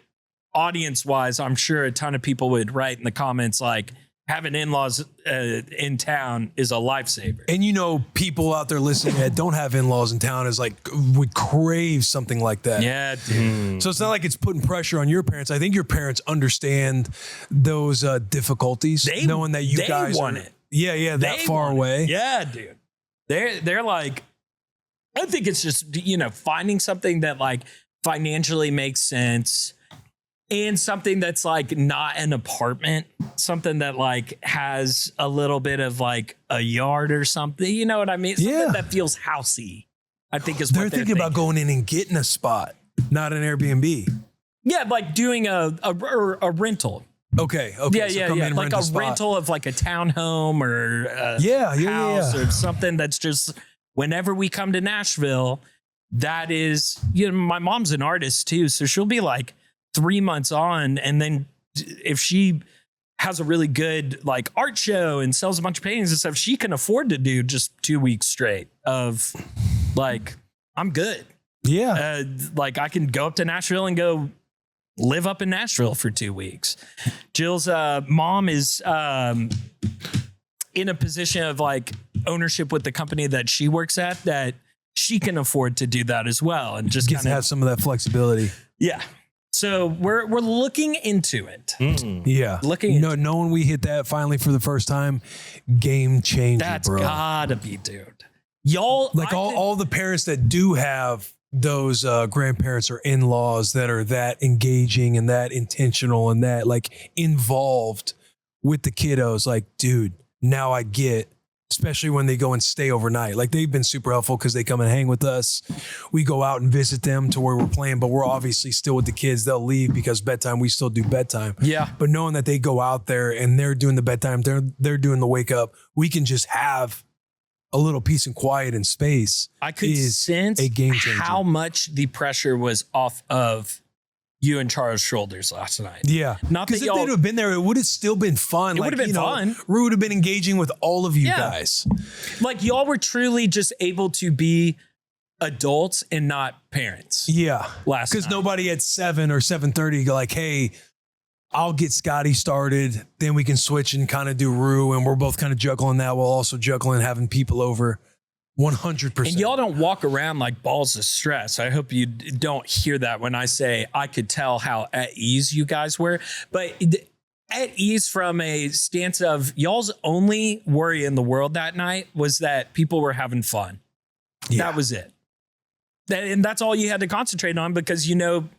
audience-wise, I'm sure a ton of people would write in the comments like, having in-laws in town is a lifesaver. And people out there listening that don't have in-laws in town is like would crave something like that. Yeah, dude. So it's not like it's putting pressure on your parents. I think your parents understand those difficulties, knowing that you guys want it. Yeah, that far away. Yeah, dude. They're like, I think it's just, finding something that like financially makes sense and something that's like not an apartment, something that like has a little bit of like a yard or something. You know what I mean? Something that feels housey, I think is what They're thinking about going in and getting a spot, not an Airbnb. Yeah, like doing a rental. Okay. Yeah. Like a rental of like a townhome or a house or something that's just whenever we come to Nashville, that is, my mom's an artist too. So she'll be like 3 months on. And then if she has a really good like art show and sells a bunch of paintings and stuff, she can afford to do just 2 weeks straight of like, I'm good. Yeah. Like I can go up to Nashville and go live up in Nashville for 2 weeks. Jill's mom is in a position of like ownership with the company that she works at, that she can afford to do that as well. And just Gets to have some of that flexibility. Yeah. So we're looking into it. Yeah. Knowing we hit that finally for the first time, game changer, That's bro. gotta be, dude. Y'all like all the parents that do have those grandparents or in-laws that are that engaging and that intentional and that like involved with the kiddos. Like, dude, now I get, especially when they go and stay overnight. Like they've been super helpful because they come and hang with us. We go out and visit them to where we're playing, but we're obviously still with the kids. They'll leave because bedtime, we still do bedtime. Yeah. But knowing that they go out there and they're doing the bedtime, they're doing the wake up, we can just have a little peace and quiet and space. I could sense a game changer. How much the pressure was off of you and Charles' shoulders last night. Yeah. Not because that if they'd have been there, it would have still been fun. It would have been fun. Rue would have been engaging with all of you guys. Like y'all were truly just able to be adults and not parents. Yeah. Last Because night. nobody at 7 or 7:30 go like, hey, I'll get Scotty started. Then we can switch and kind of do Rue. And we're both kind of juggling that while also juggling having people over. 100%. And y'all don't walk around like balls of stress. I hope you don't hear that when I say I could tell how at ease you guys were. But at ease from a stance of y'all's only worry in the world that night was that people were having fun. Yeah. That was it. And that's all you had to concentrate on because, you know,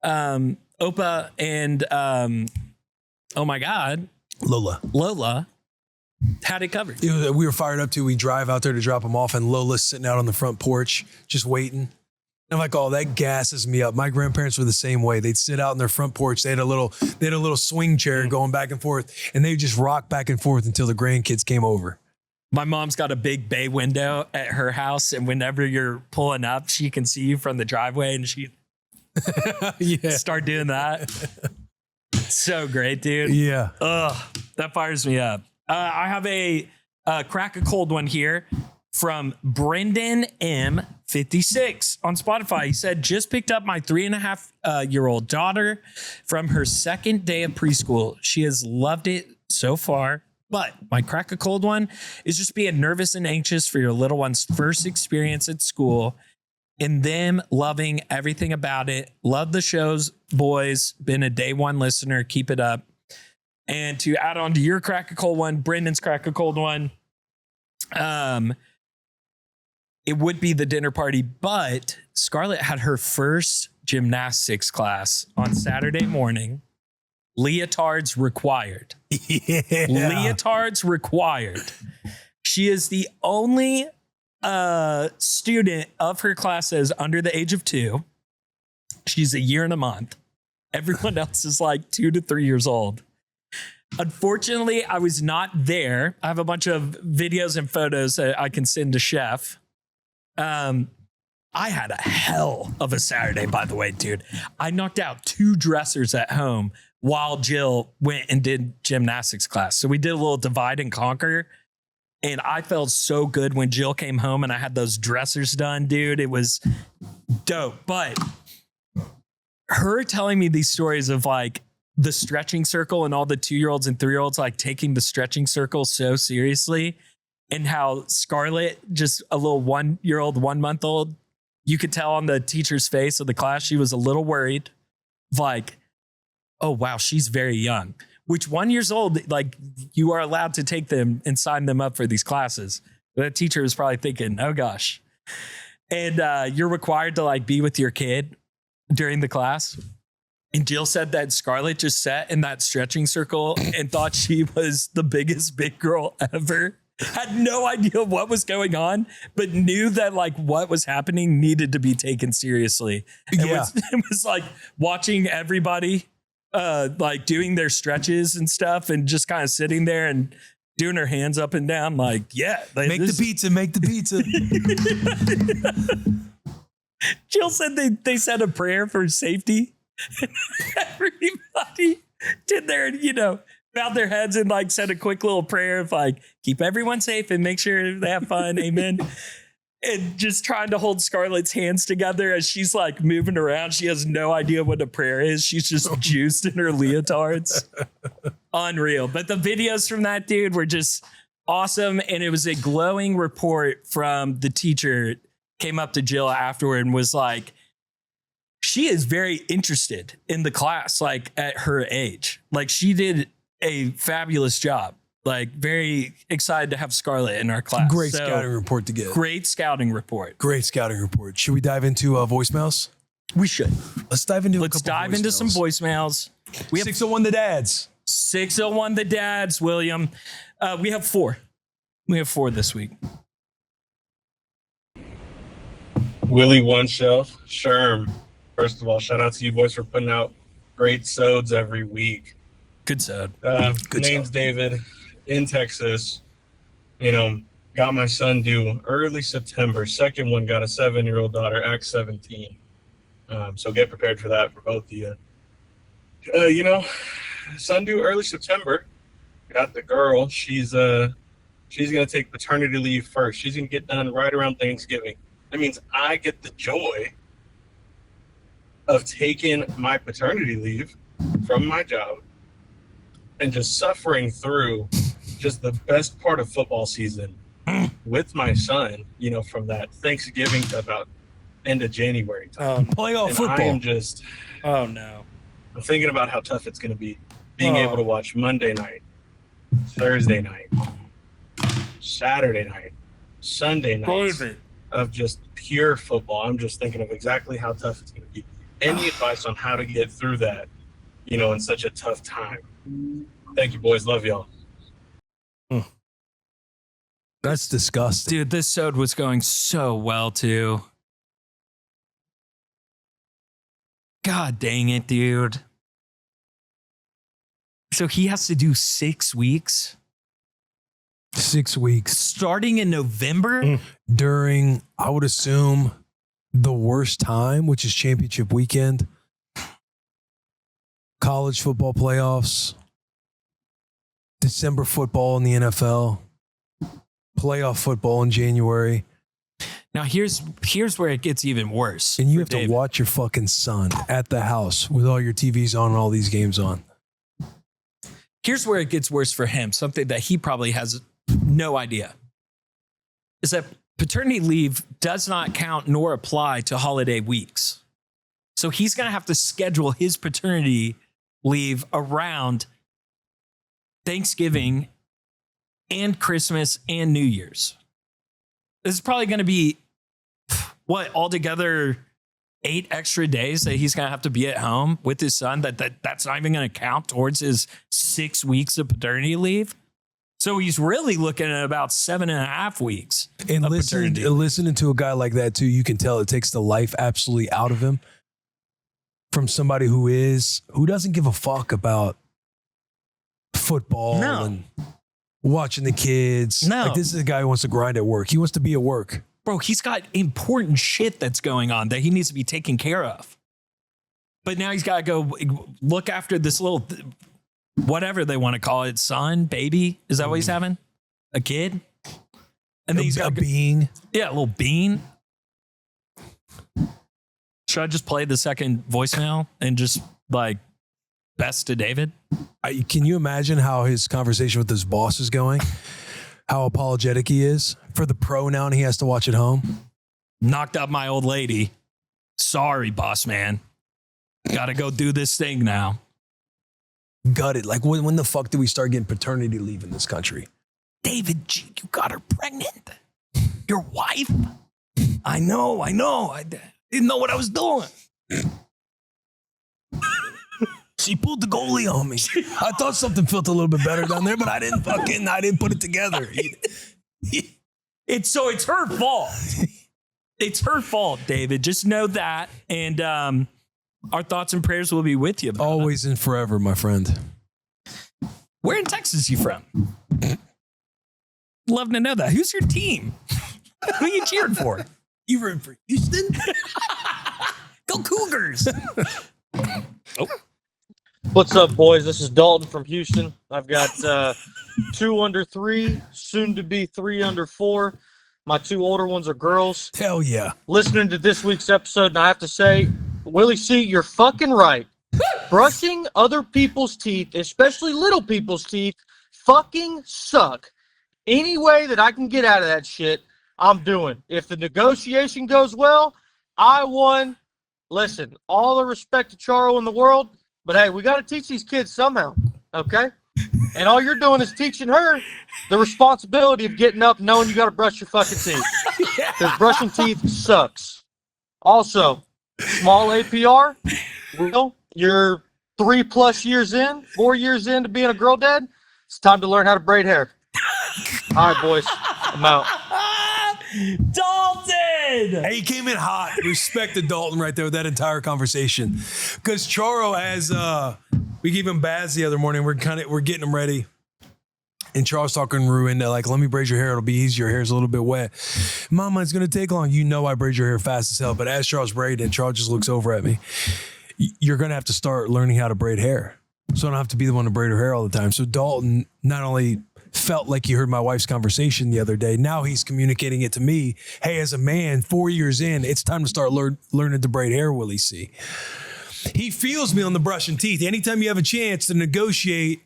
Opa and, oh my God, Lola had it covered. We were fired up too. We drive out there to drop them off, and Lola's sitting out on the front porch just waiting. And I'm like, oh, that gasses me up. My grandparents were the same way. They'd sit out on their front porch. They had a little swing chair going back and forth, and they would just rock back and forth until the grandkids came over. My mom's got a big bay window at her house, and whenever you're pulling up, she can see you from the driveway, and she start doing that. So great, dude. Yeah. Ugh, that fires me up. I have a crack a cold one here from Brendan M56 on Spotify. He said, just picked up my 3.5-year-old daughter from her second day of preschool. She has loved it so far. But my crack a cold one is just being nervous and anxious for your little one's first experience at school and them loving everything about it. Love the shows, boys. Been a day one listener. Keep it up. And to add on to your crack a cold one, Brendan's crack a cold one, it would be the dinner party, but Scarlett had her first gymnastics class on Saturday morning. Leotards required. Yeah. Leotards required. She is the only student of her class that is under the age of 2. She's a year and a month. Everyone else is like 2 to 3 years old. Unfortunately, I was not there. I have a bunch of videos and photos that I can send to Chef. I had a hell of a Saturday, by the way, dude. I knocked out 2 dressers at home while Jill went and did gymnastics class. So we did a little divide and conquer. And I felt so good when Jill came home and I had those dressers done, dude. It was dope. But her telling me these stories of like the stretching circle and all the 2-year-olds and 3-year-olds like taking the stretching circle so seriously, and how Scarlett, just a little 1-year-old, 1-month-old, you could tell on the teacher's face of the class, she was a little worried. Like, oh, wow, she's very young. Which 1 year old, like, you are allowed to take them and sign them up for these classes. But the teacher was probably thinking, oh, gosh. And you're required to, like, be with your kid during the class. And Jill said that Scarlett just sat in that stretching circle and thought she was the biggest big girl ever. Had no idea what was going on, but knew that like what was happening needed to be taken seriously. It was like watching everybody like doing their stretches and stuff and just kind of sitting there and doing her hands up and down like, yeah. Make the pizza. Jill said they said a prayer for safety. Everybody did their, you know, bowed their heads and like said a quick little prayer of like, keep everyone safe and make sure they have fun. Amen. And just trying to hold Scarlett's hands together as she's like moving around. She has no idea what a prayer is. She's just juiced in her leotards. Unreal. But the videos from that dude were just awesome. And it was a glowing report from the teacher. Came up to Jill afterward and was like, she is very interested in the class, like at her age. Like she did a fabulous job. Like very excited to have Scarlett in our class. Great scouting report to get. Great scouting report. Should we dive into voicemails? We should. Let's dive into some voicemails. We have 601 the dads. 601 the dads, William. We have 4. We have 4 this week. Willy One Shelf, Sherm. First of all, shout out to you boys for putting out great sods every week. Good sod. Name's David in Texas. You know, got my son due early September. Second one got a 7-year-old daughter, Act 17. So get prepared for that for both of you. You know, son due early September. Got the girl. She's gonna take paternity leave first. She's gonna get done right around Thanksgiving. That means I get the joy of taking my paternity leave from my job and just suffering through just the best part of football season with my son, from that Thanksgiving to about end of January time. Playoff And football. I am just, Oh no. I'm thinking about how tough it's going to be being able to watch Monday night, Thursday night, Saturday night, Sunday night of just pure football. I'm just thinking of exactly how tough it's going to be. Any advice on how to get through that, in such a tough time? Thank you, boys. Love y'all. That's disgusting. Dude, this sode was going so well too. God dang it, dude. So he has to do 6 weeks 6 weeks starting in November? during, I would assume, the worst time, which is championship weekend, college football playoffs, December football in the NFL, playoff football in January. Now here's where it gets even worse. And you for have David. to watch your fucking son at the house with all your TVs on and all these games on. Here's where it gets worse for him, something that he probably has no idea, is that paternity leave does not count nor apply to holiday weeks. So he's going to have to schedule his paternity leave around Thanksgiving and Christmas and New Year's. This is probably going to be, what, altogether 8 extra days that he's going to have to be at home with his son. That's not even going to count towards his 6 weeks of paternity leave. So he's really looking at about 7.5 weeks. And of listening paternity. to a guy like that too, you can tell it takes the life absolutely out of him from somebody who doesn't give a fuck about football No. and watching the kids. No. Like, this is a guy who wants to grind at work. He wants to be at work. Bro, he's got important shit that's going on that he needs to be taken care of. But now he's got to go look after this little, whatever they want to call it, son, baby. Is that what he's having? A kid? And then he's got a being. Yeah, a little bean. Should I just play the second voicemail and just like best to David? Can you imagine how his conversation with his boss is going? How apologetic he is for the pronoun he has to watch at home? Knocked up my old lady. Sorry, boss man. Got to go do this thing now. Gutted. Like, when the fuck did we start getting paternity leave in this country? David G, you got her pregnant. Your wife? I know. I didn't know what I was doing. She pulled the goalie on me. I thought something felt a little bit better down there, but I didn't put it together. It's her fault. It's her fault, David. Just know that. And our thoughts and prayers will be with you. Always and forever, my friend. Where in Texas are you from? Love to know that. Who's your team? Who are you cheering for? You rooting for Houston? Go Cougars. What's up, boys? This is Dalton from Houston. I've got 2 under 3, soon to be 3 under 4. My 2 older ones are girls. Hell yeah. Listening to this week's episode, and I have to say, Willy C, you're fucking right. Brushing other people's teeth, especially little people's teeth, fucking suck. Any way that I can get out of that shit, I'm doing. If the negotiation goes well, I won. Listen, all the respect to Charo in the world, but hey, we got to teach these kids somehow, okay? And all you're doing is teaching her the responsibility of getting up knowing you got to brush your fucking teeth. Because brushing teeth sucks. Also, small APR, Will, you're 3+ years in, 4 years into being a girl dad. It's time to learn how to braid hair. All right, boys, I'm out. Dalton! Hey, he came in hot. Respect to Dalton right there with that entire conversation. Because Charo has, we gave him baths the other morning. We're getting him ready. And Charles talking Rue into like, let me braid your hair. It'll be easier. Your hair's a little bit wet. Mama, it's going to take long. You know I braid your hair fast as hell. But as Charles braided, Charles just looks over at me. You're going to have to start learning how to braid hair. So I don't have to be the one to braid her hair all the time. So Dalton not only felt like he heard my wife's conversation the other day, now he's communicating it to me. Hey, as a man, 4 years in, it's time to start learning to braid hair, Willy C. He feels me on the brushing teeth. Anytime you have a chance to negotiate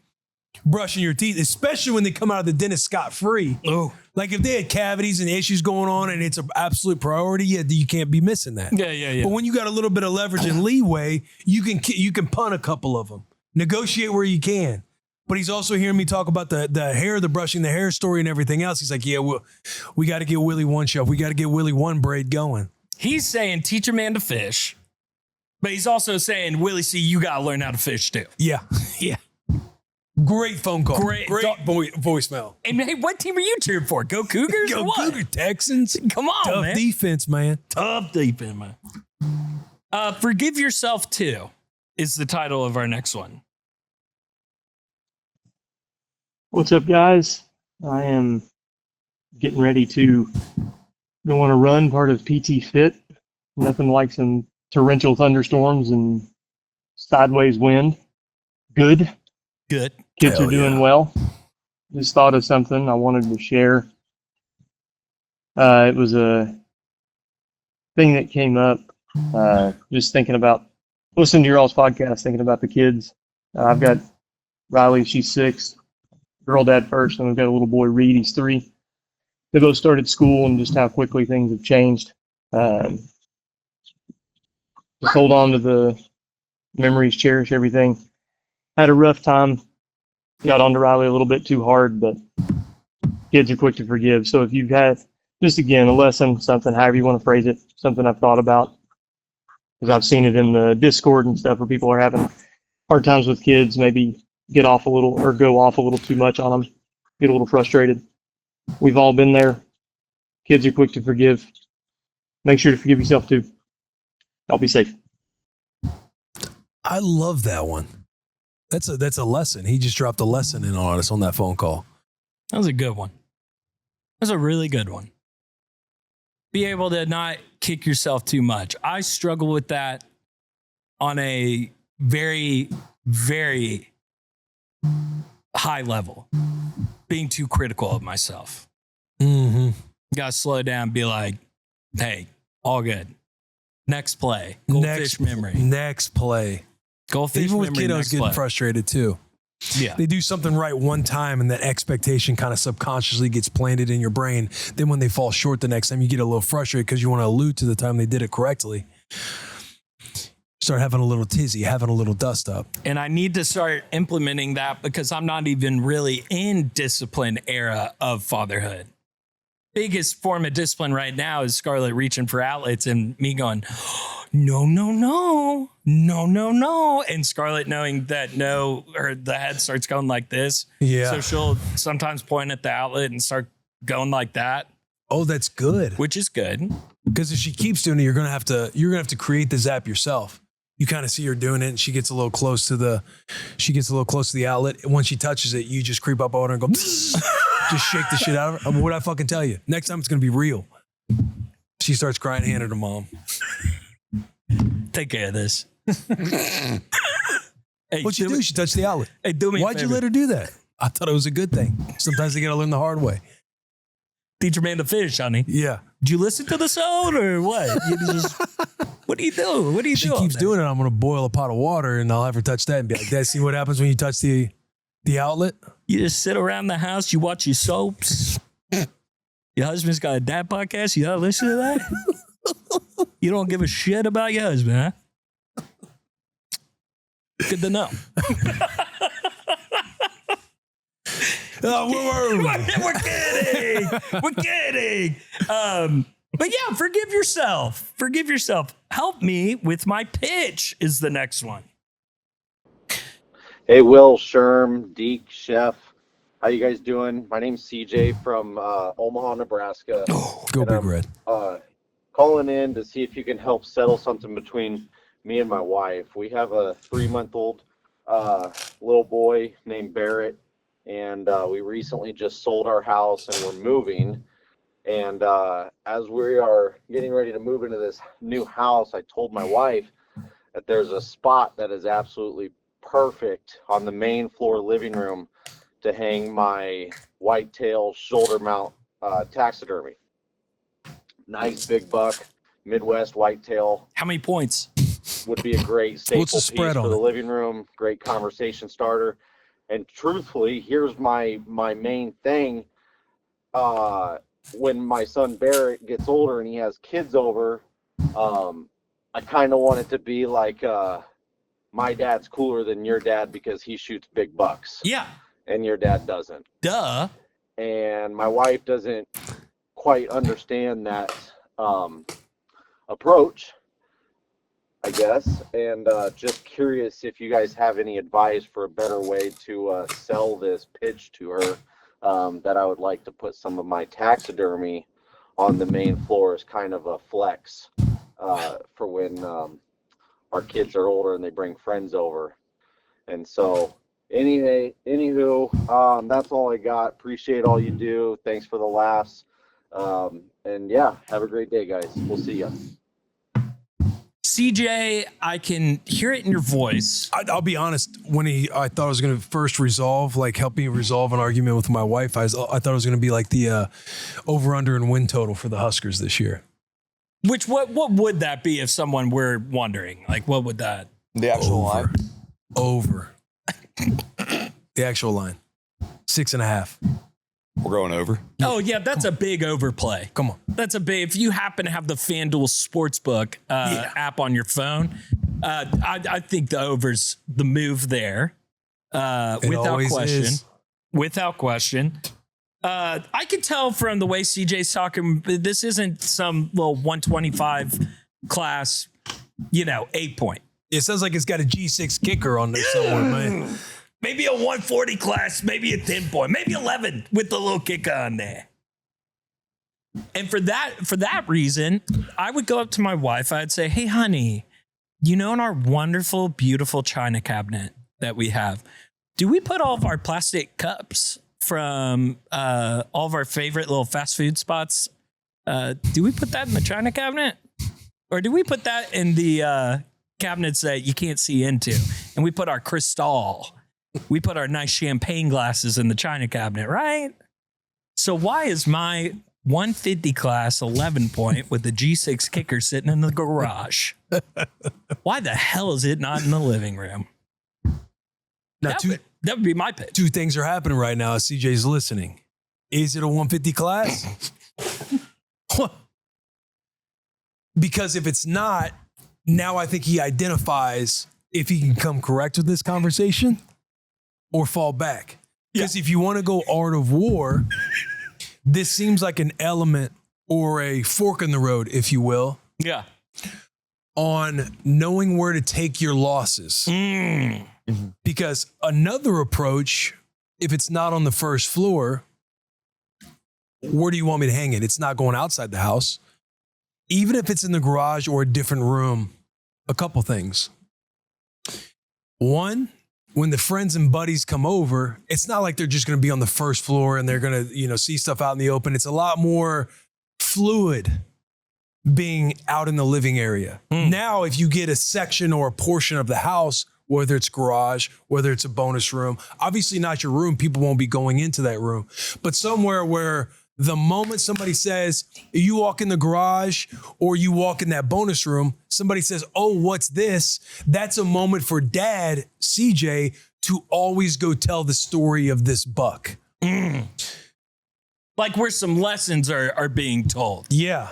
brushing your teeth, especially when they come out of the dentist scot-free. Oh. Like if they had cavities and issues going on and it's an absolute priority, yeah, you can't be missing that. Yeah. But when you got a little bit of leverage and leeway, you can punt a couple of them. Negotiate where you can. But he's also hearing me talk about the hair, the brushing, the hair story and everything else. He's like, yeah, we got to get Willie one shelf. We got to get Willie one braid going. He's saying teach a man to fish, but he's also saying, Willie C, you got to learn how to fish too. Yeah. Yeah. Great phone call. Great voicemail. And hey, what team are you cheering for? Go Cougars or Go what? Cougar Texans. Come on, Tough man. defense, man. Tough defense, man. Forgive Yourself Too is the title of our next one. What's up, guys? I am getting ready to go on a run, part of PT Fit. Nothing like some torrential thunderstorms and sideways wind. Good. Good. Kids are doing well. Just thought of something I wanted to share. It was a thing that came up just thinking about, listening to your all's podcast, thinking about the kids. I've got Riley, she's 6. Girl dad first, and we've got a little boy, Reed, he's 3. They both started school and just how quickly things have changed. Just hold on to the memories, cherish everything. Had a rough time, got onto Riley a little bit too hard, but kids are quick to forgive. So if you've had, just again, a lesson, something, however you want to phrase it, something I've thought about, because I've seen it in the Discord and stuff where people are having hard times with kids, maybe get off a little or go off a little too much on them, get a little frustrated. We've all been there. Kids are quick to forgive. Make sure to forgive yourself too. I'll be safe. I love that one. That's a lesson. He just dropped a lesson in on us on that phone call. That was a good one. That's a really good one. Be able to not kick yourself too much. I struggle with that on a very, very high level, being too critical of myself. Mm-hmm. Got to slow down and be like, hey, all good. Next play. Goldfish memory. Next play. Goldfish Even with memory. kiddos Next getting play. frustrated too. Yeah. They do something right one time and that expectation kind of subconsciously gets planted in your brain. Then when they fall short the next time, you get a little frustrated because you want to allude to the time they did it correctly. Start having a little tizzy, having a little dust up. And I need to start implementing that because I'm not even really in discipline era of fatherhood. Biggest form of discipline right now is Scarlett reaching for outlets and me going, no, no, no, no, no, no. And Scarlett knowing that no, or the head starts going like this. Yeah. So she'll sometimes point at the outlet and start going like that. Oh, that's good. Which is good. Because if she keeps doing it, you're gonna have to create the zap yourself. You kind of see her doing it, and she gets a little close to the outlet. And when she touches it, you just creep up on her and go, just shake the shit out of her. I mean, what'd I fucking tell you? Next time it's gonna be real. She starts crying, hand her to mom. Take care of this. Hey, What'd you do? She touched the outlet. Hey, do me a Why'd you favor. let her do that? I thought it was a good thing. Sometimes they gotta learn the hard way. Teach your man to fish, honey. Yeah. Did you listen to the sound or what? You just, what do you do? What do you do? She keeps doing it. I'm gonna boil a pot of water and I'll have her touch that and be like, "Dad, see what happens when you touch the outlet?" You just sit around the house, you watch your soaps. Your husband's got a dad podcast. You gotta listen to that. You don't give a shit about your husband, huh? Good to know. Oh, where were we? We're kidding. We're kidding. But yeah, forgive yourself. Forgive yourself. Help me with my pitch is the next one. Hey, Will, Sherm, Deke, Chef. How you guys doing? My name's CJ from Omaha, Nebraska. Go Big Red. Calling in to see if you can help settle something between me and my wife. We have a 3-month-old little boy named Barrett, and we recently just sold our house and we're moving. And as we are getting ready to move into this new house, I told my wife that there's a spot that is absolutely perfect on the main floor living room to hang my whitetail shoulder mount taxidermy. Nice big buck, Midwest whitetail. How many points? Would be a great staple What's the piece spread for on the it? living room. Great conversation starter. And truthfully, here's my main thing. When my son Barrett gets older and he has kids over, I kind of want it to be like, my dad's cooler than your dad because he shoots big bucks. Yeah. And your dad doesn't. Duh. And my wife doesn't quite understand that approach, I guess. And just curious if you guys have any advice for a better way to sell this pitch to her, that I would like to put some of my taxidermy on the main floor as kind of a flex for when our kids are older and they bring friends over. And so anywho, that's all I got. Appreciate all you do. Thanks for the laughs. And yeah, have a great day, guys. We'll see you. CJ, I can hear it in your voice. I'll be honest. When I thought I was going to first help me resolve an argument with my wife. I thought it was going to be like the over under and win total for the Huskers this year. Which what would that be if someone were wondering? Like, what would that? The actual line. Over. The actual line. 6.5. We're going over. Oh yeah, that's a big overplay. Come on. That's a big. If you happen to have the FanDuel Sportsbook app on your phone, I think the over's the move there. Without question. Is. Without question. I can tell from the way CJ's talking, this isn't some little 125 class, 8 point. It sounds like it's got a G6 kicker on there somewhere, man. Maybe a 140 class, maybe a 10 point, maybe 11 with the little kicker on there. And for that reason, I would go up to my wife. I'd say, hey, honey, in our wonderful, beautiful china cabinet that we have, do we put all of our plastic cups from all of our favorite little fast food spots? Do we put that in the china cabinet? Or do we put that in the cabinets that you can't see into? And we put our Cristal. We put our nice champagne glasses in the china cabinet, right? So why is my 150 class 11 point with the G6 kicker sitting in the garage? Why the hell is it not in the living room? Now, That would be my pitch. Two things are happening right now as CJ's listening. Is it a 150 class? Because if it's not, now I think he identifies if he can come correct with this conversation or fall back. Because if you want to go art of war, this seems like an element or a fork in the road, if you will. Yeah. On knowing where to take your losses. Because another approach, if it's not on the first floor, where do you want me to hang it? It's not going outside the house. Even if it's in the garage or a different room, a couple things. One, when the friends and buddies come over, it's not like they're just going to be on the first floor and they're going to, see stuff out in the open. It's a lot more fluid being out in the living area. Now, if you get a section or a portion of the house, whether it's garage, whether it's a bonus room, obviously not your room, people won't be going into that room, but somewhere where the moment somebody says, you walk in the garage or you walk in that bonus room, somebody says, oh, what's this? That's a moment for dad, CJ, to always go tell the story of this buck. Like where some lessons are being told. Yeah.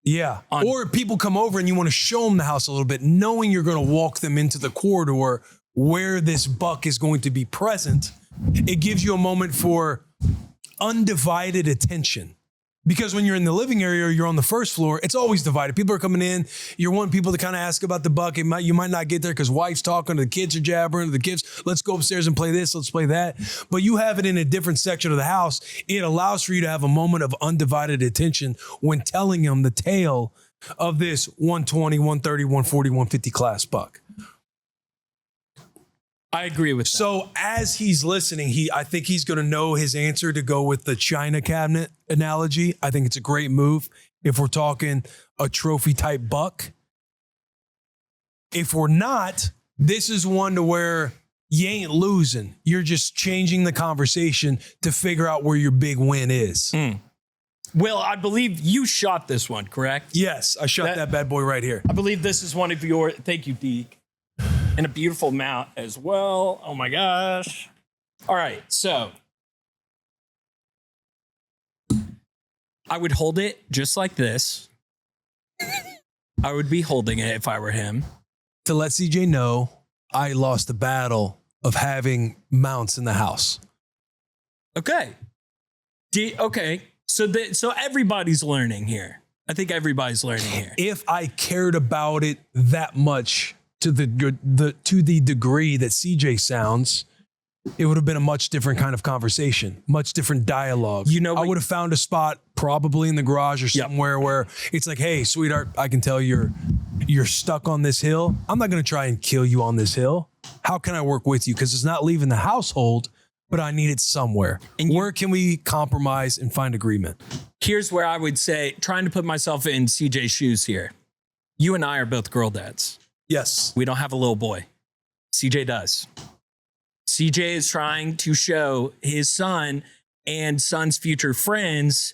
Yeah. Or people come over and you want to show them the house a little bit, knowing you're going to walk them into the corridor where this buck is going to be present. It gives you a moment for undivided attention. Because when you're in the living area or you're on the first floor, it's always divided. People are coming in. You're wanting people to kind of ask about the buck. You might not get there because wife's talking, or the kids are jabbering, or the kids, let's go upstairs and play this, let's play that. But you have it in a different section of the house. It allows for you to have a moment of undivided attention when telling them the tale of this 120, 130, 140, 150 class buck. I agree with that. So as he's listening, I think he's going to know his answer to go with the china cabinet analogy. I think it's a great move if we're talking a trophy type buck. If we're not, this is one to where you ain't losing. You're just changing the conversation to figure out where your big win is. Will, I believe you shot this one, correct? Yes, I shot that bad boy right here. I believe this is one of your, thank you, Deke. And a beautiful mount as well. Oh my gosh. All right, so I would hold it just like this. I would be holding it if I were him. To let CJ know, I lost the battle of having mounts in the house. Okay. Okay. So everybody's learning here. I think everybody's learning here. If I cared about it that much to the degree that CJ sounds, it would have been a much different kind of conversation, much different dialogue. You know, I would have found a spot probably in the garage or somewhere where it's like, hey, sweetheart, I can tell you're stuck on this hill. I'm not going to try and kill you on this hill. How can I work with you? Because it's not leaving the household, but I need it somewhere. And where can we compromise and find agreement? Here's where I would say, trying to put myself in CJ's shoes here. You and I are both girl dads. Yes. We don't have a little boy. CJ does. CJ is trying to show his son and son's future friends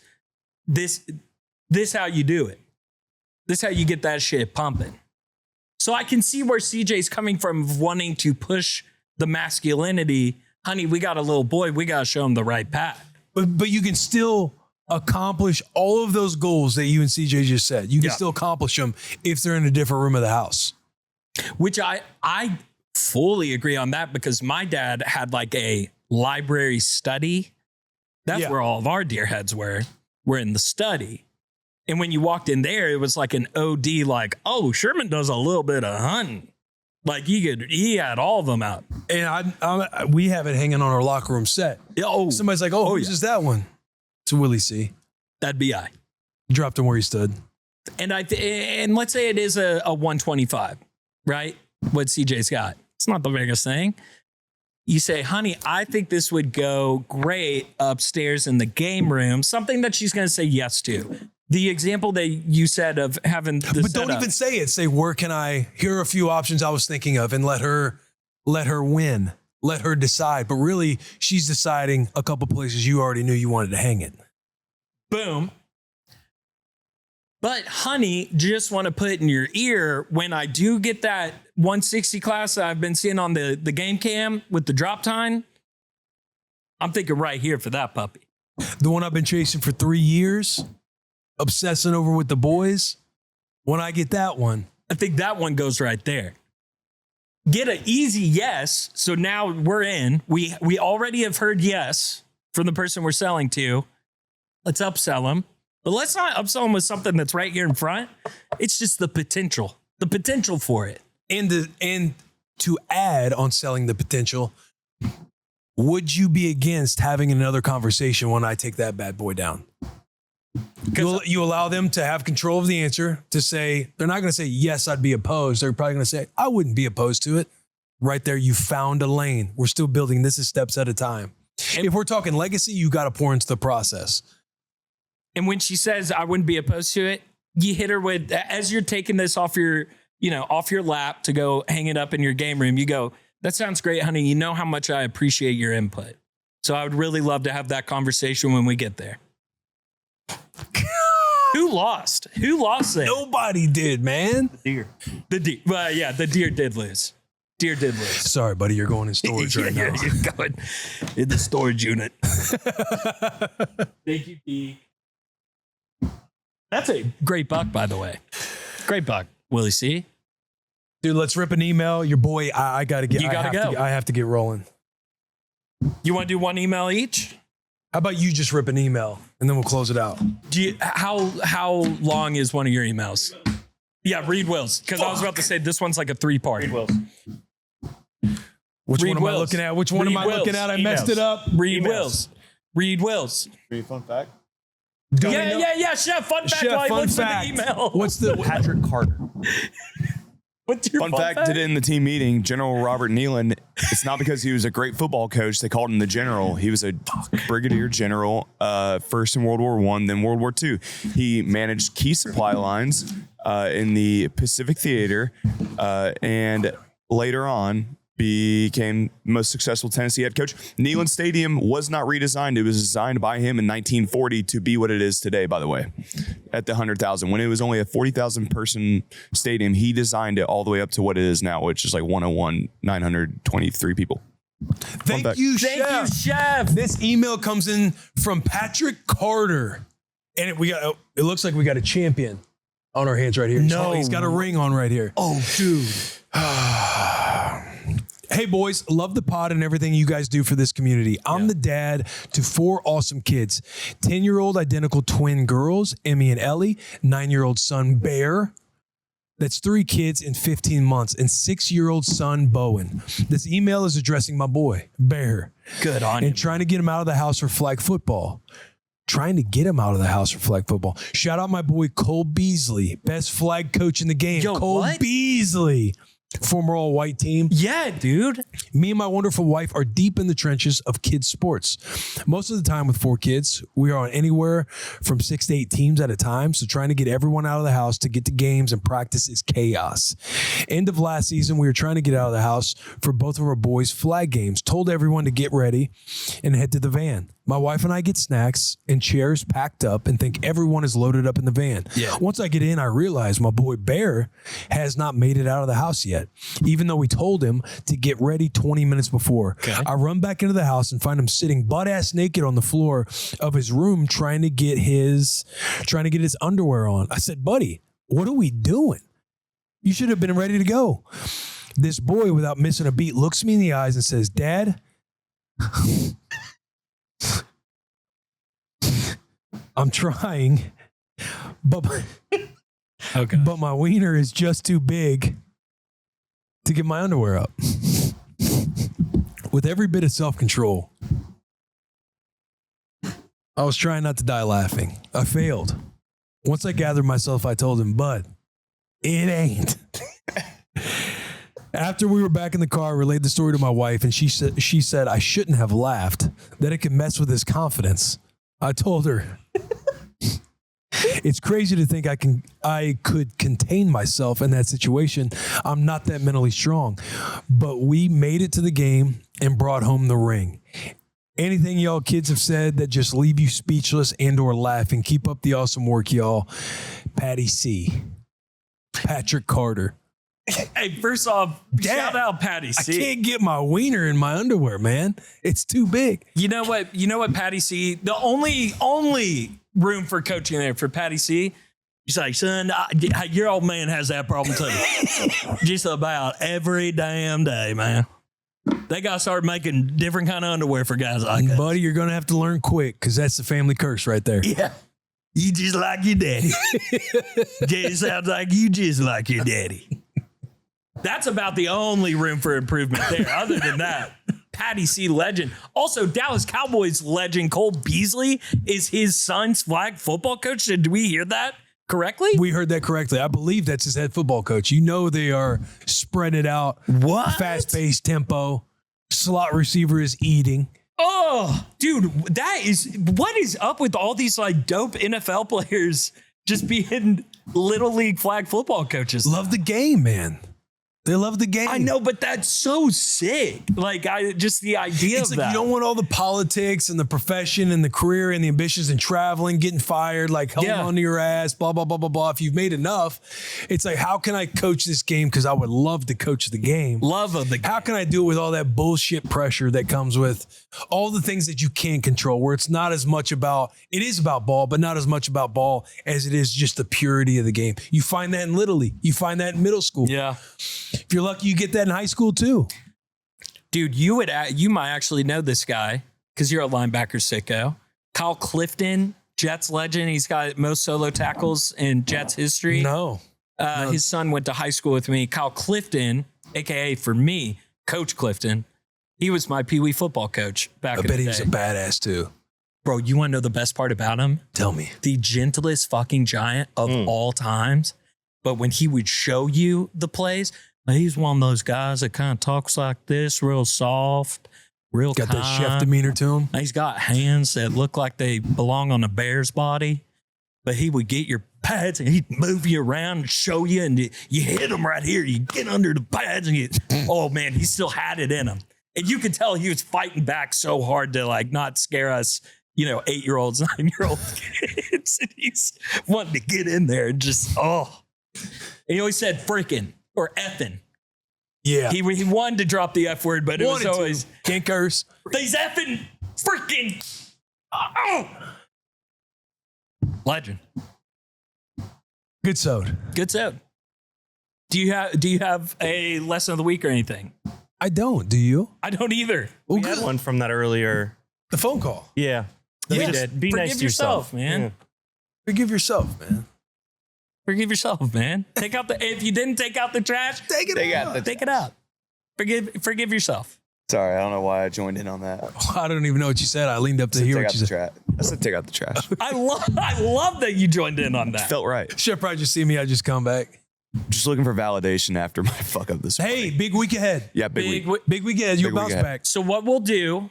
this how you do it. This how you get that shit pumping. So I can see where CJ's coming from, wanting to push the masculinity. Honey, we got a little boy. We got to show him the right path. But you can still accomplish all of those goals that you and CJ just said. You can still accomplish them if they're in a different room of the house. Which I fully agree on that, because my dad had like a library study. That's where all of our deer heads were in the study. And when you walked in there, it was like an OD, like, oh, Sherman does a little bit of hunting. Like he had all of them out. And we have it hanging on our locker room set. Oh, somebody's like, who's is that one? It's Willy C. That'd be I. Dropped him where he stood. And and let's say it is a 125, right? What CJ's got. It's not the biggest thing. You say, honey, I think this would go great upstairs in the game room. Something that she's going to say yes to. The example that you said of having the But don't even say it. Say, where can here are a few options I was thinking of, and let her win. Let her decide. But really, she's deciding a couple places you already knew you wanted to hang it. Boom. But honey, just want to put in your ear, when I do get that 160 class that I've been seeing on the game cam with the drop time, I'm thinking right here for that puppy. The one I've been chasing for 3 years, obsessing over with the boys. When I get that one, I think that one goes right there. Get an easy yes. So now we're in. We already have heard yes from the person we're selling to. Let's upsell them. But let's not upsell them with something that's right here in front. It's just the potential for it. And to add on selling the potential, would you be against having another conversation when I take that bad boy down? You allow them to have control of the answer, to say, they're not going to say, yes, I'd be opposed. They're probably going to say, I wouldn't be opposed to it. Right there, you found a lane. We're still building. This is steps at a time. If we're talking legacy, you got to pour into the process. And when she says, I wouldn't be opposed to it, you hit her with, as you're taking this off your lap to go hang it up in your game room, you go, that sounds great, honey. You know how much I appreciate your input. So I would really love to have that conversation when we get there. Who lost? Who lost there? Nobody did, man. The deer. Well, yeah, the deer did lose. Deer did lose. Sorry, buddy. You're going in storage right now. You're going in the storage unit. Thank you, P. That's a great buck, by the way. Great buck, Willy C. Dude, let's rip an email. Your boy, I got to get. You got to go. I have to get rolling. You want to do one email each? How about you just rip an email and then we'll close it out? How long is one of your emails? Yeah, Reed Wills. Because I was about to say this one's like a 3-part. Reed Wills. Which one am I looking at? Which one am I looking at? I messed it up. Reed Wills. Reed Wills. Fun fact. Yeah, Chef. Fun fact while he looks at the email. What's the Patrick Carter? What's your Fun fact, did it in the team meeting, General Robert Nealon, it's not because he was a great football coach, they called him the general. He was a brigadier general, first in World War I, then World War II. He managed key supply lines in the Pacific Theater, and later on became most successful Tennessee head coach. Neyland Stadium was not redesigned. It was designed by him in 1940 to be what it is today, by the way, at the 100,000. When it was only a 40,000 person stadium, he designed it all the way up to what it is now, which is like 101, 923 people. Thank you, Thank Chef. you, Chef. This email comes in from Patrick Carter. And it looks like we got a champion on our hands right here. No. He's got a ring on right here. Oh, dude. Hey, boys, love the pod and everything you guys do for this community. I'm the dad to 4 awesome kids. 10-year-old identical twin girls, Emmy and Ellie. 9-year-old son, Bear. That's 3 kids in 15 months. And 6-year-old son, Bowen. This email is addressing my boy, Bear. Good on you. And trying to get him out of the house for flag football. Shout out my boy, Cole Beasley. Best flag coach in the game. Yo, Cole what? Beasley. Former all-white team. Yeah, dude. Me and my wonderful wife are deep in the trenches of kids sports. Most of the time with 4 kids, we are on anywhere from 6 to 8 teams at a time. So trying to get everyone out of the house to get to games and practice is chaos. End of last season, we were trying to get out of the house for both of our boys' flag games. Told everyone to get ready and head to the van. My wife and I get snacks and chairs packed up and think everyone is loaded up in the van. Yeah. Once I get in, I realize my boy Bear has not made it out of the house yet, even though we told him to get ready 20 minutes before. Okay. I run back into the house and find him sitting butt-ass naked on the floor of his room trying to get his underwear on. I said, buddy, what are we doing? You should have been ready to go. This boy, without missing a beat, looks me in the eyes and says, Dad, I'm trying, but my wiener is just too big to get my underwear up. With every bit of self-control, I was trying not to die laughing. I failed. Once I gathered myself, I told him, bud, it ain't. After we were back in the car, I relayed the story to my wife, and she said I shouldn't have laughed, that it could mess with his confidence. I told her, it's crazy to think I could contain myself in that situation. I'm not that mentally strong. But we made it to the game and brought home the ring. Anything y'all kids have said that just leave you speechless and or laughing, keep up the awesome work, y'all. Patty C. Patrick Carter. Hey, first off, shout out Patty C. I can't get my wiener in my underwear, man. It's too big. You know what, Patty C? The only room for coaching there for Patty C. He's like, son, your old man has that problem too. Just about every damn day, man. They got to start making different kind of underwear for guys like us. Buddy, you're going to have to learn quick because that's the family curse right there. Yeah. You just like your daddy. Just sounds like you just like your daddy. That's about the only room for improvement there. Other than that, Patty C legend. Also, Dallas Cowboys legend Cole Beasley is his son's flag football coach. Did we hear that correctly? We heard that correctly. I believe that's his head football coach. You know they are spread it out. What? Fast-paced tempo. Slot receiver is eating. Oh, dude, what is up with all these like dope NFL players just being little league flag football coaches? Love the game, man. They love the game. I know, but that's so sick. Like, just the idea it's of like that. You don't want all the politics and the profession and the career and the ambitions and traveling, getting fired, like holding onto your ass, blah, blah, blah, blah, blah. If you've made enough, it's like, how can I coach this game? Because I would love to coach the game. Love of the game. How can I do it with all that bullshit pressure that comes with all the things that you can't control, where it's not as much about, it is about ball, but not as much about ball as it is just the purity of the game. You find that in Little League. You find that in middle school. Yeah. If you're lucky, you get that in high school too. Dude, you might actually know this guy because you're a linebacker sicko. Kyle Clifton, Jets legend. He's got most solo tackles in Jets history. No. His son went to high school with me. Kyle Clifton, AKA for me, Coach Clifton. He was my Pee Wee football coach back in the day. I bet he was a badass too. Bro, you want to know the best part about him? Tell me. The gentlest fucking giant of all times. But when he would show you the plays, he's one of those guys that kind of talks like this, real soft, real got kind. that chef demeanor to him. He's got hands that look like they belong on a bear's body. But he would get your pads and he'd move you around and show you, and you hit him right here. You get under the pads and oh man, he still had it in him. And you could tell he was fighting back so hard to like not scare us, 8-year-olds, 9-year-old kids. And he's wanting to get in there and just, And he always said frickin' or effing. Yeah. He wanted to drop the F word, but it was always can't curse. these effing freaking legend. Good sode. Good sound. Do you have a lesson of the week or anything? I don't. Do you? I don't either. We had one from that earlier. The phone call. Yeah. Yeah. We did. Be nice Forgive to yourself, man. Yeah. Forgive yourself, man. Forgive yourself, man. Take out if you didn't take out the trash, Take it out. take it out. Forgive yourself. Sorry, I don't know why I joined in on that. I don't even know what you said. I leaned up to hear Take what out you the said. trash. I said take out the trash. I love that you joined in on that. Felt right. Chef probably just see me. I just come back. Just looking for validation after my fuck up this morning. Hey, big week ahead. Yeah, big week. Big week ahead. You'll Big week bounce ahead. back. So what we'll do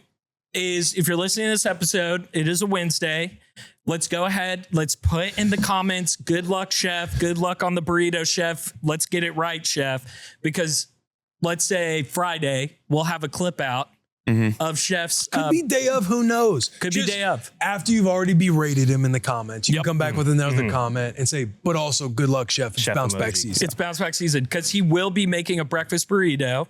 is, if you're listening to this episode, it is a Wednesday. Let's go ahead. Let's put in the comments, good luck, Chef. Good luck on the burrito, Chef. Let's get it right, Chef. Because let's say Friday, we'll have a clip out of Chef's. Could be day of. Who knows? Could be day of. After you've already berated him in the comments, you can come back with another comment and say, but also good luck, Chef. It's Chef bounce emoji. back season. It's bounce back season because he will be making a breakfast burrito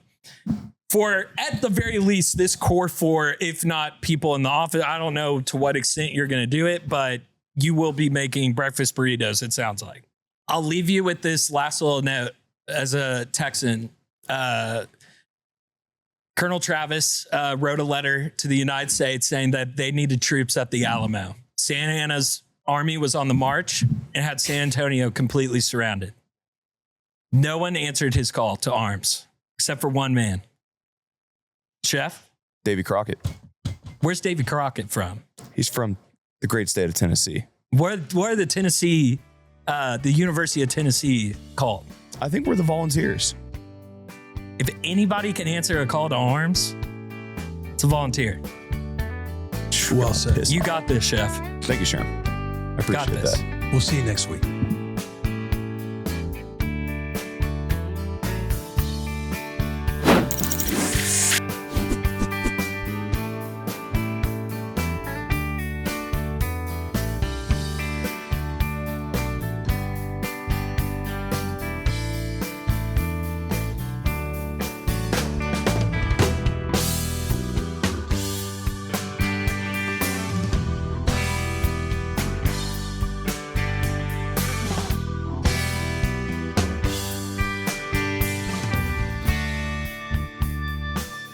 for, at the very least, this core four, if not people in the office. I don't know to what extent you're going to do it, but you will be making breakfast burritos, it sounds like. I'll leave you with this last little note as a Texan. Colonel Travis wrote a letter to the United States saying that they needed troops at the Alamo. Santa Anna's army was on the march and had San Antonio completely surrounded. No one answered his call to arms except for one man. Chef? Davy Crockett. Where's Davy Crockett from? He's from the great state of Tennessee. What are the Tennessee, the University of Tennessee called? I think we're the Volunteers. If anybody can answer a call to arms, it's a volunteer. Well said. You got this, Chef. Thank you, Sherm. I Got appreciate this. that. We'll see you next week.